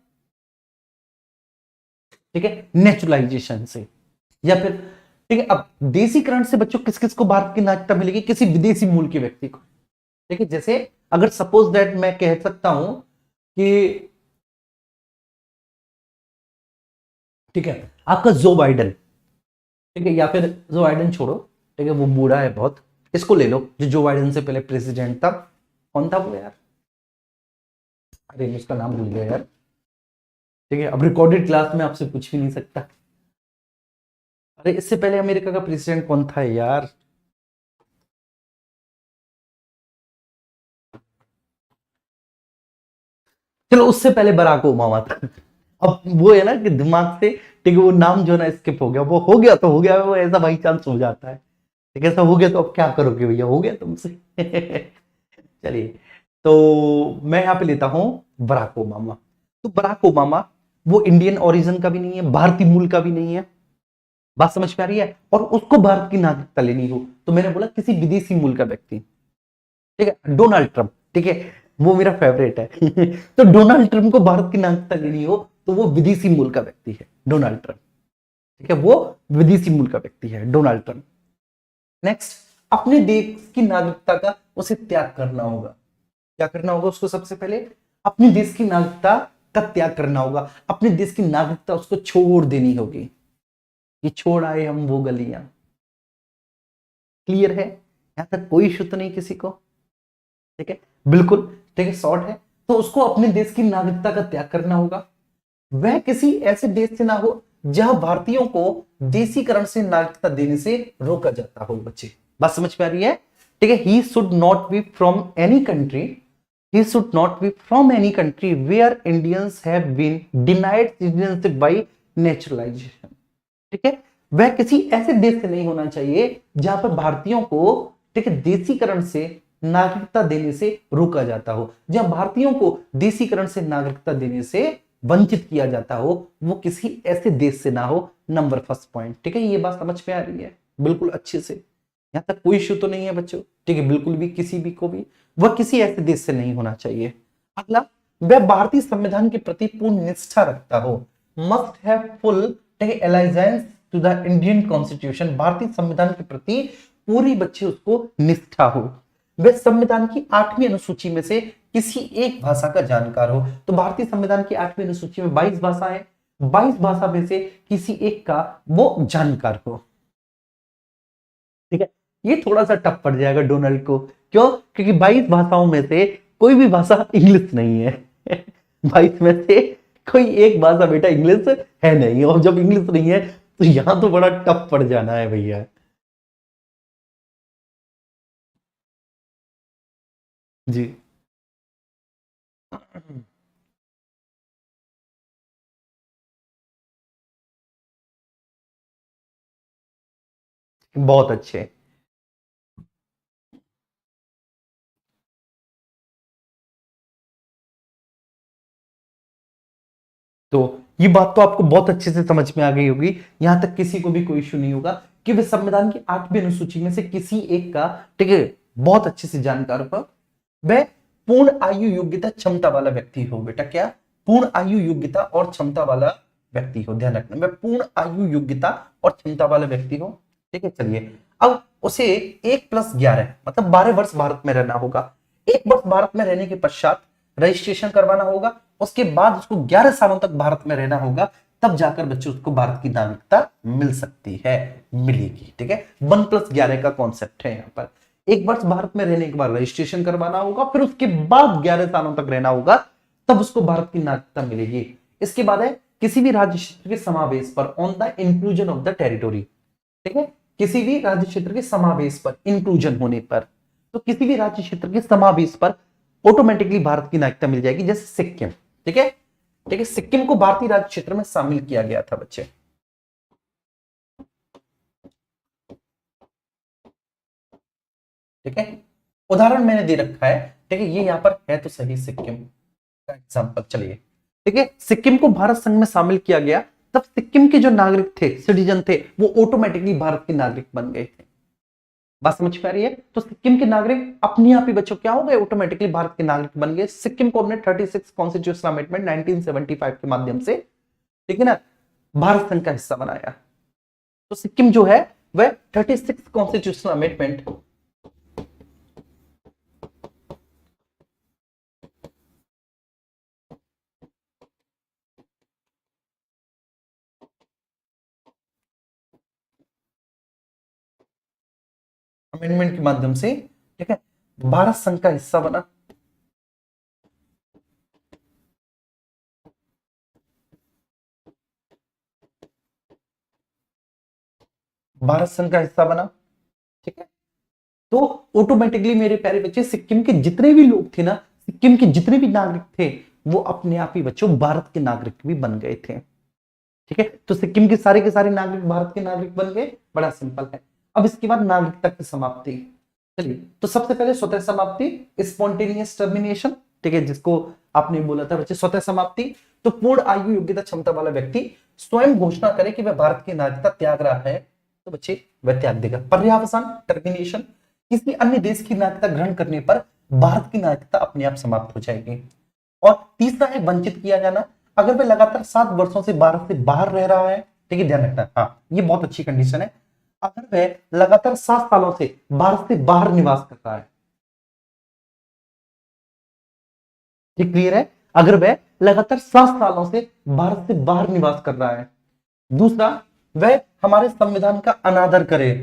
ठीक है नेचुरलाइजेशन से, या फिर ठीक है। अब देसीकरण से बच्चों किस किस को भारत की नागरिकता मिलेगी? किसी विदेशी मूल के व्यक्ति को, ठीक है। जैसे अगर सपोज दैट मैं कह सकता हूं कि ठीक है आपका जो बाइडन, ठीक है, या फिर जो बाइडन छोड़ो, ठीक है वो बूढ़ा है बहुत, इसको ले लो जो बाइडन से पहले प्रेसिडेंट था। कौन था वो यार? अरे मैं उसका नाम भूल गया यार। ठीक है अब रिकॉर्डेड क्लास में आपसे पूछ भी नहीं सकता। अरे इससे पहले अमेरिका का प्रेसिडेंट कौन था यार? चलो उससे पहले बराक ओबामा था। अब वो है ना कि दिमाग से ठीक है वो नाम जो है ना स्किप हो गया, वो हो गया तो हो गया, वो ऐसा बाई चांस हो जाता है। ठीक है ऐसा हो गया तो अब क्या करोगे भैया, हो गया तुमसे। चलिए तो मैं यहां पे लेता हूं बराक ओबामा। तो बराक ओबामा वो इंडियन ओरिजिन का भी नहीं है, भारतीय मूल का भी नहीं है, बात समझ में आ रही है, और उसको भारत की नागरिकता लेनी हो तो मैंने बोला किसी विदेशी मूल का व्यक्ति। ठीक है डोनाल्ड ट्रंप, ठीक है वो मेरा फेवरेट है। तो डोनाल्ड ट्रंप को भारत की नागरिकता लेनी हो तो वो विदेशी मूल का व्यक्ति है डोनाल्ड ट्रंप, ठीक है वो विदेशी मूल का व्यक्ति है डोनाल्ड ट्रंप। नेक्स्ट अपने देश की नागरिकता का उसे त्याग करना होगा। क्या करना होगा उसको? सबसे पहले अपने देश की नागरिकता का त्याग करना होगा, अपने देश की नागरिकता उसको छोड़ देनी होगी। ये छोड़ आए हम वो गलियां। क्लियर है? यहां तक कोई इशू तो नहीं किसी को? ठीक है बिल्कुल ठीक है शॉर्ट है। तो उसको अपने देश की नागरिकता का त्याग करना होगा। वह किसी ऐसे देश से ना हो जहां भारतीयों को देशीकरण से नागरिकता देने से रोका जाता हो। बच्चे बात समझ में आ रही है? ठीक है he should not be from any country, he should not be from any country where Indians have been denied citizenship by naturalization। ठीक है वह किसी ऐसे देश से नहीं होना चाहिए जहां पर भारतीयों को ठीक है देशीकरण से नागरिकता देने से रोका जाता हो, जहां भारतीयों को देशीकरण से नागरिकता देने से वंचित किया जाता हो, वो किसी ऐसे देश से ना हो। नंबर फर्स्ट पॉइंट, ठीक है ये बात समझ में आ रही है बिल्कुल अच्छे से? यहां तक कोई इश्यू तो नहीं है बच्चों? ठीक है बिल्कुल भी किसी भी को भी वह किसी ऐसे देश से नहीं होना चाहिए। अगला वह भारतीय संविधान के प्रति पूर्ण निष्ठा रखता हो, must have full allegiance to the Indian constitution. भारतीय संविधान के प्रति पूरी बच्चे उसको निष्ठा हो। वह संविधान की 8वीं अनुसूची में से किसी एक भाषा का जानकार हो। तो भारतीय संविधान की 8वीं अनुसूची में 22 भाषा है, 22 भाषा में से किसी एक का वो जानकार हो। ठीक है ये थोड़ा सा टफ पड़ जाएगा डोनाल्ड को। क्यों? क्योंकि 22 भाषाओं में से कोई भी भाषा इंग्लिश नहीं है। 22 में से कोई एक भाषा बेटा इंग्लिश है नहीं, और जब इंग्लिश नहीं है तो यहां तो बड़ा टफ पड़ जाना है भैया। जी बहुत अच्छे। तो ये बात तो आपको बहुत अच्छे से समझ में आ गई होगी, यहां तक किसी को भी कोई इश्यू नहीं होगा कि वे संविधान की 8वीं अनुसूची में से किसी एक का ठीक है बहुत अच्छे से जानकार होगा। वह पूर्ण आयु योग्यता क्षमता वाला व्यक्ति हो। बेटा क्या? पूर्ण आयु योग्यता और क्षमता वाला व्यक्ति हो, ध्यान रखना। वह पूर्ण आयु योग्यता और क्षमता वाला व्यक्ति हो। ठीक है चलिए अब उसे 1+11 मतलब 12 वर्ष भारत में रहना होगा। 1 वर्ष भारत में रहने के पश्चात रजिस्ट्रेशन करवाना होगा, उसके बाद उसको 11 सालों तक भारत में रहना होगा, तब जाकर बच्चे उसको भारत की नागरिकता मिल सकती है, मिलेगी। ठीक है 1+11 का कॉन्सेप्ट है यहाँ पर। 1 वर्ष भारत में रहने के बाद रजिस्ट्रेशन करवाना होगा, फिर उसके बाद 11 सालों तक रहना होगा, तब उसको भारत की नागरिकता मिलेगी। इसके बाद है किसी भी राज्य क्षेत्र के समावेश पर on the inclusion of the territory. ठीक है किसी भी राज्य क्षेत्र के समावेश पर, इंक्लूजन होने पर, तो किसी भी राज्य क्षेत्र के समावेश पर ऑटोमेटिकली भारत की नागरिकता मिल जाएगी। जैसे सिक्किम, ठीक है ठीक है सिक्किम को भारतीय राज्य क्षेत्र में शामिल किया गया था बच्चे। ठीक है उदाहरण मैंने दे रखा है, ठीक है ये यहां पर है तो सही सिक्किम का एग्जांपल। चलिए ठीक है सिक्किम को भारत संघ में शामिल किया गया, तब सिक्किम के जो नागरिक थे, सिटीजन थे, वो ऑटोमेटिकली भारत के नागरिक बन गए थे। बात समझ में आ रही है? तो सिक्किम के नागरिक अपने आप ही बच्चों क्या हो गए, ऑटोमेटिकली भारत के नागरिक बन गए। सिक्किम को हमने 36 कॉन्स्टिट्यूशनल अमेंडमेंट 1975 के माध्यम से, ठीक है ना, भारत संघ का हिस्सा बनाया। तो सिक्किम जो है वह 36 कॉन्स्टिट्यूशनल अमेंडमेंट अमेंडमेंट के माध्यम से, ठीक है, भारत संघ का हिस्सा बना। भारत संघ का हिस्सा बना, ठीक है। तो ऑटोमेटिकली मेरे प्यारे बच्चे सिक्किम के जितने भी लोग थे ना, सिक्किम के जितने भी नागरिक थे, वो अपने आप ही बच्चों भारत के नागरिक भी बन गए थे, ठीक है। तो सिक्किम के सारे नागरिक भारत के नागरिक बन गए, बड़ा सिंपल है। अब इसके बाद नागरिकता की समाप्ति। चलिए, तो सबसे पहले स्वतः समाप्ति, स्पॉन्टेनियस टर्मिनेशन, ठीक है, जिसको आपने बोला था बच्चे स्वतः समाप्ति। तो पूर्ण आयु योग्यता क्षमता वाला व्यक्ति स्वयं घोषणा करे कि वह भारत की नागरिकता त्याग रहा है, तो बच्चे वह त्याग देगा। पर्यावसान टर्मिनेशन, किसी अन्य देश की नागरिकता ग्रहण करने पर भारत की नागरिकता अपने आप समाप्त हो जाएगी। और तीसरा है वंचित किया जाना, अगर वह लगातार 7 वर्षों से भारत से बाहर रह रहा है, ठीक है, ध्यान रखना, हाँ ये बहुत अच्छी कंडीशन है। अगर वह लगातार 7 सालों से भारत से बाहर निवास कर रहा है, ये क्लियर है, अगर वह लगातार 7 सालों से भारत से बाहर निवास कर रहा है। दूसरा, वह हमारे संविधान का अनादर करे,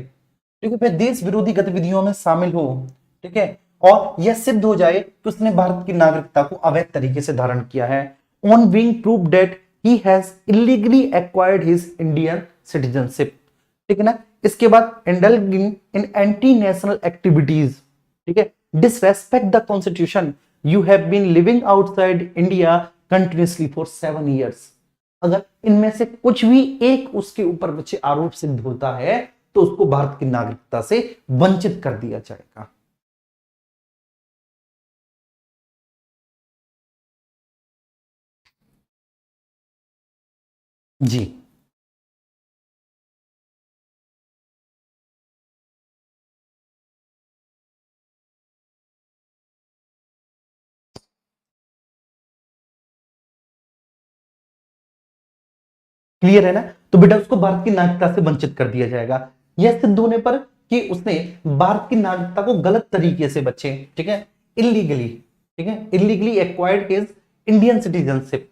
क्योंकि वह देश विरोधी गतिविधियों में शामिल हो, ठीक है, और यह सिद्ध हो जाए कि उसने भारत की नागरिकता को अवैध तरीके से धारण किया है, on being proved that he has illegally acquired his Indian citizenship, ठीक है ना। इसके बाद indulging in anti national activities, ठीक है, disrespect the constitution, you have been living outside India continuously for 7 years। अगर इनमें से कुछ भी एक उसके ऊपर बच्चे आरोप सिद्ध होता है, तो उसको भारत की नागरिकता से वंचित कर दिया जाएगा। जी, क्लियर है ना। तो बेटा उसको भारत की नागरिकता से वंचित कर दिया जाएगा, यह सिद्ध होने पर कि उसने भारत की नागरिकता को गलत तरीके से बच्चे, ठीक है, इलीगली, ठीक है, illegally acquired his Indian citizenship.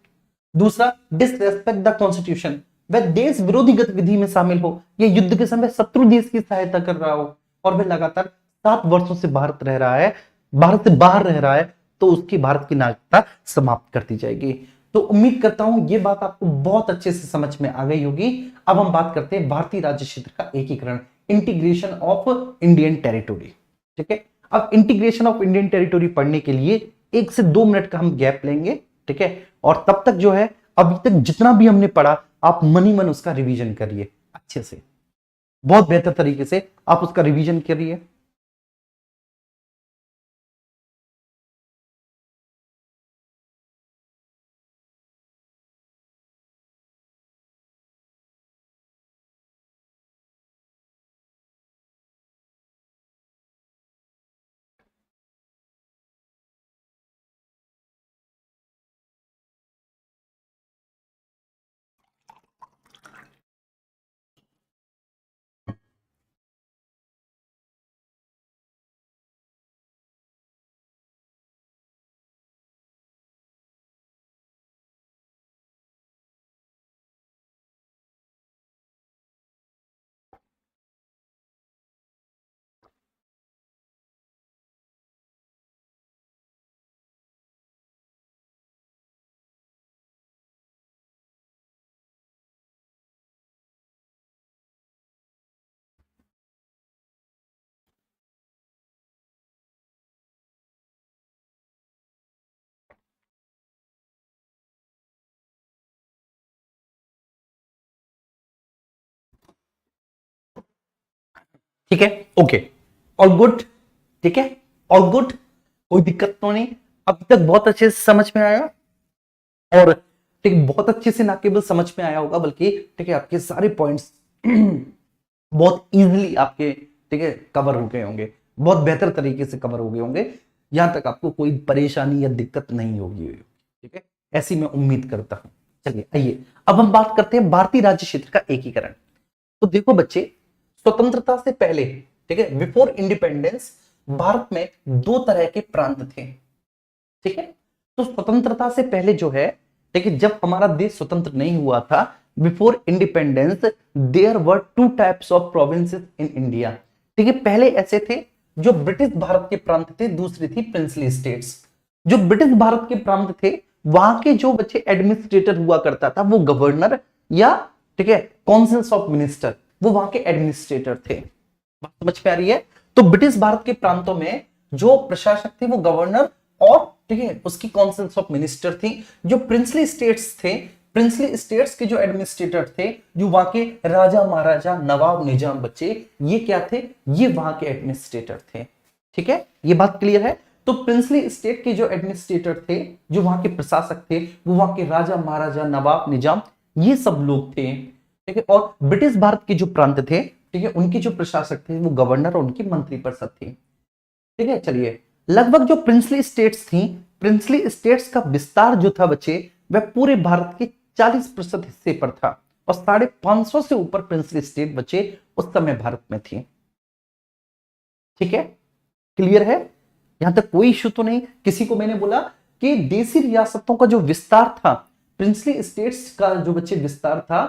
दूसरा, डिसरेस्पेक्ट द कॉन्स्टिट्यूशन, वह देश विरोधी गतिविधि में शामिल हो, यह युद्ध के समय शत्रु देश की सहायता कर रहा हो, और वह लगातार 7 वर्षों से भारत रह रहा है, भारत से बाहर रह रहा है, तो उसकी भारत की नागरिकता समाप्त कर दी जाएगी। तो उम्मीद करता हूं ये बात आपको बहुत अच्छे से समझ में आ गई होगी। अब हम बात करते हैं भारतीय राज्य क्षेत्र का एकीकरण, इंटीग्रेशन ऑफ इंडियन टेरिटोरी, ठीक है। अब इंटीग्रेशन ऑफ इंडियन टेरिटोरी पढ़ने के लिए 1 से 2 मिनट का हम गैप लेंगे, ठीक है, और तब तक जो है अभी तक जितना भी हमने पढ़ा आप मन ही मन उसका रिवीजन करिए अच्छे से, बहुत बेहतर तरीके से आप उसका रिवीजन करिए। ठीक है, ओके, ऑल गुड, ठीक है, ऑल गुड, कोई दिक्कत तो नहीं, अभी तक बहुत अच्छे से समझ में आया। और ठीक, बहुत अच्छे से ना केवल समझ में आया होगा बल्कि ठीक है आपके सारे पॉइंट्स बहुत इजीली आपके ठीक है कवर हो गए होंगे, बहुत बेहतर तरीके से कवर हो गए होंगे, यहां तक आपको कोई परेशानी या दिक्कत नहीं होगी, ठीक है, ऐसी मैं उम्मीद करता हूं। चलिए आइए अब हम बात करते हैं भारतीय राज्य क्षेत्र का एकीकरण। तो देखो बच्चे, स्वतंत्रता से पहले, ठीक है, बिफोर इंडिपेंडेंस भारत में दो तरह के प्रांत थे, ठीक है। तो स्वतंत्रता से पहले जो है, ठीक है, जब हमारा देश स्वतंत्र नहीं हुआ था, before independence there were two types of provinces in India, ठीक है। पहले ऐसे थे जो ब्रिटिश भारत के प्रांत थे, दूसरी थी प्रिंसली स्टेट्स। जो ब्रिटिश भारत के प्रांत थे वहां के जो बच्चे एडमिनिस्ट्रेटर हुआ करता था वो गवर्नर या, ठीक है, काउंसिल ऑफ मिनिस्टर, वो वहां के एडमिनिस्ट्रेटर थे। बात समझ में आ रही है? तो ब्रिटिश भारत के प्रांतों में जो प्रशासक थे वो गवर्नर और, ठीक है, उसकी काउंसिल ऑफ मिनिस्टर थी। जो प्रिंसली स्टेट्स थे, प्रिंसली स्टेट्स के जो एडमिनिस्ट्रेटर थे, जो वहां के राजा महाराजा नवाब निजाम बच्चे, ये क्या थे, ये वहां के एडमिनिस्ट्रेटर थे, ठीक है, ये बात क्लियर है। तो प्रिंसली स्टेट के जो एडमिनिस्ट्रेटर थे, जो वहां के प्रशासक थे, वो वहां के राजा महाराजा नवाब निजाम, ये सब लोग थे, ठीक है। और ब्रिटिश भारत के जो प्रांत थे, ठीक है, उनके जो प्रशासक थे वो गवर्नर और उनकी मंत्री परिषद थी, ठीक है। चलिए, लगभग जो प्रिंसली स्टेट्स थी, प्रिंसली स्टेट्स का विस्तार जो था बच्चे, वह पूरे भारत के 40% हिस्से पर था और 550 से ऊपर प्रिंसली स्टेट बच्चे उस समय भारत में थी, ठीक है, क्लियर है? यहां तक कोई इश्यू तो नहीं। किसी को मैंने बोला कि देसी रियासतों का जो विस्तार था, प्रिंसली स्टेट्स का जो बच्चे विस्तार था,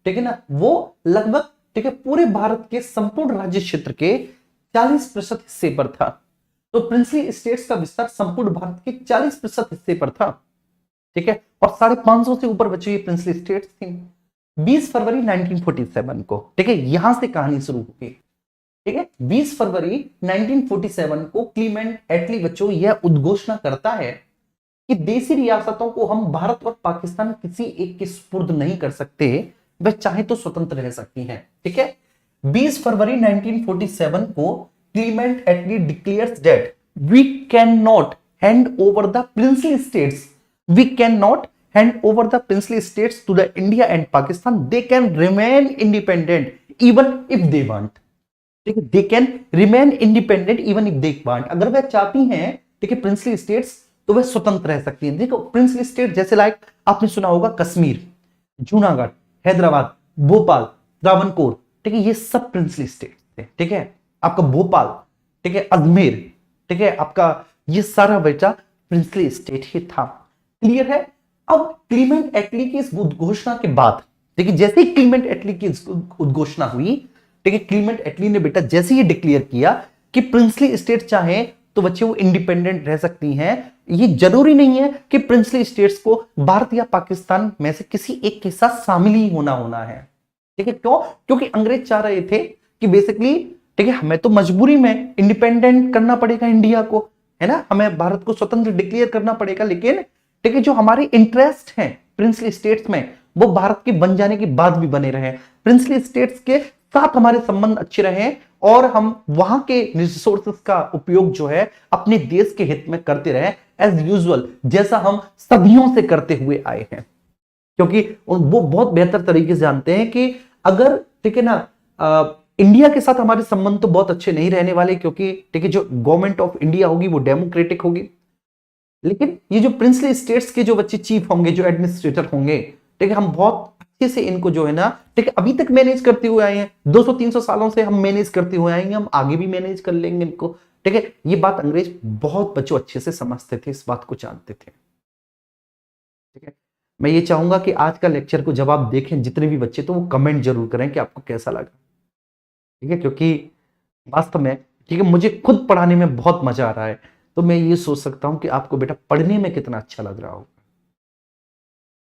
ठीक है ना, वो लगभग, ठीक है, पूरे भारत के संपूर्ण राज्य क्षेत्र के 40% हिस्से पर था। तो प्रिंसली स्टेट्स का विस्तार संपूर्ण भारत के 40% हिस्से पर था, ठीक है, और 550 से ऊपर बची हुई प्रिंसली स्टेट्स थी। 20 फरवरी 1947 को, ठीक है, यहां से कहानी शुरू होगी, ठीक है। 20 फरवरी 1947 को क्लीमेंट एटली बच्चों यह उद्घोषणा करता है कि देसी रियासतों को हम भारत और पाकिस्तान किसी एक के सुपुर्द नहीं कर सकते, वह चाहे तो स्वतंत्र रह सकती हैं, ठीक है। 20 फरवरी 1947 को Clement Attlee declares that we can not hand over the princely states, we can not hand over the princely states to the India and Pakistan, they can remain independent even if they want, ठीक है, they can remain independent even if they want. अगर वह चाहती हैं, ठीक है, प्रिंसली स्टेट्स, तो वह स्वतंत्र रह सकती हैं। देखो, प्रिंसली स्टेट जैसे लाइक आपने सुना होगा कश्मीर, जूनागढ़, हैदराबाद, भोपाल, त्रावणकोर, ठीक है, ये सब प्रिंसली स्टेट थे, ठीक है। आपका भोपाल, ठीक है, अजमेर, ठीक है, आपका ये सारा बेटा प्रिंसली स्टेट ही था, क्लियर है? अब क्लीमेंट एटली की इस उद्घोषणा के बाद, ठीक है, जैसे ही क्लीमेंट एटली की उद्घोषणा हुई, ठीक है, क्लीमेंट एटली ने बेटा जैसे ही डिक्लेयर किया कि प्रिंसली स्टेट चाहे तो बच्चे वो इंडिपेंडेंट रह सकती हैं, ये जरूरी नहीं है कि प्रिंसली स्टेट्स को भारत या पाकिस्तान में से किसी एक के साथ शामिल ही होना है, ठीक है। क्यों? क्योंकि अंग्रेज चाह रहे थे कि बेसिकली, ठीक है, हमें तो मजबूरी में इंडिपेंडेंट करना पड़ेगा इंडिया को, है ना, हमें भारत को स्वतंत्र डिक्लेयर करना पड़ेगा, लेकिन ठीक है, जो हमारे इंटरेस्ट हैं प्रिंसली स्टेट्स में, वो भारत के बन जाने के बाद भी बने रहे, प्रिंसली स्टेट्स के साथ हमारे संबंध अच्छे रहे और हम वहां के रिसोर्सेस का उपयोग जो है अपने देश के हित में करते रहे, एज यूजुअल, जैसा हम सदियों से करते हुए आए हैं। क्योंकि वो बहुत बेहतर तरीके से जानते हैं कि अगर, ठीक है ना, इंडिया के साथ हमारे संबंध तो बहुत अच्छे नहीं रहने वाले, क्योंकि ठीक है, जो गवर्नमेंट ऑफ इंडिया होगी वो डेमोक्रेटिक होगी, लेकिन ये जो प्रिंसली स्टेट्स के जो बच्चे चीफ होंगे, जो एडमिनिस्ट्रेटर होंगे, ठीक है, हम बहुत अच्छे से इनको जो है ना, ठीक है, अभी तक मैनेज करते हुए आए हैं, 200-300 सालों से हम मैनेज करते हुए आएंगे, हम आगे भी मैनेज कर लेंगे इनको, ठीक है। ये बात अंग्रेज बहुत बच्चों अच्छे से समझते थे, इस बात को जानते थे, ठीक है। मैं ये चाहूंगा कि आज का लेक्चर को जब आप देखें जितने भी बच्चे, तो वो कमेंट जरूर करें कि आपको कैसा लगा, ठीक है, क्योंकि वास्तव में, ठीक है, मुझे खुद पढ़ाने में बहुत मजा आ रहा है, तो मैं ये सोच सकता हूं कि आपको बेटा पढ़ने में कितना अच्छा लग रहा होगा,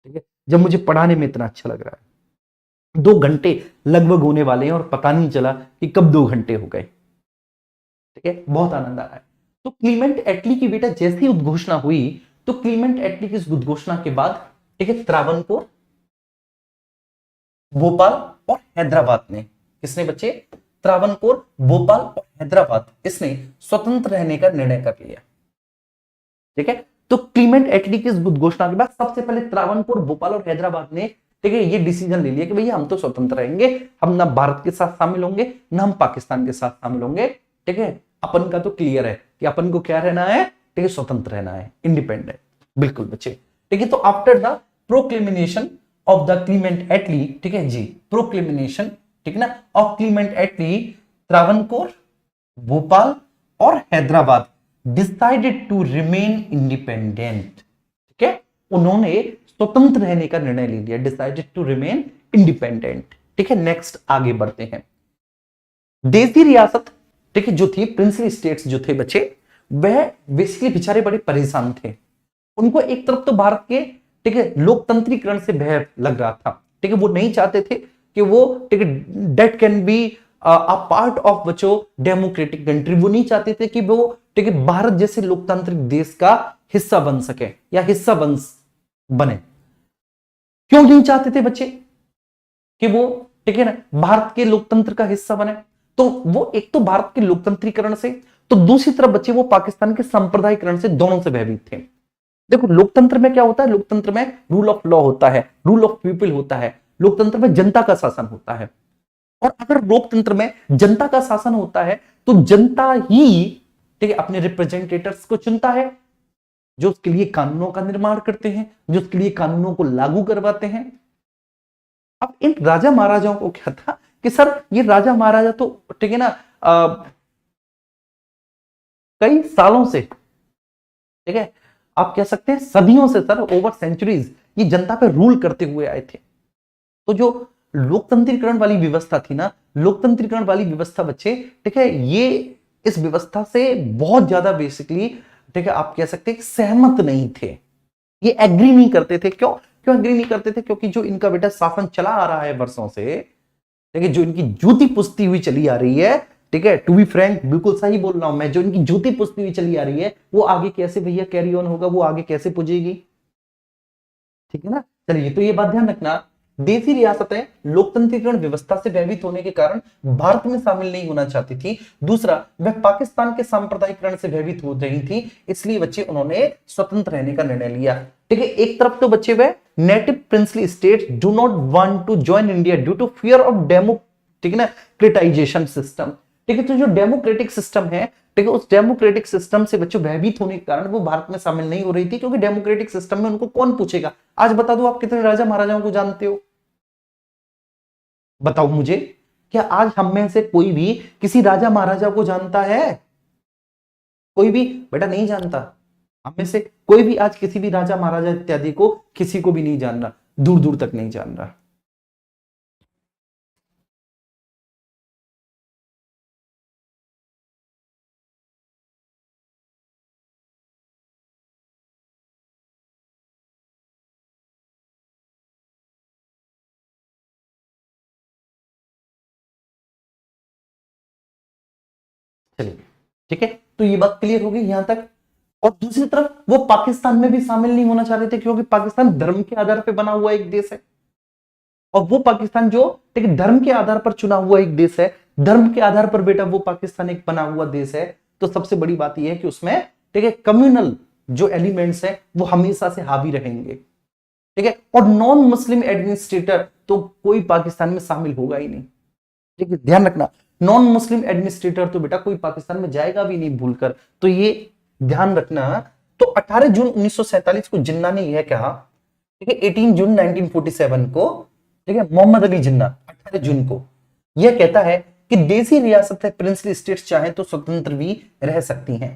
ठीक है, जब मुझे पढ़ाने में इतना अच्छा लग रहा है। 2 घंटे लगभग होने वाले हैं और पता नहीं चला कि कब 2 घंटे हो गए, ठीक है, बहुत आनंद आ रहा है। तो क्लीमेंट एटली की बेटा जैसी उद्घोषणा हुई, तो क्लीमेंट एटली की इस उद्घोषणा के बाद, ठीक है, त्रावणकोर, भोपाल और हैदराबाद ने, किसने बच्चे, त्रावणकोर, भोपाल और हैदराबाद, इसने स्वतंत्र रहने का निर्णय कर लिया, ठीक है। तो क्लीमेंट एटली की इस उद्घोषणा के बाद सबसे पहले त्रावणकोर, भोपाल और हैदराबाद ने ठीक है, ये डिसीजन ले लिया कि भैया हम तो स्वतंत्र रहेंगे, हम ना भारत के साथ शामिल होंगे ना हम पाकिस्तान के साथ शामिल होंगे। ठीक है, अपन का तो क्लियर है कि अपन को क्या रहना है, ठीक है, स्वतंत्र रहना है, इंडिपेंडेंट। बिल्कुल बच्चे, ठीक है। तो after the proclamation of the Clement Attlee, ठीक है जी, प्रोक्लेमिनेशन, ठीक है ना, of Clement Attlee, Travancore, Bhopal और Hyderabad decided to remain independent. ठीक है, उन्होंने स्वतंत्र रहने का निर्णय ले लिया, डिसाइडेड टू रिमेन इंडिपेंडेंट। ठीक है, नेक्स्ट आगे बढ़ते हैं। देसी रियासत, ठीक है, जो थी प्रिंसली स्टेट्स जो थे बच्चे, वह बेसिकली बेचारे बड़े परेशान थे। उनको एक तरफ तो भारत के, ठीक है, लोकतंत्रीकरण से भय लग रहा था। ठीक है, वो नहीं चाहते थे कि वो, ठीक है, date can be a part of बच्चों डेमोक्रेटिक कंट्री। वो नहीं चाहते थे कि वो, ठीक है, भारत जैसे लोकतांत्रिक देश का हिस्सा बन सके या हिस्सा बने। क्यों नहीं चाहते थे बच्चे कि वो, ठीक है ना, भारत के लोकतंत्र का हिस्सा बने? तो वो एक तो भारत के लोकतंत्रीकरण से, तो दूसरी तरफ बच्चे वो पाकिस्तान के सांप्रदायिकरण से, दोनों से भयभीत थे। देखो लोकतंत्र में क्या होता है, लोकतंत्र में रूल ऑफ लॉ होता है, रूल ऑफ पीपल होता है, लोकतंत्र में जनता का शासन होता है। और अगर लोकतंत्र में जनता का शासन होता है तो जनता ही, ठीक है, अपने रिप्रेजेंटेटर्स को चुनता है, जो उसके लिए कानूनों का निर्माण करते हैं, जो उसके लिए कानूनों को लागू करवाते हैं। अब इन राजा महाराजाओं को क्या था कि सर ये राजा महाराजा तो, ठीक है ना, कई सालों से, ठीक है, आप कह सकते हैं सदियों से, सर ओवर सेंचुरीज ये जनता पे रूल करते हुए आए थे। तो जो लोकतंत्रीकरण वाली व्यवस्था थी ना, लोकतंत्रीकरण वाली व्यवस्था बच्चे, ठीक है, ये इस व्यवस्था से बहुत ज्यादा बेसिकली, ठीक है, आप कह सकते हैं सहमत नहीं थे, ये एग्री नहीं करते थे। क्यों क्यों एग्री नहीं करते थे? क्योंकि जो इनका बेटा शासन चला आ रहा है वर्षों से, ठीक है, जो इनकी जूती पुसती हुई चली आ रही है, ठीक है, टू बी फ्रैंक बिल्कुल सही बोल रहा हूं मैं, जो इनकी जूती पुसती हुई चली आ रही है वो आगे कैसे भैया कैरी ऑन होगा, वो आगे कैसे पुजेगी? ठीक है ना। चलिए, तो ये बात ध्यान रखना, देसी रियासतें लोकतंत्रीकरण व्यवस्था से भयभीत होने के कारण भारत में शामिल नहीं होना चाहती थी। दूसरा, वह पाकिस्तान के सांप्रदायिकरण से भयभीत हो रही थी, इसलिए बच्चे उन्होंने स्वतंत्र रहने का निर्णय लिया। ठीक है, एक तरफ तो बच्चे वह native princely state do not want to join India due to fear of ठीक है ना, क्रिटाइजेशन सिस्टम। ठीक है, तो जो डेमोक्रेटिक सिस्टम है, ठीक है, उस डेमोक्रेटिक सिस्टम से बच्चों भयभीत होने के कारण वो भारत में शामिल नहीं हो रही थी, क्योंकि डेमोक्रेटिक सिस्टम में उनको कौन पूछेगा? आज बता दो, आप कितने राजा महाराजाओं को जानते हो? बताओ मुझे, क्या आज हम में से कोई भी किसी राजा महाराजा को जानता है? कोई भी बेटा नहीं जानता। हम में से कोई भी आज किसी भी राजा महाराजा इत्यादि को, किसी को भी नहीं जान रहा, दूर दूर तक नहीं जान रहा। चलिए, ठीक है, तो ये बात क्लियर हो गई यहां तक। और दूसरी तरफ वो पाकिस्तान में भी शामिल नहीं होना चाह रहे थे, क्योंकि पाकिस्तान धर्म के आधार पर बना हुआ एक देश है, और वो पाकिस्तान जो, ठीक है, धर्म के आधार पर चुना हुआ एक देश है, धर्म के आधार पर बेटा वो पाकिस्तान एक बना हुआ देश है। तो सबसे बड़ी बात यह है कि उसमें, ठीक है, कम्युनल जो एलिमेंट्स है वो हमेशा से हावी रहेंगे। ठीक है, और नॉन मुस्लिम एडमिनिस्ट्रेटर तो कोई पाकिस्तान में शामिल होगा ही नहीं। ठीक है, ध्यान रखना, नॉन मुस्लिम एडमिनिस्ट्रेटर तो बेटा कोई पाकिस्तान में जाएगा भी नहीं भूलकर, तो ये ध्यान रखना। तो 18 जून 1947 को जिन्ना ने यह कहा, ठीक है, 18 जून 1947 को, ठीक है, मोहम्मद अली जिन्ना 18 जून को यह कहता है कि देसी रियासतें प्रिंसली स्टेट्स चाहे तो स्वतंत्र भी रह सकती हैं।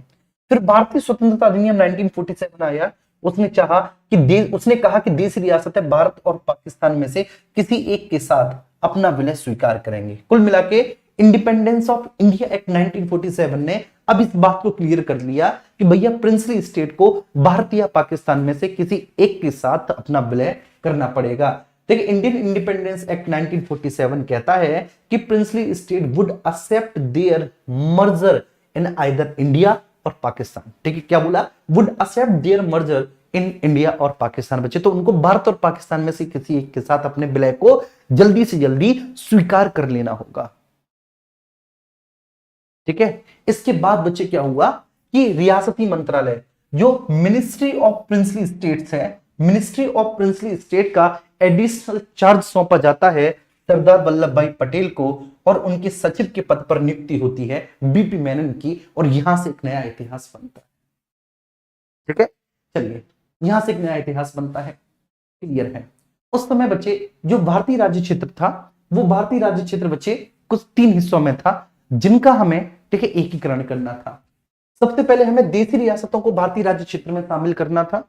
फिर भारतीय स्वतंत्रता अधिनियम 1947 आया, उसने कहा कि देसी रियासतें भारत और पाकिस्तान में से किसी एक के साथ अपना विलय स्वीकार करेंगे। कुल मिला के इंडिपेंडेंस ऑफ इंडिया एक्ट 1947 ने अब इस बात को क्लियर कर लिया कि भैया प्रिंसली स्टेट को भारत या पाकिस्तान में से किसी एक के साथ अपना विलय करना पड़ेगा। देखिए, इंडियन इंडिपेंडेंस एक्ट 1947 कहता है कि princely state would accept their merger in either India or Pakistan. ठीक है, क्या बोला? Would accept their merger in India or Pakistan. बच्चे, तो उनको भारत और पाकिस्तान में से किसी एक के साथ अपने विलय को जल्दी से जल्दी स्वीकार कर लेना होगा। ठीक है, इसके बाद बच्चे क्या हुआ कि रियासती मंत्रालय जो मिनिस्ट्री ऑफ प्रिंसली स्टेट्स है, मिनिस्ट्री ऑफ प्रिंसली स्टेट का एडिशनल चार्ज सौंपा जाता है सरदार वल्लभ भाई पटेल को और उनके सचिव के पद पर नियुक्ति होती है बीपी मेनन की, और यहां से एक नया इतिहास बनता है। ठीक है, चलिए यहां से एक नया इतिहास बनता है, क्लियर है। उस समय बच्चे जो भारतीय राज्य क्षेत्र था, वो भारतीय राज्य क्षेत्र बच्चे कुछ 3 हिस्सों में था, जिनका हमें ठीक है एकीकरण करना था। सबसे पहले हमें देशी रियासतों को भारतीय राज्य क्षेत्र में शामिल करना था।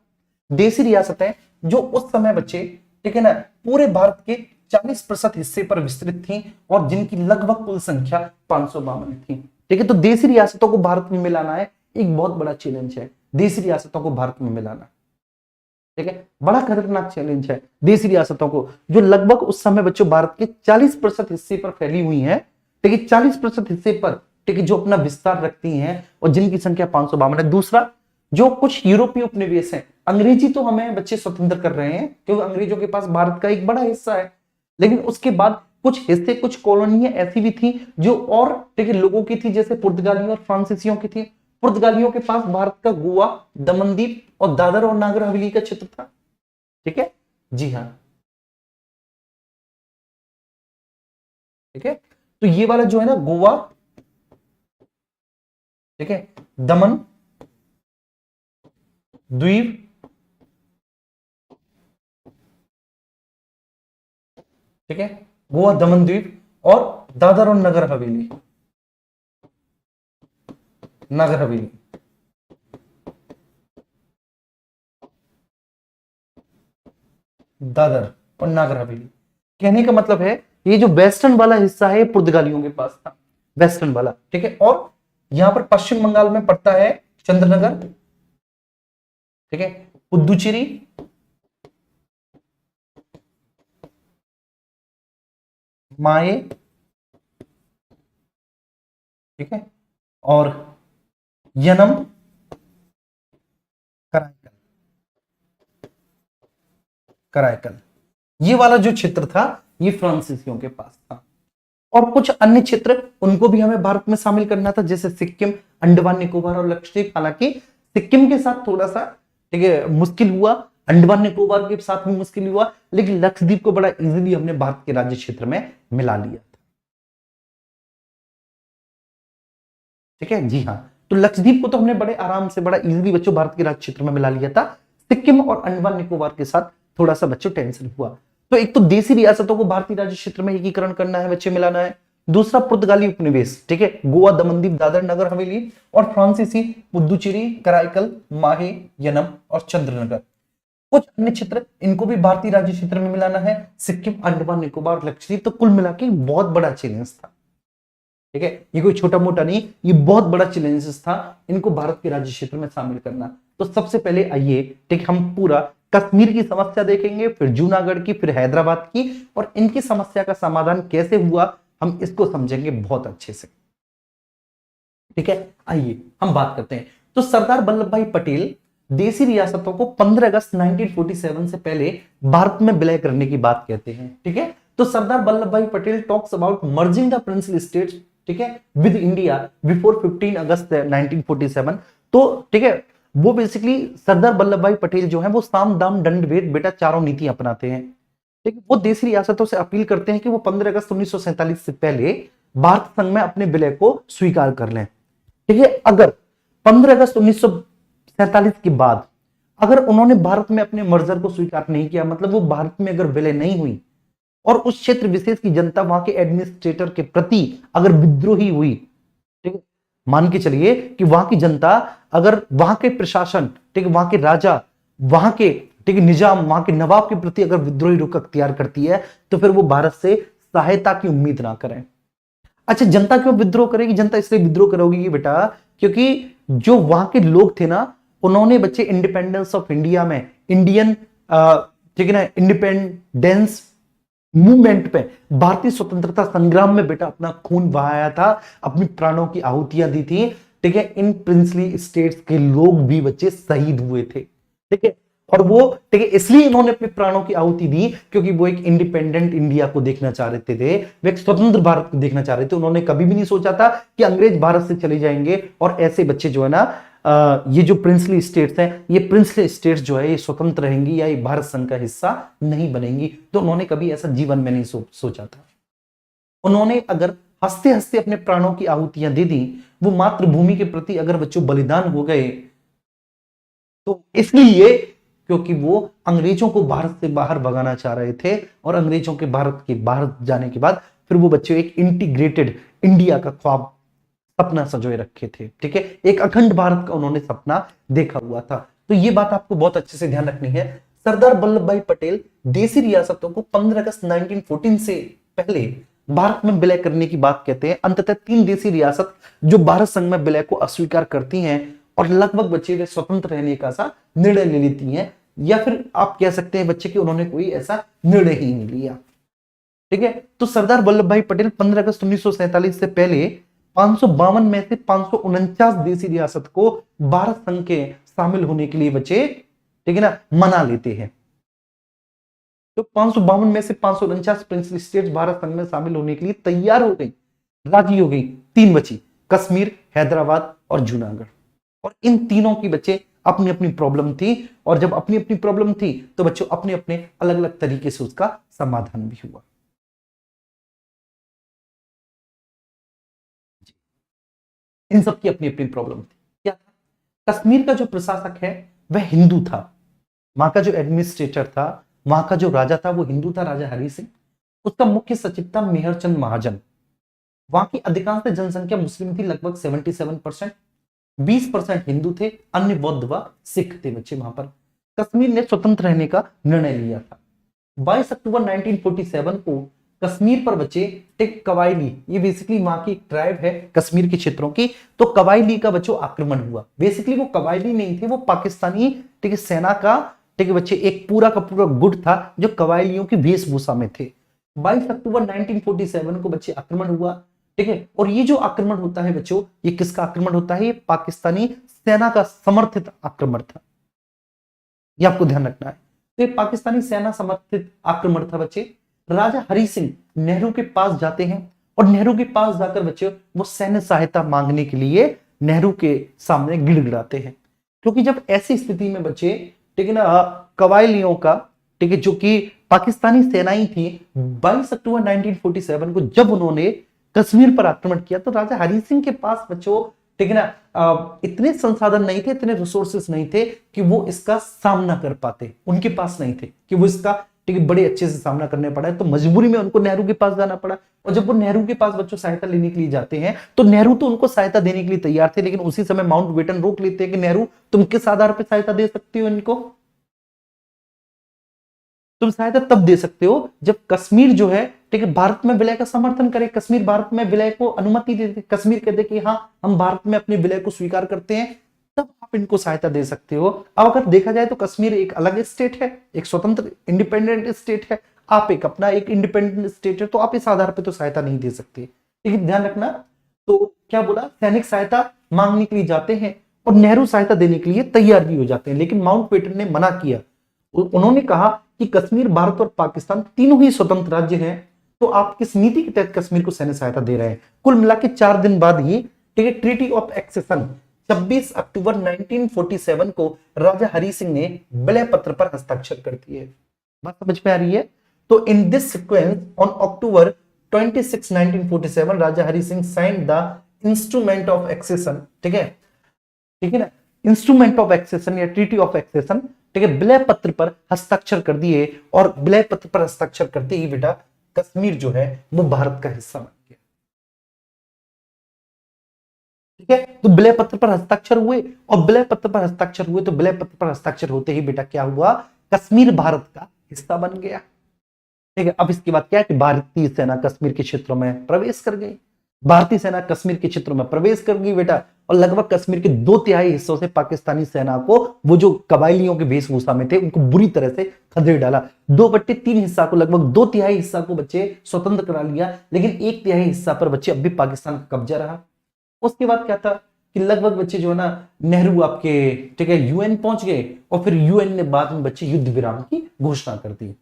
देशी रियासतें जो उस समय बच्चे ठीक है ना पूरे भारत के 40% हिस्से पर विस्तृत थी और जिनकी लगभग कुल संख्या 552 थी। ठीक है, तो देशी रियासतों को भारत में मिलाना है, एक बहुत बड़ा चैलेंज है देशी रियासतों को भारत में मिलाना। ठीक है, बड़ा खतरनाक चैलेंज है देशी रियासतों को, जो लगभग उस समय बच्चों भारत के 40% हिस्से पर फैली हुई हैं। ठीक है, 40% हिस्से पर ठीक है जो अपना विस्तार रखती हैं और जिनकी संख्या 552 है। दूसरा, जो कुछ यूरोपीय उपनिवेश हैं, अंग्रेजी तो हमें बच्चे स्वतंत्र कर रहे हैं क्योंकि अंग्रेजों के पास भारत का एक बड़ा हिस्सा है, लेकिन उसके बाद कुछ हिस्से कुछ कॉलोनियां ऐसी भी थी जो और ठीक है लोगों की थी, जैसे पुर्तगालियों और फ्रांसीसियों की थी। पुर्तगालियों के पास भारत का गोवा, दमनदीप और दादर और नागर हवेली का क्षेत्र था। ठीक है, जी हाँ, ठीक है, तो ये वाला जो है ना गोवा, ठीक है, दमन द्वीप, ठीक है, गोवा, दमन द्वीप और दादर और नगर हवेली, नगर हवेली, दादर और नागर हवेली। कहने का मतलब है ये जो वेस्टर्न वाला हिस्सा है पुर्तगालियों के पास था, वेस्टर्न वाला। ठीक है, और यहां पर पश्चिम बंगाल में पड़ता है चंद्रनगर, ठीक है, पुदुचेरी, माए, ठीक है, और यनम, कराईकल, कराईकल। ये वाला जो क्षेत्र था ये फ्रांसीसियों के पास था। और कुछ अन्य क्षेत्र उनको भी हमें भारत में शामिल करना था, जैसे सिक्किम, अंडमान निकोबार और लक्षद्वीप। हालांकि सिक्किम के साथ थोड़ा सा ठीक है मुश्किल हुआ, अंडमान निकोबार के साथ भी मुश्किल हुआ, लेकिन लक्षद्वीप को बड़ा इजीली हमने भारत के राज्य क्षेत्र में मिला लिया था। ठीक है, जी हाँ, तो लक्षद्वीप को तो हमने बड़े आराम से बड़ा इजीली बच्चों भारत के राज्य क्षेत्र में मिला लिया था। सिक्किम और अंडमान निकोबार के साथ थोड़ा सा बच्चों टेंशन हुआ। तो एक तो देशी रियासतों को भारतीय राज्य क्षेत्र में एकीकरण करना है, बच्चे मिलाना है। दूसरा, पुर्तगाली उपनिवेश, ठीक है, गोवा, दमनदीप, दादर, नगर हवेली और फ्रांसीसी पुदुचेरी, कराईकल, माहे, यनम और चंद्रनगर। कुछ अन्य क्षेत्र इनको भी भारतीय राज्य क्षेत्र में मिलाना है, सिक्किम, अंडमान निकोबार, लक्षद्वीप। तो कुल मिला के बहुत बड़ा चैलेंज था। ठीक है, ये कोई छोटा मोटा नहीं, ये बहुत बड़ा चैलेंज था इनको भारत के राज्य क्षेत्र में शामिल करना। तो सबसे पहले आइए ठीक हम पूरा कश्मीर की समस्या देखेंगे, फिर जूनागढ़ की, फिर हैदराबाद की, और इनकी समस्या का समाधान कैसे हुआ हम इसको समझेंगे बहुत अच्छे से। ठीक है, आइए हम बात करते हैं। तो सरदार वल्लभ भाई पटेल देशी रियासतों को 15 अगस्त 1947 से पहले भारत में विलय करने की बात कहते हैं। ठीक है, तो सरदार वल्लभ भाई Patel talks about merging the princely states, ठीक है, विद इंडिया बिफोर 15 अगस्त 1947। तो ठीक है, वो बेसिकली सरदार वल्लभ भाई पटेल जो है वो साम दाम दंड भेद बेटा चारों नीति अपनाते हैं। ठीक है, वो देशी रियासतों से अपील करते हैं कि वो 15 अगस्त 1947 से पहले भारत संघ में अपने विलय को स्वीकार कर लें। ठीक है, अगर 15 अगस्त 1947 के बाद अगर उन्होंने भारत में अपने मर्जर को स्वीकार नहीं किया, मतलब वो भारत में अगर विलय नहीं हुई और उस क्षेत्र विशेष की जनता वहां के एडमिनिस्ट्रेटर के प्रति अगर विद्रोही हुई, ठीक है, मान के चलिए कि वहां की जनता अगर वहां के प्रशासन, ठीक है, वहां के राजा, वहां के ठीक है निजाम, वहां के नवाब के प्रति अगर विद्रोही रुख अख्तियार करती है, तो फिर वो भारत से सहायता की उम्मीद ना करें। अच्छा, जनता क्यों विद्रोह करेगी? जनता इसलिए विद्रोह करोगी बेटा क्योंकि जो वहां के लोग थे ना, उन्होंने बच्चे इंडिपेंडेंस ऑफ इंडिया में, इंडियन ठीक है ना, इंडिपेंडेंस मूवमेंट पे, भारतीय स्वतंत्रता संग्राम में बेटा अपना खून बहाया था, अपनी प्राणों की आहुतियां दी थी। ठीक है, इन प्रिंसली स्टेट्स के लोग भी बच्चे शहीद हुए थे। ठीक है, और वो ठीक है इसलिए इन्होंने अपने प्राणों की आहुति दी क्योंकि वो एक इंडिपेंडेंट इंडिया को देखना चाह रहे थे, वो एक स्वतंत्र भारत को देखना चाह रहे थे। उन्होंने कभी भी नहीं सोचा था कि अंग्रेज भारत से चले जाएंगे और ऐसे बच्चे जो है ना ये जो प्रिंसली स्टेट्स हैं, ये प्रिंसली स्टेट्स जो है ये स्वतंत्र रहेंगी या ये भारत संघ का हिस्सा नहीं बनेंगी। तो उन्होंने कभी ऐसा जीवन में नहीं सोचा था। उन्होंने अगर हंसते हंसते अपने प्राणों की आहुतियां दे दी, वो मातृभूमि के प्रति अगर बच्चों बलिदान हो गए, तो इसलिए क्योंकि वो अंग्रेजों को भारत से बाहर भगाना चाह रहे थे, और अंग्रेजों के भारत के बाहर जाने के बाद फिर वो बच्चे एक इंटीग्रेटेड इंडिया का ख्वाब सपना सजोए रखे थे। ठीक है, एक अखंड भारत का उन्होंने सपना देखा हुआ था। तो ये बात आपको बहुत अच्छे से ध्यान रखनी है। सरदार वल्लभ भाई पटेल देसी रियासतों को 15 अगस्त 1914 से पहले भारत में विलय करने की बात कहते हैं। अंततः 3 देसी रियासत जो भारत संघ में विलय को अस्वीकार करती हैं और लगभग बच्चे वे स्वतंत्र रहने का सा निर्णय ले लेती हैं, या फिर आप कह सकते हैं बच्चे कि उन्होंने कोई ऐसा निर्णय ही नहीं लिया। ठीक है, तो सरदार वल्लभ भाई पटेल 15 अगस्त 1947 से पहले 552 में से 549 देसी रियासत को भारत संघ के शामिल होने के लिए बच्चे, ठीक है ना, मना लेते हैं। तो 552 में से 549 प्रिंसली स्टेट्स भारत संघ में शामिल होने के लिए तैयार हो गई, राजी हो गई। 3 बची, कश्मीर, हैदराबाद और जूनागढ़। और इन तीनों की बच्चे अपनी अपनी प्रॉब्लम थी, और जब अपनी अपनी प्रॉब्लम थी तो बच्चों अपने अपने अलग अलग तरीके से उसका समाधान भी हुआ। इन सब की अपनी अपनी प्रॉब्लम थी। क्या था? कश्मीर का जो प्रशासक है वह हिंदू था, वहां का जो एडमिनिस्ट्रेटर था, वहां का जो राजा था वो हिंदू था, राजा हरि सिंह। उसका मुख्य सचिव था मेहरचंद महाजन। वहां की अधिकांश जनसंख्या मुस्लिम थी, लगभग 77%। 20% हिंदू थे, अन्य बौद्ध व सिख थे बच्चे वहां पर। कश्मीर ने स्वतंत्र रहने का निर्णय लिया था। 22 अक्टूबर 1947 को कश्मीर पर बच्चे एक कबायली, ये बेसिकली वहां की ट्राइब है कश्मीर के क्षेत्रों की, तो कबायली का बच्चों आक्रमण हुआ। बेसिकली वो कबायली नहीं थे, वो पाकिस्तानी, ठीक है, सेना का, ठीक है बच्चे, एक पूरा का पूरा गुट था जो कबायलियों की वेशभूषा में थे। 22 अक्टूबर 1947 को बच्चे आक्रमण हुआ। ठीक है, और ये जो आक्रमण होता है बच्चों, ये किसका आक्रमण होता है? ये पाकिस्तानी सेना का समर्थित आक्रमण था, ये आपको ध्यान रखना है। तो ये पाकिस्तानी सेना समर्थित आक्रमण था बच्चे। राजा हरि सिंह नेहरू के पास जाते हैं, और नेहरू के पास जाकर बच्चे वो सैन्य सहायता मांगने के लिए नेहरू के सामने गिड़गिड़ाते हैं। क्योंकि जब ऐसी स्थिति में बच्चे, ठीक है ना, कबायलियों का, ठीक है, जो कि पाकिस्तानी सेनाएं थी, 22 अक्टूबर 1947 को जब उन्होंने कश्मीर पर आक्रमण किया, तो राजा हरि सिंह के पास बच्चों, ठीक है ना, इतने संसाधन नहीं थे, इतने रिसोर्सेस नहीं थे कि वो इसका सामना कर पाते। उनके पास नहीं थे कि वो इसका, ठीक है, बड़े अच्छे से सामना करने पड़ा है। तो मजबूरी में उनको नेहरू के पास जाना पड़ा। और जब वो नेहरू के पास बच्चों सहायता लेने के लिए जाते हैं, तो नेहरू तो उनको सहायता देने के लिए तैयार थे, लेकिन उसी समय माउंटबेटन रोक लेते हैं कि नेहरू तुम किस आधार पर सहायता दे सकते हो इनको? तुम सहायता तब दे सकते हो जब कश्मीर जो है, ठीक है, भारत में विलय का समर्थन करे, कश्मीर भारत में विलय को अनुमति दे दे, कश्मीर कहते कि हाँ हम भारत में अपने विलय को स्वीकार करते हैं, तब आप इनको सहायता दे सकते हो। अब अगर देखा जाए तो कश्मीर एक अलग स्टेट है, एक स्वतंत्र इंडिपेंडेंट स्टेट है, आप एक अपना एक इंडिपेंडेंट स्टेट है, तो आप इस आधार पर तो सहायता नहीं दे सकते। लेकिन ध्यान रखना, तो क्या बोला, सैनिक सहायता मांगने के लिए जाते हैं और नेहरू सहायता देने के लिए तैयार भी हो जाते हैं, लेकिन माउंटबेटन ने मना किया। उन्होंने कहा कि कश्मीर, भारत और पाकिस्तान तीनों ही स्वतंत्र राज्य हैं, तो आप किस नीति के तहत कश्मीर को सैन्य सहायता दे रहे हैं? कुल मिला के 4 दिन बाद ही, ठीक है, ट्रीटी ऑफ एक्सेशन 26 अक्टूबर 1947 को राजा हरि सिंह ने विलय पत्र पर हस्ताक्षर कर दिए। बात समझ में आ रही है? तो in this sequence on October 26, 1947 Raja Hari Singh signed the instrument of accession, ठीक है, ठीक है ना, इंस्ट्रूमेंट ऑफ एक्सेशन या ट्रीटी ऑफ एक्सेशन, ठीक है, विलय पत्र पर हस्ताक्षर कर दिए। और विलय पत्र पर हस्ताक्षर करते ही बेटा कश्मीर जो है वो भारत का हिस्सा बन गया। ठीक है, तो विलय पत्र पर हस्ताक्षर हुए, और विलय पत्र पर हस्ताक्षर हुए तो विलय पत्र पर हस्ताक्षर होते ही बेटा क्या हुआ, कश्मीर भारत का हिस्सा बन गया। ठीक है, अब इसके बाद क्या है कि भारतीय सेना कश्मीर के क्षेत्रों में प्रवेश कर गई। भारतीय सेना कश्मीर के क्षेत्रों में प्रवेश कर गई बेटा, और लगभग कश्मीर के 2/3 हिस्सों से पाकिस्तानी सेना को, वो जो कबायलियों के वेशभूषा में थे, उनको बुरी तरह से खदेड़ डाला। 2/3 हिस्सा को, लगभग 2/3 हिस्सा को बच्चे स्वतंत्र करा लिया, लेकिन 1/3 हिस्सा पर बच्चे अब भी पाकिस्तान का कब्जा रहा। उसके बाद क्या था कि लगभग बच्चे जो है ना, नेहरू आपके, ठीक है, यूएन पहुंच गए, और फिर यूएन ने बाद में बच्चे युद्ध विराम की घोषणा कर दी।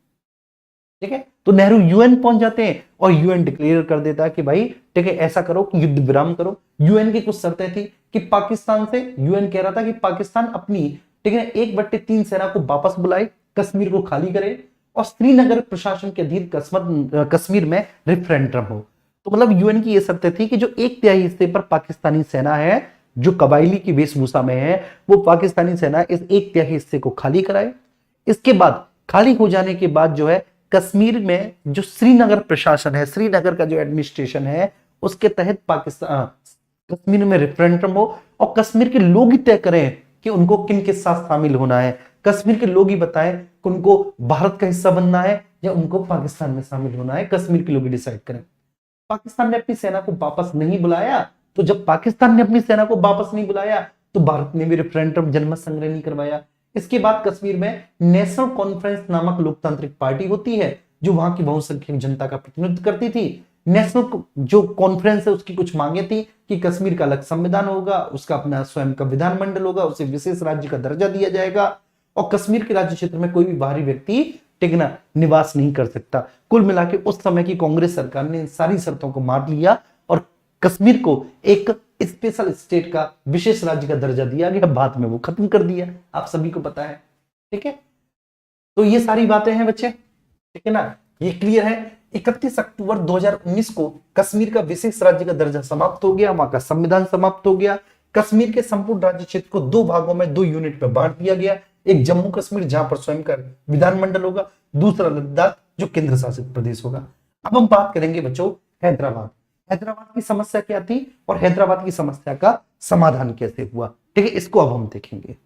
ठीक है। तो नेहरू यूएन पहुंच जाते हैं और यूएन डिक्लेयर कर देता है कि भाई ठीक है ऐसा करो कि युद्ध विराम करो। यूएन की कुछ शर्तें थी कि पाकिस्तान से, यूएन कह रहा था कि पाकिस्तान अपनी ठीक है 1/3 सेना को वापस बुलाए, कश्मीर को खाली करे और श्रीनगर प्रशासन के अधीन कश्मीर में रेफरेंडम हो। तो मतलब यूएन की यह शर्तें थी कि जो 1/3 हिस्से पर पाकिस्तानी सेना है, जो कबायली की वेशभूषा में है, वो पाकिस्तानी सेना इस 1/3 हिस्से को खाली कराए। इसके बाद खाली हो जाने के बाद जो है कश्मीर में जो श्रीनगर प्रशासन है, श्रीनगर का जो एडमिनिस्ट्रेशन है, उसके तहत पाकिस्तान कश्मीर में रेफरेंडम हो और कश्मीर के लोग ही तय करें कि उनको किन के साथ शामिल होना है। कश्मीर के लोग ही बताएं कि उनको भारत का हिस्सा बनना है या उनको पाकिस्तान में शामिल होना है। कश्मीर के लोग ही डिसाइड करें। पाकिस्तान ने अपनी सेना को वापस नहीं बुलाया, तो जब पाकिस्तान ने अपनी सेना को वापस नहीं बुलाया तो भारत ने भी रेफरेंडम जनमत संग्रह नहीं करवाया। इसके बाद कश्मीर में नेशनल कॉन्फ्रेंस नामक लोकतांत्रिक पार्टी होती है जो वहां की बहुसंख्यक जनता का प्रतिनिधित्व करती थी। नेशनल जो कॉन्फ्रेंस है उसकी कुछ मांगे थी कि कश्मीर का अलग संविधान होगा, उसका अपना स्वयं का विधानमंडल होगा, उसे विशेष राज्य का दर्जा दिया जाएगा और कश्मीर के राज्य क्षेत्र में कोई भी बाहरी व्यक्ति टिकना निवास नहीं कर सकता। कुल मिला के उस समय की कांग्रेस सरकार ने इन सारी शर्तों को मार लिया और कश्मीर को एक स्पेशल स्टेट का, विशेष राज्य का दर्जा दिया गया। बाद में वो खत्म कर दिया, आप सभी को पता है। ठीक है, तो ये सारी बातें हैं बच्चे, ठीक है ना, ये क्लियर है। 31 अक्टूबर 2019 को कश्मीर का विशेष राज्य का दर्जा समाप्त हो गया, वहां का संविधान समाप्त हो गया। कश्मीर के संपूर्ण राज्य क्षेत्र को 2 भागों में 2 यूनिट में बांट दिया गया। एक जम्मू कश्मीर जहां पर स्वयं का विधानमंडल होगा, दूसरा लद्दाख जो केंद्र शासित प्रदेश होगा। अब हम बात करेंगे बच्चों हैदराबाद। हैदराबाद की समस्या क्या थी और हैदराबाद की समस्या का समाधान कैसे हुआ, ठीक है, इसको अब हम देखेंगे।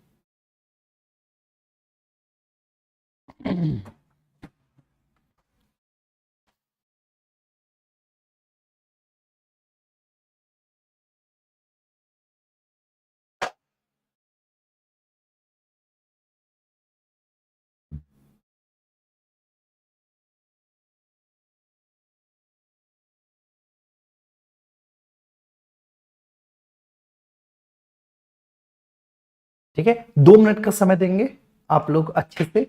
ठीक है, 2 मिनट का समय देंगे आप लोग अच्छे से।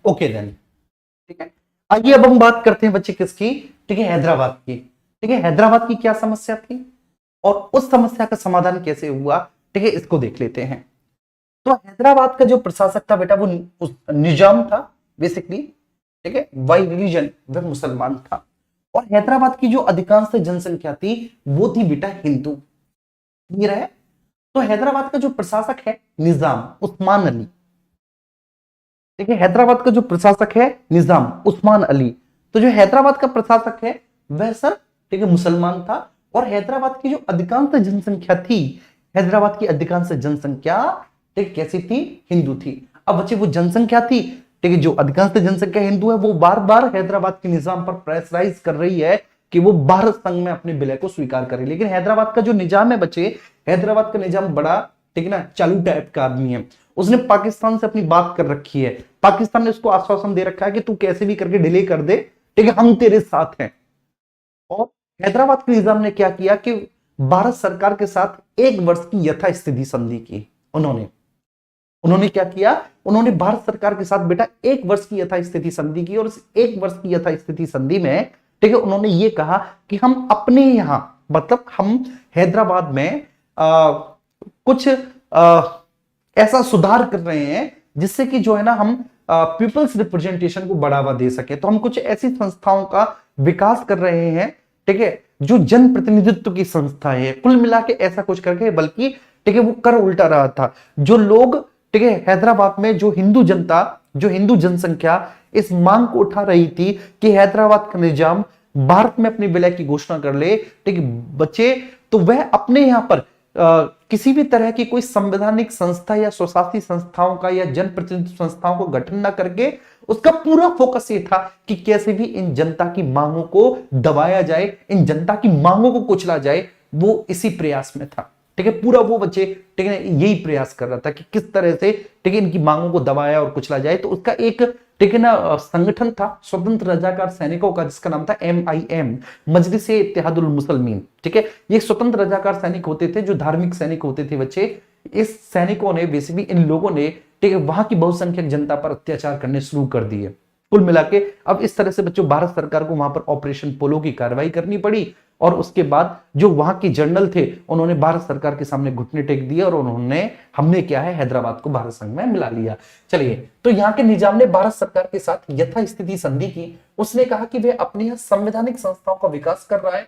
ओके देन, ठीक है। आइए अब हम बात करते हैं बच्चे किसकी, ठीक है, हैदराबाद की। ठीक है, हैदराबाद की क्या समस्या थी और उस समस्या का समाधान कैसे हुआ, ठीक है, इसको देख लेते हैं। तो हैदराबाद का जो प्रशासक था बेटा वो निजाम था बेसिकली, ठीक है, बाय रिलीजन वह मुसलमान था। और हैदराबाद की जो अधिकांश जनसंख्या थी वो थी बेटा हिंदू। क्लियर है? तो हैदराबाद का जो प्रशासक है निजाम उस्मान अली, ठीक है, हैदराबाद का जो प्रशासक है निजाम उस्मान अली। तो जो हैदराबाद का प्रशासक है वह सर, ठीक है, मुसलमान था। और हैदराबाद की जो अधिकांश जनसंख्या थी, हैदराबाद की अधिकांश जनसंख्या, ठीक, कैसी थी? हिंदू थी। अब बच्चे वो जनसंख्या थी, ठीक है, जो अधिकांश जनसंख्या हिंदू है, वो बार बार हैदराबाद के निजाम पर प्रेशराइज कर रही है कि वो भारत संघ में अपने विलय को स्वीकार करे। लेकिन हैदराबाद का जो निजाम है बच्चे, हैदराबाद का निजाम बड़ा, ठीक है ना, चालू टाइप का आदमी है। उसने पाकिस्तान से अपनी बात कर रखी है, पाकिस्तान ने उसको आश्वासन दे रखा है कि तू कैसे भी करके डिले कर दे, ठीक है, हम तेरे साथ हैं। और हैदराबाद के निजाम ने क्या किया कि भारत सरकार के साथ 1 वर्ष की यथास्थिति संधि की। उन्होंने क्या किया? उन्होंने भारत सरकार के साथ बेटा 1 वर्ष की यथास्थिति संधि की। और इस 1 वर्ष की यथास्थिति संधि में, ठीक है, उन्होंने ये कहा कि हम अपने यहां, मतलब हम हैदराबाद में कुछ ऐसा सुधार कर रहे हैं जिससे कि जो है ना हम पीपल्स रिप्रेजेंटेशन को बढ़ावा दे सके। तो हम कुछ ऐसी संस्थाओं का विकास कर रहे हैं, ठीक है, जो जन प्रतिनिधित्व की संस्था है। कुल मिला के ऐसा कुछ करके, बल्कि ठीक है वो कर उल्टा रहा था। जो लोग, ठीक है, हैदराबाद में जो हिंदू जनता, जो हिंदू जनसंख्या इस मांग को उठा रही थी कि हैदराबाद का निजाम भारत में अपने विलय की घोषणा कर ले, ठीक बच्चे, तो वह अपने यहां पर किसी भी तरह की कोई संवैधानिक संस्था या स्वशासी संस्थाओं का या जनप्रतिनिधि संस्थाओं को गठन न करके उसका पूरा फोकस ये था कि कैसे भी इन जनता की मांगों को दबाया जाए, इन जनता की मांगों को कुचला जाए। वो इसी प्रयास में था, ठीक है, पूरा वो बच्चे, ठीक है, यही प्रयास कर रहा था कि किस तरह से, ठीक है, इनकी मांगों को दबाया और कुचला जाए। तो उसका एक, ठीक है ना, संगठन था स्वतंत्र रजाकार सैनिकों का, जिसका नाम था MIM, मजलिस-ए इत्तेहादुल मुसलमीन। ठीक है, ये स्वतंत्र रजाकार सैनिक होते थे, जो धार्मिक सैनिक होते थे बच्चे। इस सैनिकों ने बेसिकली, इन लोगों ने, ठीक है, वहां की बहुसंख्यक जनता पर अत्याचार करने शुरू कर दिए। कुल मिला के अब इस तरह से बच्चों भारत सरकार को वहां पर ऑपरेशन पोलो की कार्रवाई करनी पड़ी। और उसके बाद जो वहां के जनरल थे, उन्होंने भारत सरकार के सामने घुटने टेक दिए और हमने क्या है, हैदराबाद को भारत संघ में मिला लिया। चलिए, तो यहाँ के निजाम ने भारत सरकार के साथ यथास्थिति संधि की। उसने कहा कि वह अपनी यहाँ संवैधानिक संस्थाओं का विकास कर रहा है,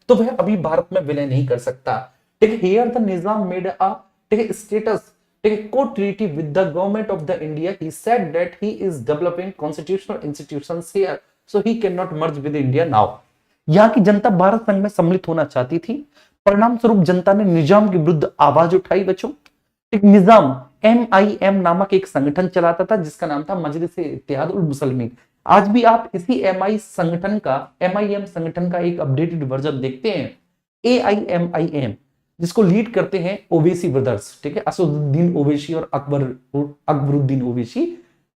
तो वह अभी भारत में विलय नहीं कर सकता। ठीक है, here the Nizam made a status, quo treaty with the government of the India. He said that he is developing constitutional institutions here, so he can not merge with India now. यहाँ की जनता भारत संघ में सम्मिलित होना चाहती थी। परिणाम स्वरूप जनता ने निजाम के विरुद्ध आवाज उठाई बच्चों। एक निजाम MIM नामक एक संगठन चलाता था, जिसका नाम था मजलिस-ए इत्तेहादुल मुसलमीन। आज भी आप इसी MIM संगठन का एक अपडेटेड वर्जन देखते हैं, AIMIM, जिसको लीड करते हैं ओवैसी ब्रदर्स। ठीक है, असदुद्दीन ओवैसी और अकबरुद्दीन ओवैसी।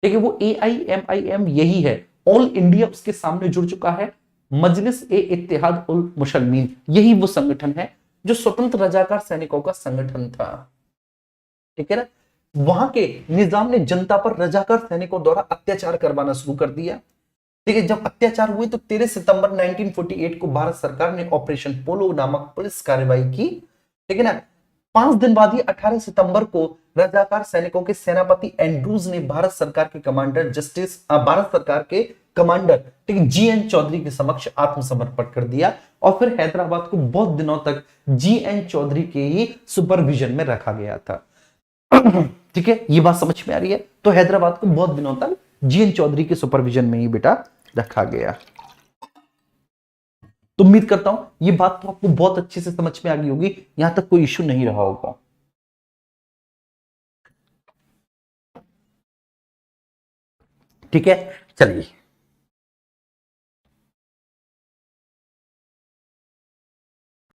ठीक है, वो AIMIM यही है। ऑल इंडिया उसके सामने जुड़ चुका है। मजलिस-ए इत्तेहाद उल मुसलमीन, यही वो संगठन है जो स्वतंत्र रजाकार सैनिकों का संगठन था। ठीक है ना, वहां के निजाम ने जनता पर रजाकार सैनिकों द्वारा अत्याचार करवाना शुरू कर दिया। ठीक है, जब अत्याचार हुए तो 13 सितंबर 1948 को भारत सरकार ने ऑपरेशन पोलो नामक पुलिस कार्रवाई की। ठीक है ना, 5 दिन बाद ही 18 सितंबर को रजाकार सैनिकों के सेनापति एंड्रूज ने भारत सरकार के कमांडर ठीक GN चौधरी के समक्ष आत्मसमर्पण कर दिया। और फिर हैदराबाद को बहुत दिनों तक GN चौधरी के ही सुपरविजन में रखा गया था। ठीक है, ये बात समझ में आ रही है? तो हैदराबाद को बहुत दिनों तक GN चौधरी के सुपरविजन में ही बेटा रखा गया। तो उम्मीद करता हूं ये बात तो आपको बहुत अच्छे से समझ में आ गई होगी, यहां तक कोई इश्यू नहीं रहा होगा। ठीक है, चलिए